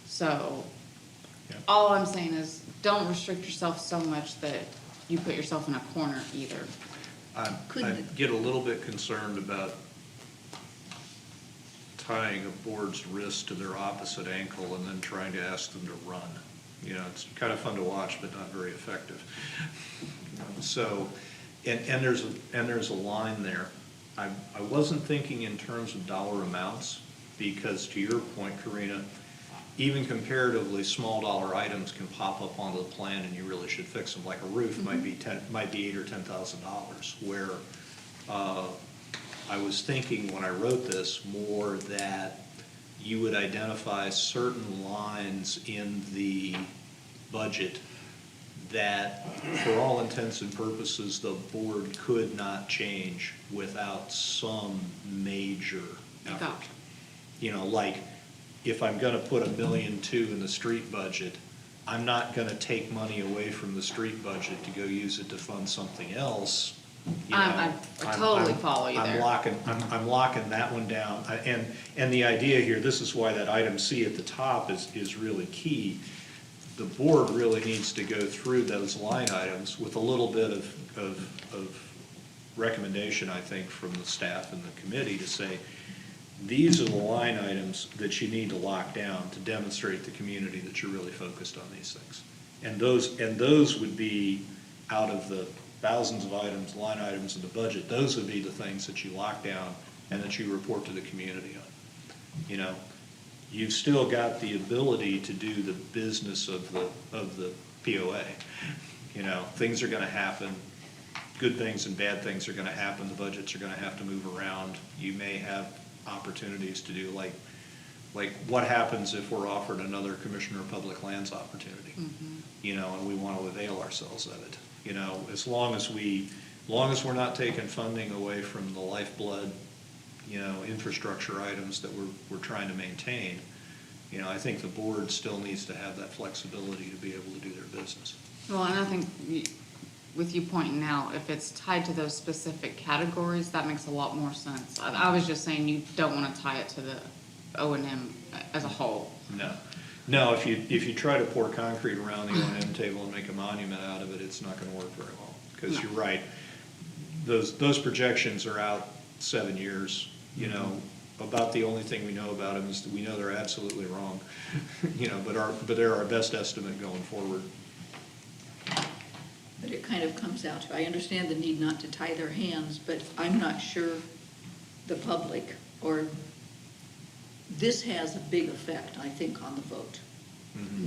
So, Yep. all I'm saying is, don't restrict yourself so much that you put yourself in a corner either. I Couldn't- get a little bit concerned about tying a board's wrist to their opposite ankle and then trying to ask them to run. You know, it's kind of fun to watch, but not very effective. So, and there's a line there. I wasn't thinking in terms of dollar amounts, because to your point, Karina, even comparatively small dollar items can pop up onto the plan and you really should fix them. Like a roof might be $8,000 or $10,000, where I was thinking when I wrote this more that you would identify certain lines in the budget that, for all intents and purposes, the board could not change without some major effort. Gotcha. You know, like, if I'm gonna put $1.2 million in the street budget, I'm not gonna take money away from the street budget to go use it to fund something else. You know, I totally follow you there. I'm locking that one down. And the idea here, this is why that item C at the top is really key. The board really needs to go through those line items with a little bit of recommendation, I think, from the staff and the committee to say, these are the line items that you need to lock down to demonstrate to the community that you're really focused on these things. And those would be, out of the thousands of items, line items in the budget, those would be the things that you lock down and that you report to the community on. You know, you've still got the ability to do the business of the POA. You know, things are gonna happen, good things and bad things are gonna happen, the budgets are gonna have to move around. You may have opportunities to do, like what happens if we're offered another Commissioner of Public Lands opportunity? You know, and we want to avail ourselves of it. You know, as long as we're not taking funding away from the lifeblood, you know, infrastructure items that we're trying to maintain, you know, I think the board still needs to have that flexibility to be able to do their business. Well, and I think with you pointing out, if it's tied to those specific categories, that makes a lot more sense. I was just saying you don't want to tie it to the O&M as a whole. No, if you try to pour concrete around the O&M table and make a monument out of it, it's not gonna work very well. Because you're right, those projections are out 7 years, you know. About the only thing we know about them is that we know they're absolutely wrong. You know, but they're our best estimate going forward. But it kind of comes out to, I understand the need not to tie their hands, but I'm not sure the public, or this has a big effect, I think, on the vote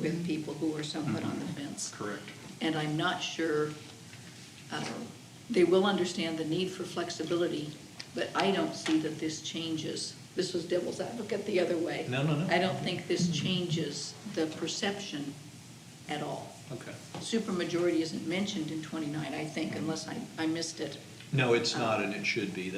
with people who are somewhat on the fence. Correct. And I'm not sure, they will understand the need for flexibility, but I don't see that this changes. This was devil's advocate the other way. No. I don't think this changes the perception at all. Okay. Supermajority isn't mentioned in 29, I think, unless I missed it. No, it's not, and it should be.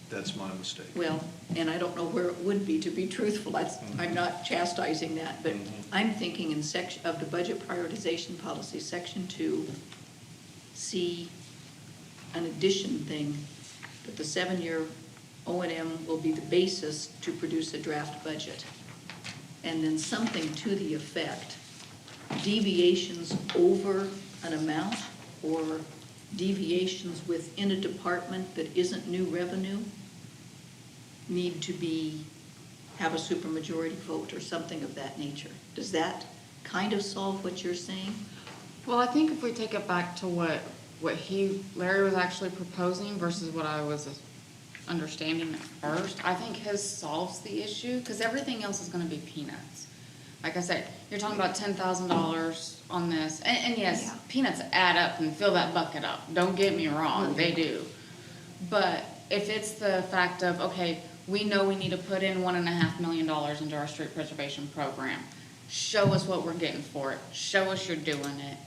That's my mistake. Well, and I don't know where it would be, to be truthful, I'm not chastising that, but I'm thinking in section, of the budget prioritization policy, section 2, see an addition thing, that the 7-year O&M will be the basis to produce a draft budget. And then something to the effect, deviations over an amount or deviations within a department that isn't new revenue need to have a supermajority vote or something of that nature. Does that kind of solve what you're saying? Well, I think if we take it back to what Larry was actually proposing versus what I was understanding at first, I think his solves the issue, because everything else is gonna be peanuts. Like I said, you're talking about $10,000 on this, and yes, Yeah. peanuts add up and fill that bucket up, don't get me wrong, they do. But if it's the fact of, okay, we know we need to put in $1.5 million into our street preservation program, show us what we're getting for it, show us you're doing it.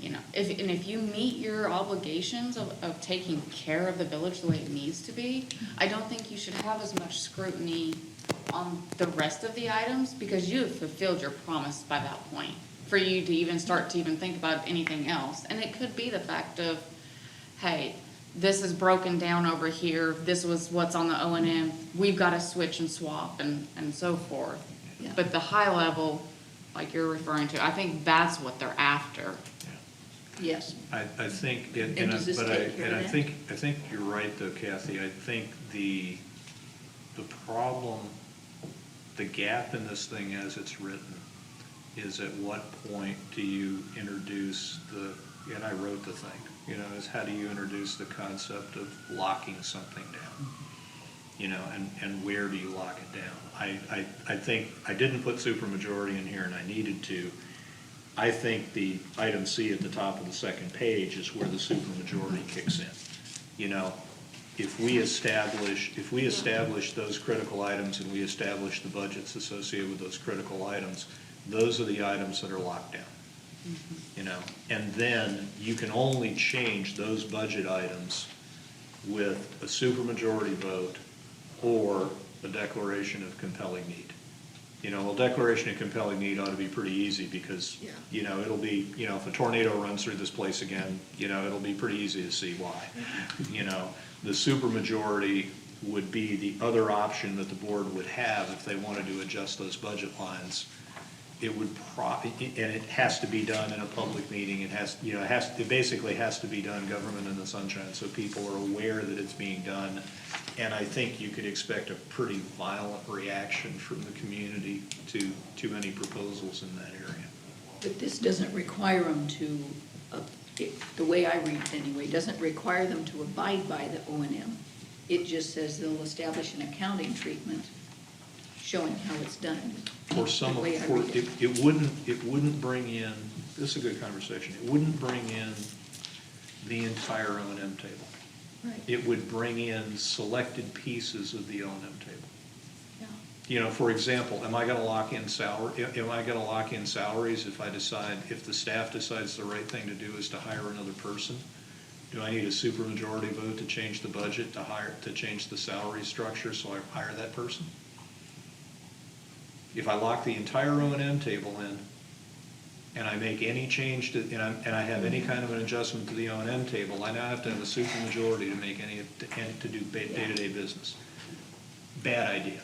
You know, if you meet your obligations of taking care of the village the way it needs to be, I don't think you should have as much scrutiny on the rest of the items, because you have fulfilled your promise by that point, for you to even start to even think about anything else. And it could be the fact of, hey, this is broken down over here, this was what's on the O&M, we've got to switch and swap and so forth. Yeah. But the high level, like you're referring to, I think that's what they're after. Yes. I think, And does this take care of I that? think you're right though, Kathy. I think the problem, the gap in this thing as it's written is at what point do you introduce and I wrote the thing, is how do you introduce the concept of locking something down? And where do you lock it down? I think, I didn't put supermajority in here and I needed to. I think the item C at the top of the second page is where the supermajority kicks in. If we establish those critical items and we establish the budgets associated with those critical items, those are the items that are locked down. And then you can only change those budget items with a supermajority vote or a declaration of compelling need. A declaration of compelling need ought to be pretty easy because, it'll be, if a tornado runs through this place again, it'll be pretty easy to see why. The supermajority would be the other option that the board would have if they wanted to adjust those budget lines. It would and it has to be done in a public meeting. It basically has to be done government in the sunshine, so people are aware that it's being done. And I think you could expect a pretty violent reaction from the community to any proposals in that area. But this doesn't require them to, the way I read it anyway, doesn't require them to abide by the O&M. It just says they'll establish an accounting treatment showing how it's done. For some, The way I read it. it wouldn't bring in, this is a good conversation, it wouldn't bring in the entire O&M table. Right. It would bring in selected pieces of the O&M table. Yeah. For example, am I gonna lock in salaries if the staff decides the right thing to do is to hire another person? Do I need a supermajority vote to change the budget, to change the salary structure so I hire that person? If I lock the entire O&M table in, and I make any change and I have any kind of an adjustment to the O&M table, I now have to have a supermajority to make to do day-to-day business. Bad idea.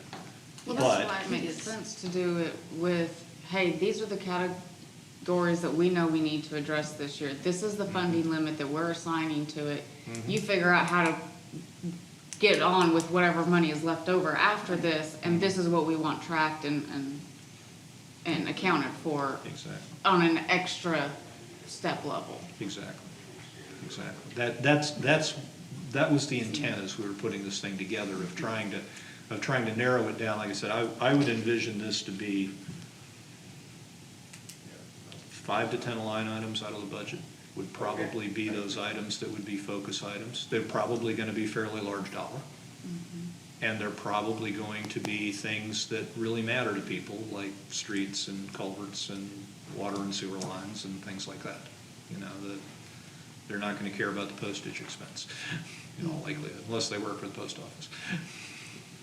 Well, But- that's why it makes sense to do it with, hey, these are the categories that we know we need to address this year. This is the funding limit that we're assigning to it. You figure out how to get on with whatever money is left over after this, and this is what we want tracked and accounted for Exactly. on an extra step level. Exactly. That was the intent as we were putting this thing together, of trying to narrow it down. Like I said, I would envision this to be 5 to 10 line items out of the budget would probably be those items that would be focus items. They're probably gonna be fairly large dollar. And they're probably going to be things that really matter to people, like streets and culverts and water and sewer lines and things like that. They're not gonna care about the postage expense, in all likelihood, unless they work for the post office.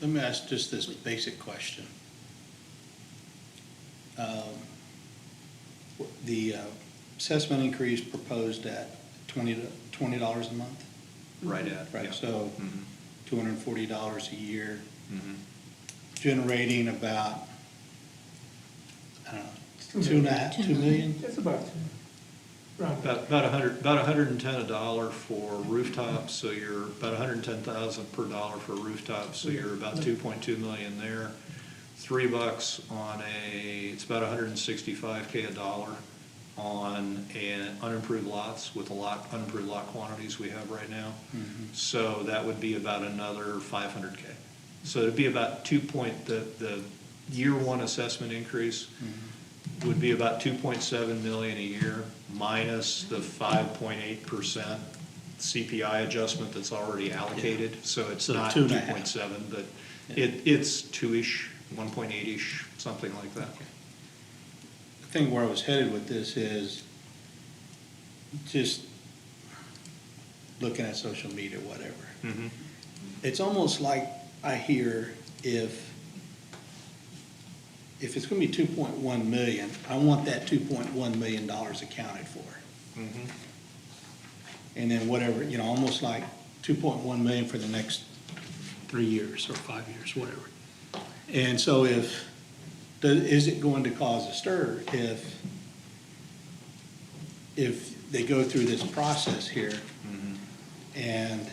Let me ask just this basic question. The assessment increase proposed at $20 a month? Right at, yeah. Right, so Mhm, $240 a year, mhm. generating about, I don't know, 2 2 million? It's about two. Round. About $110 for rooftops, so you're about 110,000 per dollar for rooftops, so you're about 2.2 million there. $3 on it's about 165K a dollar on unimproved lots with unimproved lot quantities we have right now. So that would be about another 500K. So it'd be about the year one assessment increase would be about 2.7 million a year minus the 5.8% CPI adjustment that's already allocated. So it's So not 2.5. 2.7, but it's 2-ish, 1.8-ish, something like that. The thing where I was headed with this is just looking at social media, whatever. Mhm. It's almost like I hear if it's gonna be 2.1 million, I want that $2.1 million accounted for. Mhm. And then whatever, almost like 2.1 million for the next 3 years or 5 years, whatever. And so is it going to cause a stir if they go through this process here Mhm. and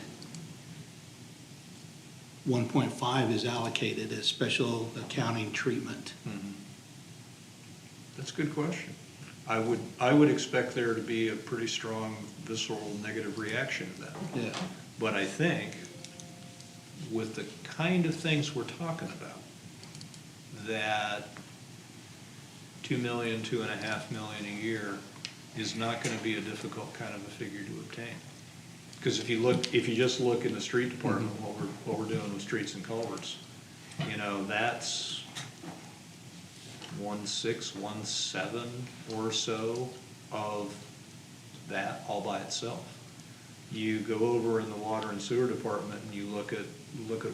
1.5 is allocated as special accounting treatment? Mhm. That's a good question. I would expect there to be a pretty strong visceral negative reaction to that. Yeah. But I think with the kind of things we're talking about, that 2 million, 2.5 million a year is not gonna be a difficult kind of a figure to obtain. Because if you just look in the street department, what we're doing with streets and culverts, that's 1.6, 1.7 or so of that all by itself. You go over in the water and sewer department and you look at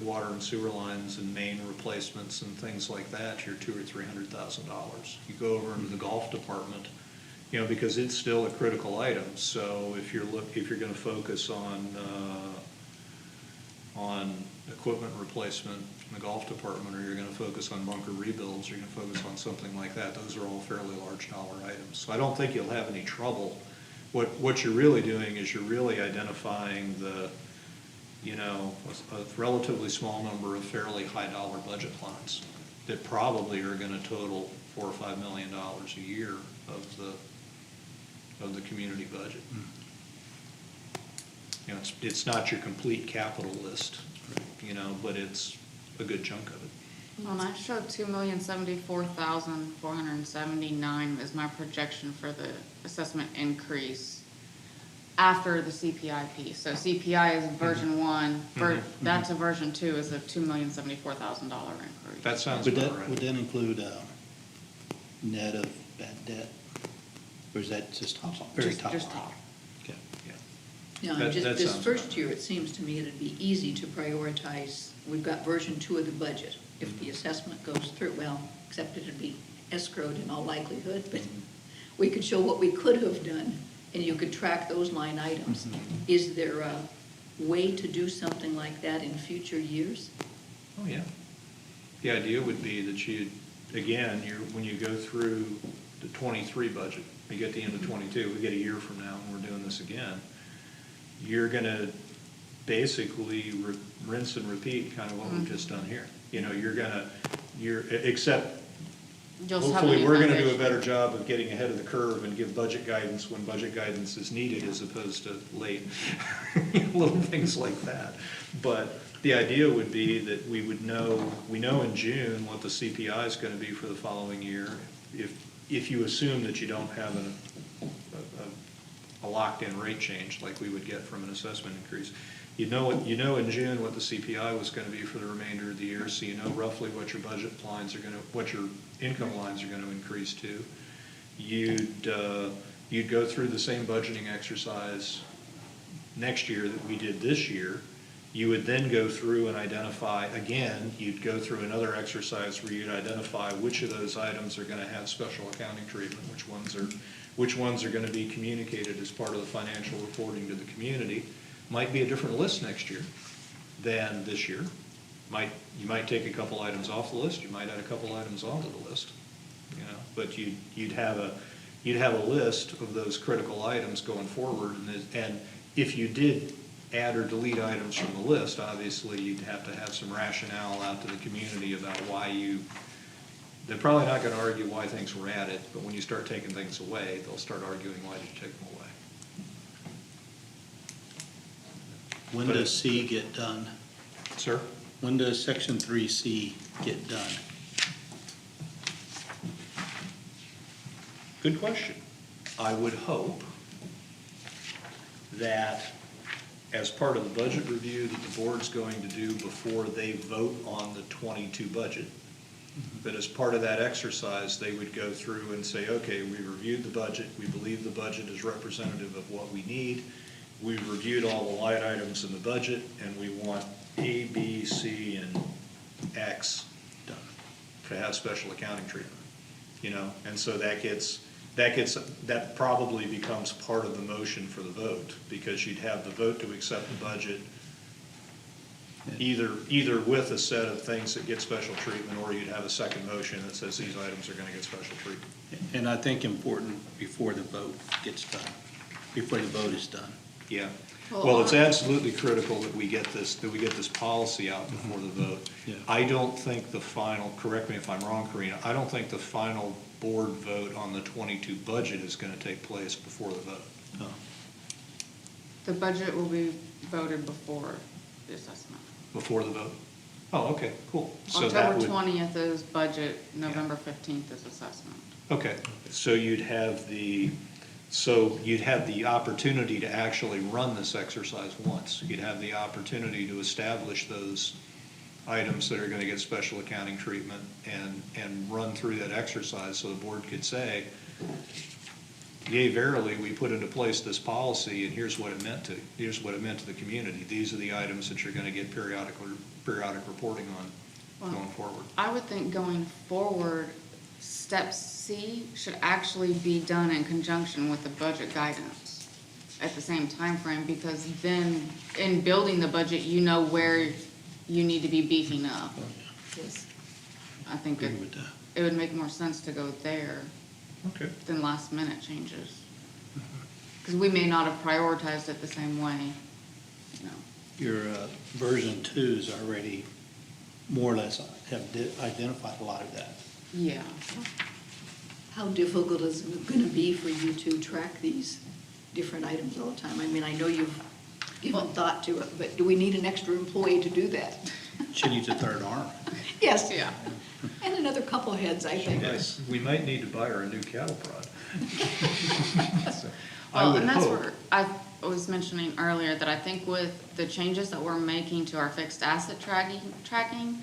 water and sewer lines and main replacements and things like that, you're $200,000 or $300,000. You go over into the golf department, because it's still a critical item. So if you're gonna focus on equipment replacement in the golf department, or you're gonna focus on bunker rebuilds, you're gonna focus on something like that, those are all fairly large dollar items. So I don't think you'll have any trouble. What you're really doing is you're really identifying a relatively small number of fairly high dollar budget lines that probably are gonna total $4 or $5 million a year of the community budget. It's not your complete capital list, but it's a good chunk of it. Well, I showed 2,074,479 is my projection for the assessment increase after the CPI piece. So CPI is version 1, that's a version 2 is a $2,074,000 increase. That sounds Would about that, right. would that include net of bad debt? Or is that just very top line? Just top. Okay. Yeah. No, That this sounds first about year, it seems to me it'd be easy to prioritize. We've got version 2 of the budget. If the assessment goes through, except it'd be escrowed in all likelihood, but we could show what we could have done, and you could track those line items. Is there a way to do something like that in future years? Oh, yeah. The idea would be that when you go through the 23 budget, you get the end of 22, we get a year from now and we're doing this again, you're gonna basically rinse and repeat kind of what we've just done here. Except You'll have a hopefully new we're gonna do a foundation. better job of getting ahead of the curve and give budget guidance when budget guidance is needed as opposed to late. Little things like that. But the idea would be that we know in June what the CPI is gonna be for the following year. If you assume that you don't have a locked-in rate change like we would get from an assessment increase, you know in June what the CPI was gonna be for the remainder of the year, so you know roughly what your budget lines are what your income lines are gonna increase to. You'd go through the same budgeting exercise next year that we did this year, you would then go through and identify, again, you'd go through another exercise where you'd identify which of those items are gonna have special accounting treatment, which ones are gonna be communicated as part of the financial reporting to the community. Might be a different list next year than this year. You might take a couple items off the list, you might add a couple items onto the list, you know, but you'd have a list of those critical items going forward, and if you did add or delete items from the list, obviously you'd have to have some rationale out to the community about why they're probably not gonna argue why things were added, but when you start taking things away, they'll start arguing why did you take them away. When But does C get done? Sir? When does section 3C get done? Good question. I would hope that as part of the budget review that the board's going to do before they vote on the '22 budget, that as part of that exercise, they would go through and say, okay, we reviewed the budget, we believe the budget is representative of what we need, we've reviewed all the line items in the budget, and we want A, B, C, and X done to have special accounting treatment, you know? And so that probably becomes part of the motion for the vote, because you'd have the vote to accept the budget either with a set of things that get special treatment, or you'd have a second motion that says these items are gonna get special treatment. And I think important before the vote gets done, before the vote is done. Yeah. Well, Well, it's absolutely critical that we get this policy out before the vote. Yeah. I don't think the final, correct me if I'm wrong, Karina, I don't think the final board vote on the '22 budget is gonna take place before the vote. No. The budget will be voted before the assessment. Before the vote? Oh, okay, cool. So that October would. 20th is budget, November 15th is assessment. Okay, so you'd have the opportunity to actually run this exercise once. You'd have the opportunity to establish those items that are gonna get special accounting treatment and run through that exercise, so the board could say, yea, verily, we put into place this policy, and here's what it meant to the community. These are the items that you're gonna get periodic reporting on going forward. I would think going forward, step C should actually be done in conjunction with the budget guidance at the same time frame, because then in building the budget, you know where you need to be beefing up. Yes. I think Agree with that. it would make more sense to go there Okay. than last minute changes. Because we may not have prioritized it the same way, you know. Your version 2 is already more or less have identified a lot of that. Yeah. How difficult is it gonna be for you to track these different items all the time? I mean, I know you've given thought to it, but do we need an extra employee to do that? She needs a third arm. Yes. Yeah. And another couple heads, I think. Yes, we might need to buy her a new cattle prod. So, I Well, would and that's hope. where I was mentioning earlier that I think with the changes that we're making to our fixed asset tracking,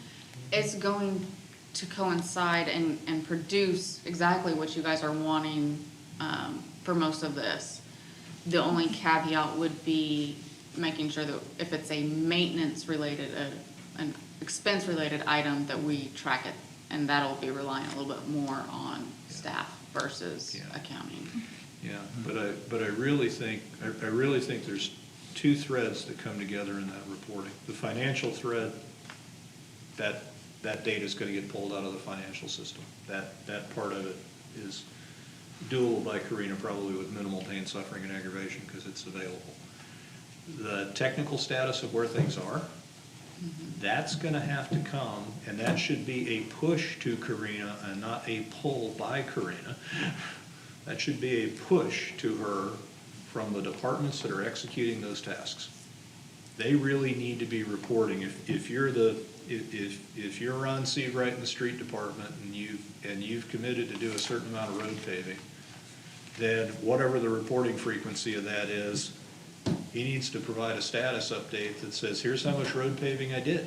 it's going to coincide and produce exactly what you guys are wanting for most of this. The only caveat would be making sure that if it's a maintenance-related, an expense-related item, that we track it, and that'll be relying a little bit more on staff versus Yeah. accounting. Yeah, but I really think there's two threads that come together in that reporting. The financial thread, that data is gonna get pulled out of the financial system. That part of it is doable by Karina probably with minimal pain, suffering, and aggravation because it's available. The technical status of where things are, that's gonna have to come, and that should be a push to Karina and not a pull by Karina. That should be a push to her from the departments that are executing those tasks. They really need to be reporting. If you're Ron Seabright in the street department and you've committed to do a certain amount of road paving, then whatever the reporting frequency of that is, he needs to provide a status update that says, here's how much road paving I did.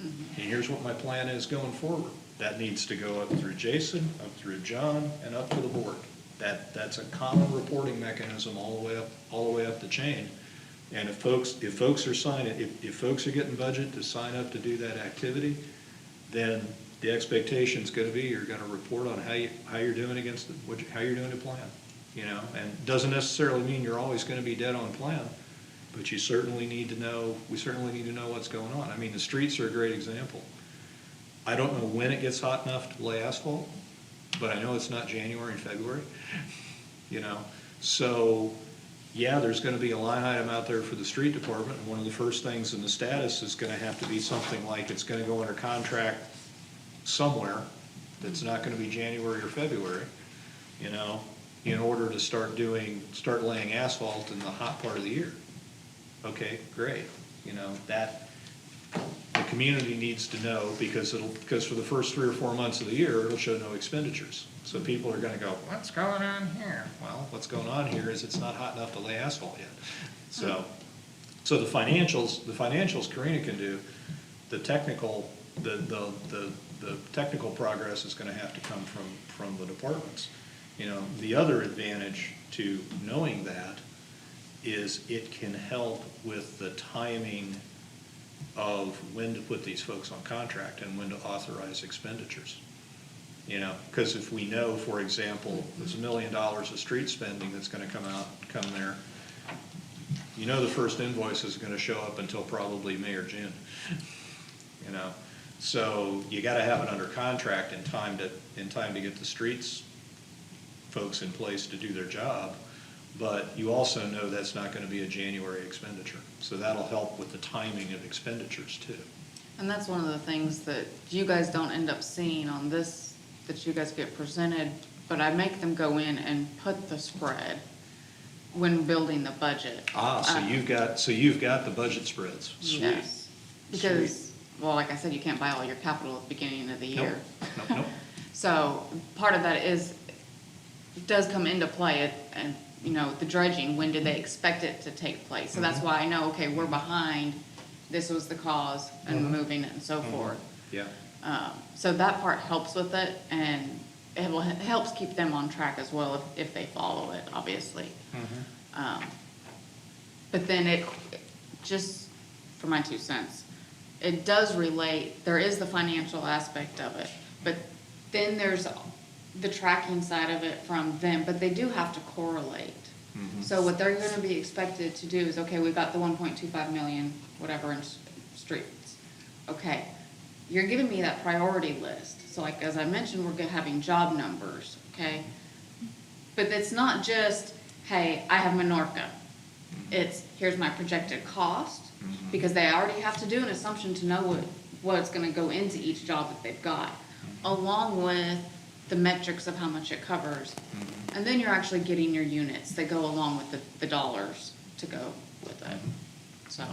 And here's what my plan is going forward. That needs to go up through Jason, up through John, and up to the board. That's a common reporting mechanism all the way up the chain. And if folks are signing, if folks are getting budget to sign up to do that activity, then the expectation's gonna be, you're gonna report on how you're doing against, how you're doing to plan, you know? And it doesn't necessarily mean you're always gonna be dead on plan, but you certainly need to know, we certainly need to know what's going on. I mean, the streets are a great example. I don't know when it gets hot enough to lay asphalt, but I know it's not January and February, you know? So, yeah, there's gonna be a line item out there for the street department, and one of the first things in the status is gonna have to be something like it's gonna go under contract somewhere that's not gonna be January or February, you know, in order to start laying asphalt in the hot part of the year. Okay, great, you know, that, the community needs to know, because for the first 3 or 4 months of the year, it'll show no expenditures. So people are gonna go, what's going on here? Well, what's going on here is it's not hot enough to lay asphalt yet. So the financials Karina can do, the technical progress is gonna have to come from the departments. You know, the other advantage to knowing that is it can help with the timing of when to put these folks on contract and when to authorize expenditures. You know, because if we know, for example, there's $1 million of street spending that's gonna come there, you know the first invoice is gonna show up until probably May or June. You know, so you gotta have it under contract in time to get the streets folks in place to do their job. But you also know that's not gonna be a January expenditure. So that'll help with the timing of expenditures too. And that's one of the things that you guys don't end up seeing on this, that you guys get presented, but I make them go in and put the spread when building the budget. So you've got the budget spreads. Sweet. Yes, because, well, like I said, you can't buy all your capital at the beginning of the year. Nope. So part of that does come into play, and, you know, the dredging, when did they expect it to take place? So that's why I know, okay, we're behind, this was the cause, and moving it and so forth. Yeah. So that part helps with it, and it helps keep them on track as well if they follow it, obviously. But then it, just for my 2 cents, it does relate, there is the financial aspect of it, but then there's the tracking side of it from them, but they do have to correlate. So what they're gonna be expected to do is, okay, we've got the 1.25 million, whatever, in streets. Okay, you're giving me that priority list. So like, as I mentioned, we're having job numbers, okay? But it's not just, hey, I have Menorca. It's, here's my projected cost, because they already have to do an assumption to know what's gonna go into each job that they've got, along with the metrics of how much it covers. And then you're actually getting your units that go along with the dollars to go with it, so.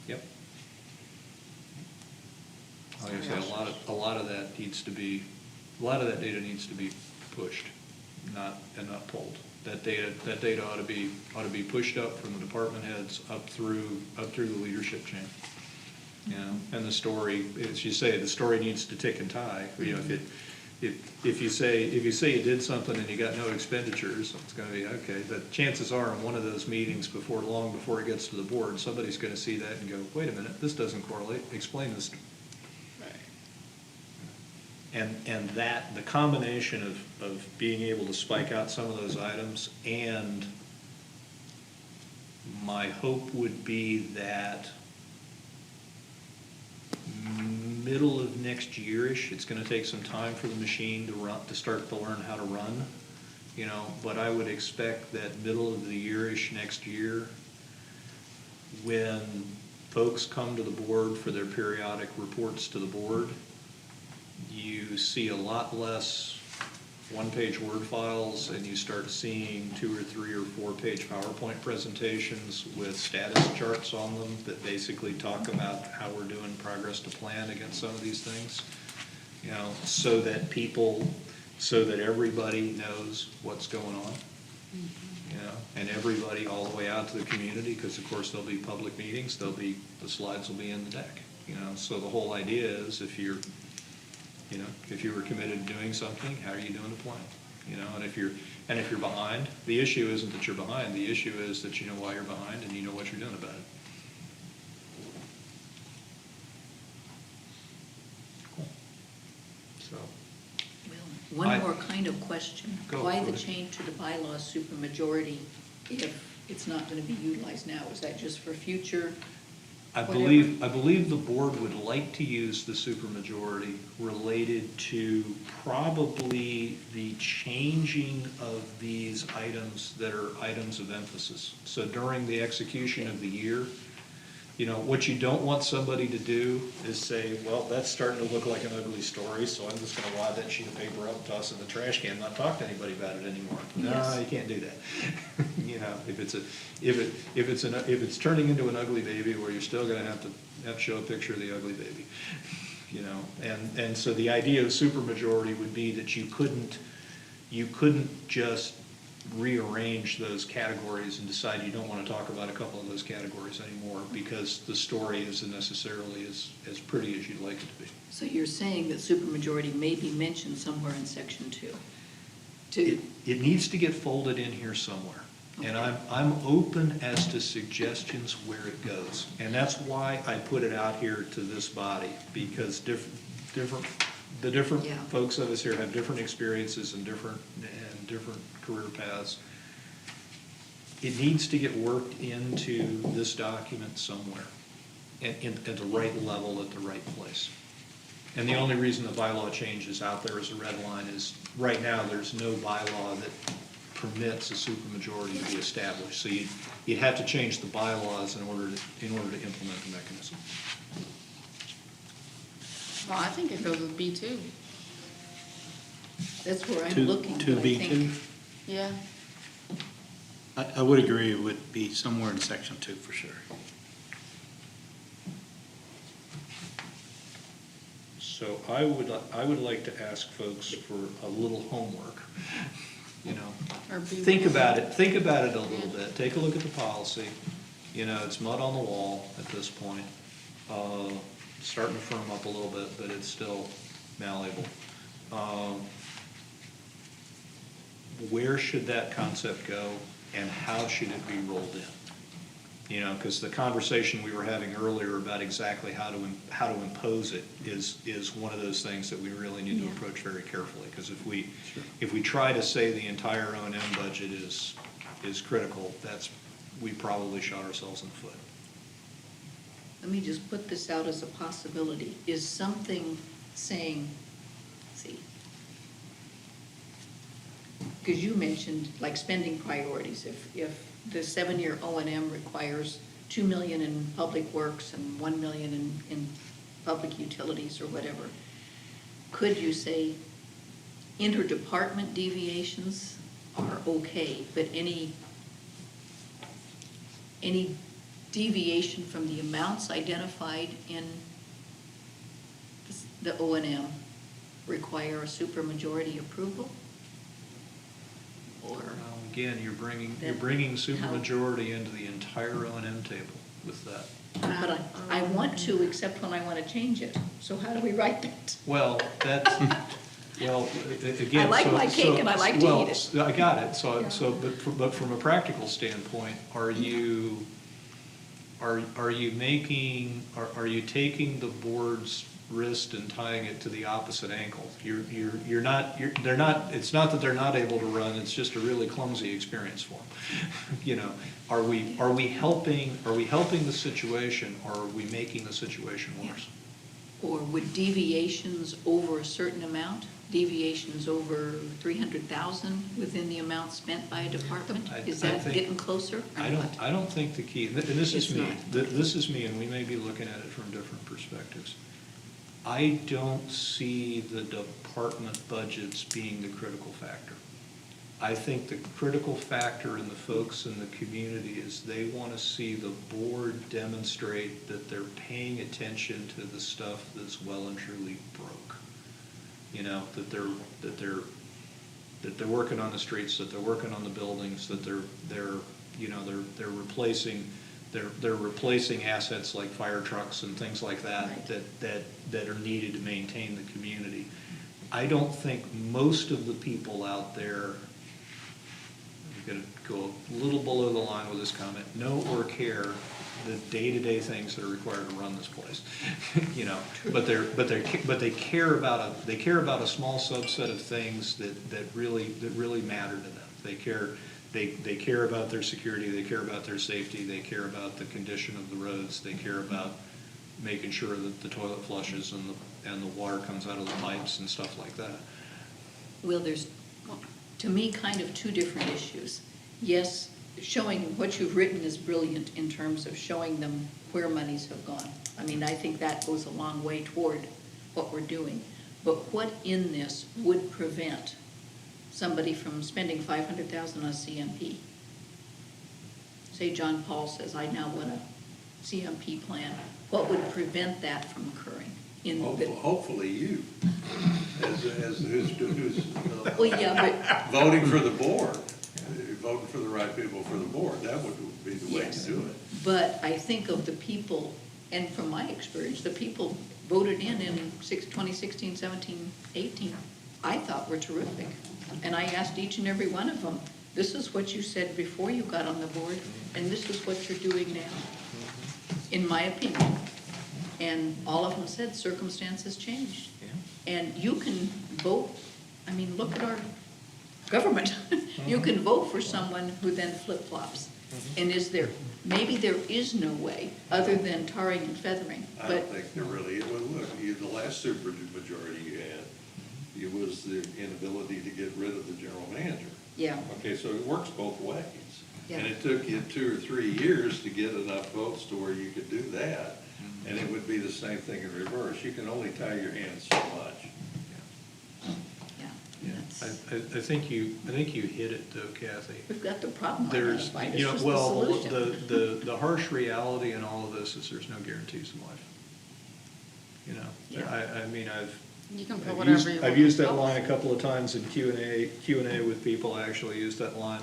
Yep. Like I say, a lot of that data needs to be pushed, not pulled. That data ought to be pushed up from the department heads up through the leadership chain. You know, and the story, as you say, the story needs to tick and tie. You know, if you say you did something and you got no expenditures, it's gonna be, okay, but chances are in one of those meetings long before it gets to the board, somebody's gonna see that and go, wait a minute, this doesn't correlate, explain this. And that, the combination of being able to spike out some of those items, and my hope would be that middle of next year-ish, it's gonna take some time for the machine to start to learn how to run, you know, but I would expect that middle of the year-ish next year, when folks come to the board for their periodic reports to the board, you see a lot less one-page Word files, and you start seeing 2 or 3 or 4-page PowerPoint presentations with status charts on them that basically talk about how we're doing progress to plan against some of these things. You know, so that everybody knows what's going on. You know, and everybody all the way out to the community, because of course there'll be public meetings, the slides will be in the deck. You know, so the whole idea is, if you were committed to doing something, how are you doing the plan? you know, and if you're behind, the issue isn't that you're behind, the issue is that you know why you're behind and you know what you're doing about it. Cool. So, Well, I- one more kind of question. Go Why for the it. change to the bylaws supermajority if it's not going to be utilized now? Is that just for future? I Whatever. believe the board would like to use the supermajority related to probably the changing of these items that are items of emphasis. So during the execution of the year, you know, what you don't want somebody to do is say, well, that's starting to look like an ugly story, so I'm just gonna wad that sheet of paper up, toss it in the trash can, not talk to anybody about it anymore. No, Yes. you can't do that. You know, if it's turning into an ugly baby, where you're still gonna have to show a picture of the ugly baby. You know, and so the idea of supermajority would be that you couldn't just rearrange those categories and decide you don't want to talk about a couple of those categories anymore because the story isn't necessarily as pretty as you'd like it to be. So you're saying that supermajority may be mentioned somewhere in section 2? It needs to get folded in here somewhere. And I'm open as to suggestions where it goes. And that's why I put it out here to this body, because the different Yeah. folks of us here have different experiences and different career paths. It needs to get worked into this document somewhere, at the right level, at the right place. And the only reason the bylaw change is out there as a red line is, right now, there's no bylaw that permits a supermajority to be established. So you'd have to change the bylaws in order to implement the mechanism. Well, I think it goes with B2. That's where I'm Two- looking, but I 2B2? think, Yeah. I would agree it would be somewhere in section 2 for sure. So I would like to ask folks for a little homework, you know. Or B1. Think about it a little bit, take a look at the policy, you know, it's mud on the wall at this point. Starting to firm up a little bit, but it's still malleable. Where should that concept go, and how should it be rolled in? You know, because the conversation we were having earlier about exactly how to impose it is one of those things that we really need to Yeah. approach very carefully. Because if we try to say the entire O&M budget is critical, we probably shot ourselves in the foot. let me just put this out as a possibility. Is something saying, let's see, because you mentioned like spending priorities. If the 7-year O&M requires $2 million in public works and $1 million in public utilities or whatever, could you say interdepartment deviations are okay, but any deviation from the amounts identified in the O&M require a supermajority approval? Or, Now, again, you're bringing That- supermajority into the entire O&M table with that. but I want to, except when I want to change it. So how do we write that? Well, that's, well, again. I like so- my cake and I like to well, eat it. I got it, Yeah. but from a practical standpoint, are you taking the board's wrist and tying it to the opposite ankle? It's not that they're not able to run, it's just a really clumsy experience for them. You know, are we helping the situation, or are we making the situation worse? Or would deviations over a certain amount, deviations over 300,000 within the amount spent by a department? Is I that think- getting closer? or what? I don't think the key, and this is It's me, not. this is me, and we may be looking at it from different perspectives. I don't see the department budgets being the critical factor. I think the critical factor in the folks in the community is they want to see the board demonstrate that they're paying attention to the stuff that's well and truly broke. You know, that they're working on the streets, that they're working on the buildings, that they're replacing assets like fire trucks and things like that, Right. that are needed to maintain the community. I don't think most of the people out there, I'm gonna go a little below the line with this comment, know or care the day-to-day things that are required to run this place. You know, but they care about a small subset of things that really matter to them. They care about their security, they care about their safety, they care about the condition of the roads, they care about making sure that the toilet flushes and the water comes out of the pipes and stuff like that. Well, there's, to me, kind of two different issues. Yes, showing what you've written is brilliant in terms of showing them where monies have gone. I mean, I think that goes a long way toward what we're doing. But what in this would prevent somebody from spending $500,000 on a CMP? Say John Paul says, I now want a CMP plan. What would prevent that from occurring? Hopefully you, as who's Well, yeah, voting for the board, voting for the right people for the board, that would be the way to Yes. do it. but I think of the people, and from my experience, the people voted in 2016, 17, 18, I thought were terrific. And I asked each and every one of them, this is what you said before you got on the board, and this is what you're doing now, in my opinion. And all of them said circumstances changed. Yeah. And you can vote, I mean, look at our government. You can vote for someone who then flip-flops. And maybe there is no way other than tarring and feathering, I but, don't think there really, well, look, the last supermajority you had, it was the inability to get rid of the general manager. yeah, Okay, so it works both ways. Yeah. And it took you 2 or 3 years to get enough votes to where you could do that. And it would be the same thing in reverse. You can only tie your hands so much. yeah. Yeah, That's- I think you hit it though, Kathy. We've got the problem There's, identified, you it's know, just the well, solution. the harsh reality in all of this is there's no guarantees in life. You know, Yeah. I mean, You can put I've whatever used, you want. I've used that line a couple of times in Q&A with people. I actually used that line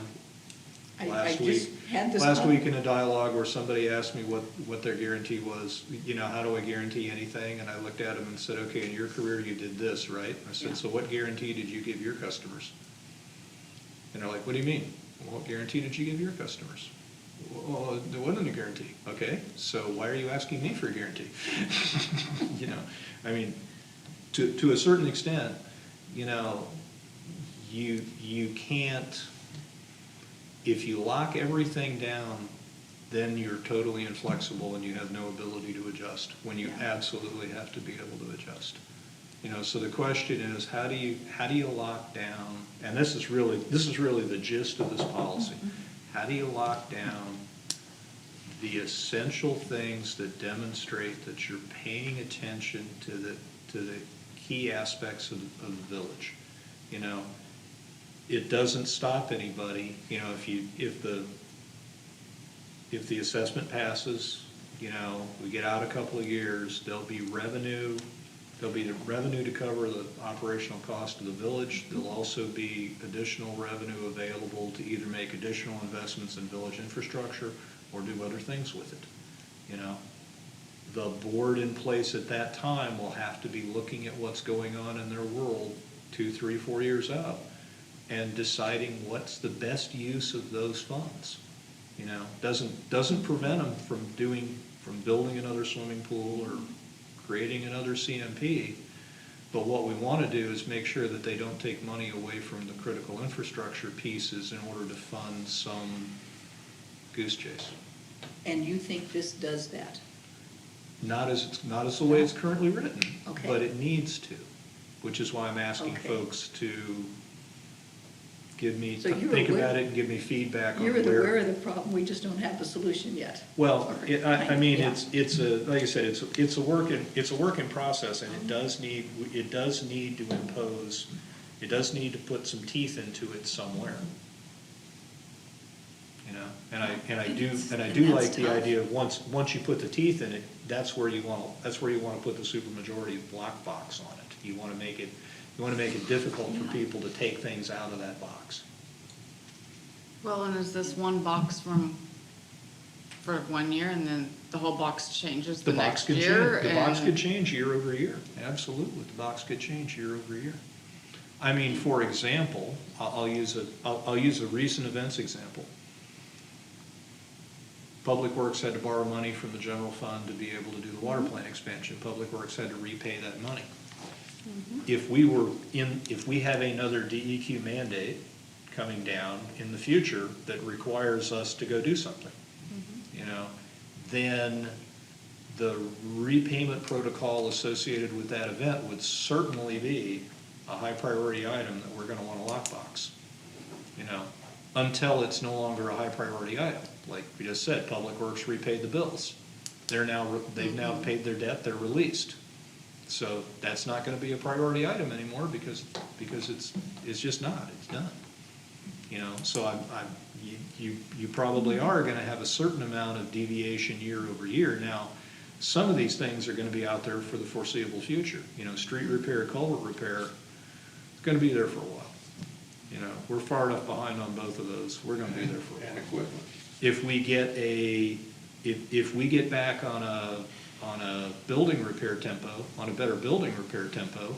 I last just week. had this Last con- week in a dialogue where somebody asked me what their guarantee was, you know, how do I guarantee anything? And I looked at them and said, okay, in your career you did this, right? I Yeah. said, so what guarantee did you give your customers? And they're like, what do you mean? What guarantee did you give your customers? Well, there wasn't a guarantee. Okay, so why are you asking me for a guarantee? You know, I mean, to a certain extent, you know, you can't, if you lock everything down, then you're totally inflexible and you have no ability to adjust, when you Yeah. absolutely have to be able to adjust. You know, so the question is, how do you lock down, and this is really the gist of this policy. How do you lock down the essential things that demonstrate that you're paying attention to the key aspects of the village? You know, it doesn't stop anybody, you know, if the assessment passes, you know, we get out a couple of years, there'll be the revenue to cover the operational cost of the village. There'll also be additional revenue available to either make additional investments in village infrastructure or do other things with it, you know. The board in place at that time will have to be looking at what's going on in their world 2, 3, 4 years out and deciding what's the best use of those funds. You know, doesn't prevent them from building another swimming pool or creating another CMP. But what we want to do is make sure that they don't take money away from the critical infrastructure pieces in order to fund some goose chase. And you think this does that? Not as the way it's currently written, Okay. but it needs to, which is why I'm asking Okay. folks to So you're think aware- about it and give me feedback on You're where. aware of the problem, we just don't have the solution yet. Well, Or- I mean, yeah. it's a, like I said, it's a work in process, and it does need to impose, it does need to put some teeth into it somewhere. You know, and I do And like that's the tough. idea of once you put the teeth in it, that's where you want to put the supermajority block box on it. You want to make it difficult for Yeah. people to take things out of that box. Well, and is this one box for 1 year and then the whole box changes the The box next could year? change, the box and- could change year over year, absolutely, the box could change year over year. I mean, for example, I'll use a recent events example. Public Works had to borrow money from the general fund to be able to do the water plant expansion. Public Works had to repay that money. If we have another DEQ mandate coming down in the future that requires us to go do something, you know, then the repayment protocol associated with that event would certainly be a high priority item that we're gonna want to lockbox, you know, until it's no longer a high priority item. Like we just said, Public Works repaid the bills. They've now paid their debt, they're released. So that's not gonna be a priority item anymore because it's just not, it's done. You know, so you probably are gonna have a certain amount of deviation year over year. Now, some of these things are gonna be out there for the foreseeable future. You know, street repair, culvert repair, it's gonna be there for a while. You know, we're far enough behind on both of those, we're gonna be there for a while. And equipment. If we get back on a building repair tempo, on a better building repair tempo,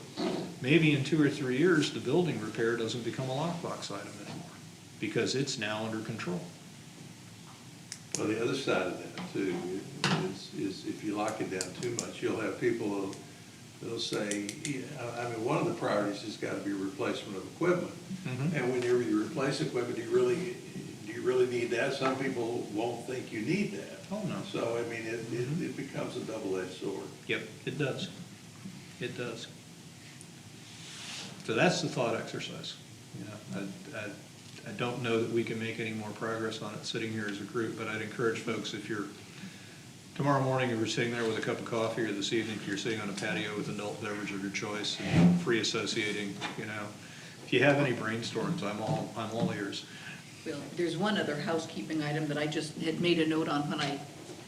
maybe in 2 or 3 years, the building repair doesn't become a lockbox item anymore, because it's now under control. Well, the other side of that too is if you lock it down too much, you'll have people that'll say, yeah, I mean, one of the priorities has got to be replacement of equipment. Mhm. And when you replace equipment, do you really need that? Some people won't think you need that. Oh, no. So, I mean, it becomes a double-edged sword. Yep, it does. It does. So that's the thought exercise. You know, I don't know that we can make any more progress on it sitting here as a group, but I'd encourage folks, if you're, tomorrow morning, if you're sitting there with a cup of coffee, or this evening, if you're sitting on a patio with an adult beverage of your choice, and free associating, you know, if you have any brainstorms, I'm all ears. Well, there's one other housekeeping item that I just had made a note on when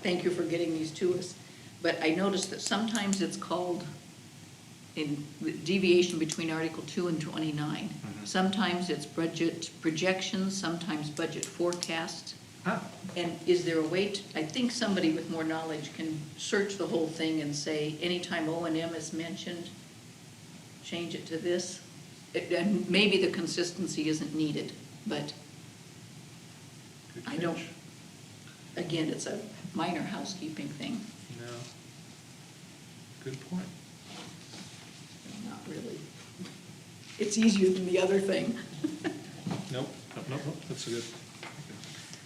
thank you for getting these to us. But I noticed that sometimes it's called in deviation between Article 2 and 29. Sometimes it's budget projections, sometimes budget forecasts. Ah, And is there a way I think somebody with more knowledge can search the whole thing and say, anytime O&M is mentioned, change it to this? And maybe the consistency isn't needed, but good I don't, catch. again, it's a minor housekeeping thing, No. Good point. not really. It's easier than the other thing. Nope, that's a good,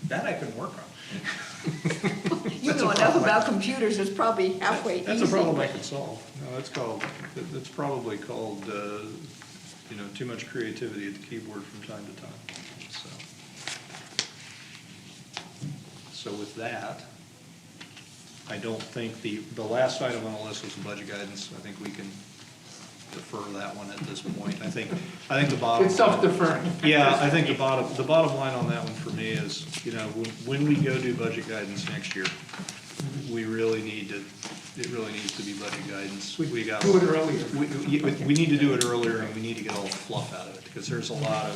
that I can work on. You know enough about computers, it's probably halfway easy. That's a problem I can solve. No, it's probably called, you know, too much creativity at the keyboard from time to time, so with that, I don't think the last item on the list was the budget guidance. I think we can defer that one at this point. I think the bottom. It's self-deferring. Yeah, I think the bottom line on that one for me is, you know, when we go do budget guidance next year, we really need to, it really needs to be budget guidance. We got. Do it earlier. We need to do it earlier, and we need to get all the fluff out of it, because there's a lot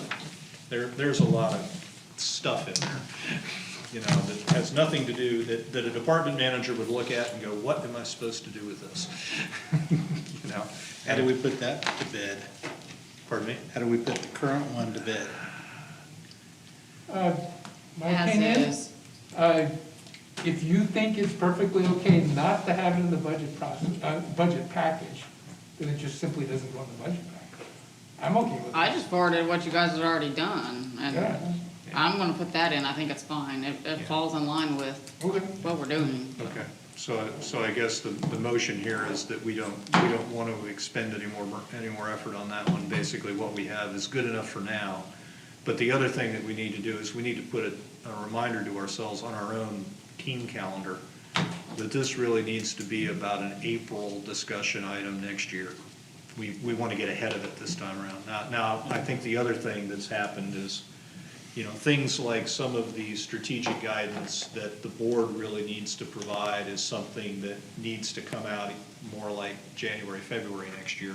of stuff in there, you know, that has nothing to do, that a department manager would look at and go, what am I supposed to do with this? You know? How do we put that to bed? Pardon me? How do we put the current one to bed? My As opinion, is. if you think it's perfectly okay not to have it in the budget process, budget package, then it just simply doesn't go in the budget package. I'm okay with I that. just forwarded what you guys had already done, and Yeah, I'm gonna put that in, I think it's fine, it Yeah. falls in line with okay. what we're doing. Okay, so I guess the motion here is that we don't want to expend any more effort on that one. Basically, what we have is good enough for now. But the other thing that we need to do is we need to put a reminder to ourselves on our own team calendar that this really needs to be about an April discussion item next year. We want to get ahead of it this time around. Now, I think the other thing that's happened is, you know, things like some of the strategic guidance that the board really needs to provide is something that needs to come out more like January, February next year,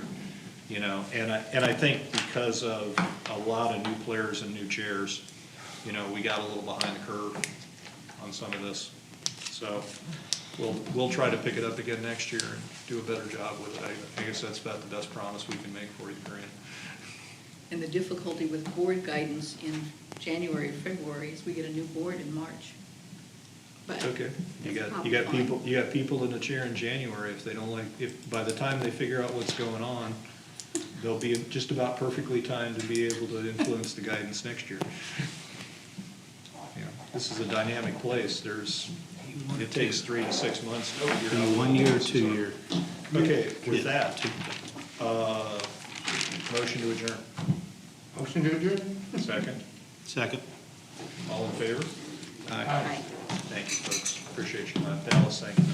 you know, and I think because of a lot of new players and new chairs, you know, we got a little behind the curve on some of this. So we'll try to pick it up again next year and do a better job with it. I guess that's about the best promise we can make for you, Corinne. And the difficulty with board guidance in January or February is we get a new board in March. But Okay, you that's got probably people, fine. you got people in the chair in January, if they don't like, if, by the time they figure out what's going on, they'll be just about perfectly timed to be able to influence the guidance next year. You know, this is a dynamic place, it takes 3 to 6 months to figure out. In what 1 the year or pieces 2 are. year? Okay, with Yeah. that, motion to adjourn. Motion to adjourn? Second, Second. all in favor? Aye. Thank you, folks, appreciate you, Dallas, thank you.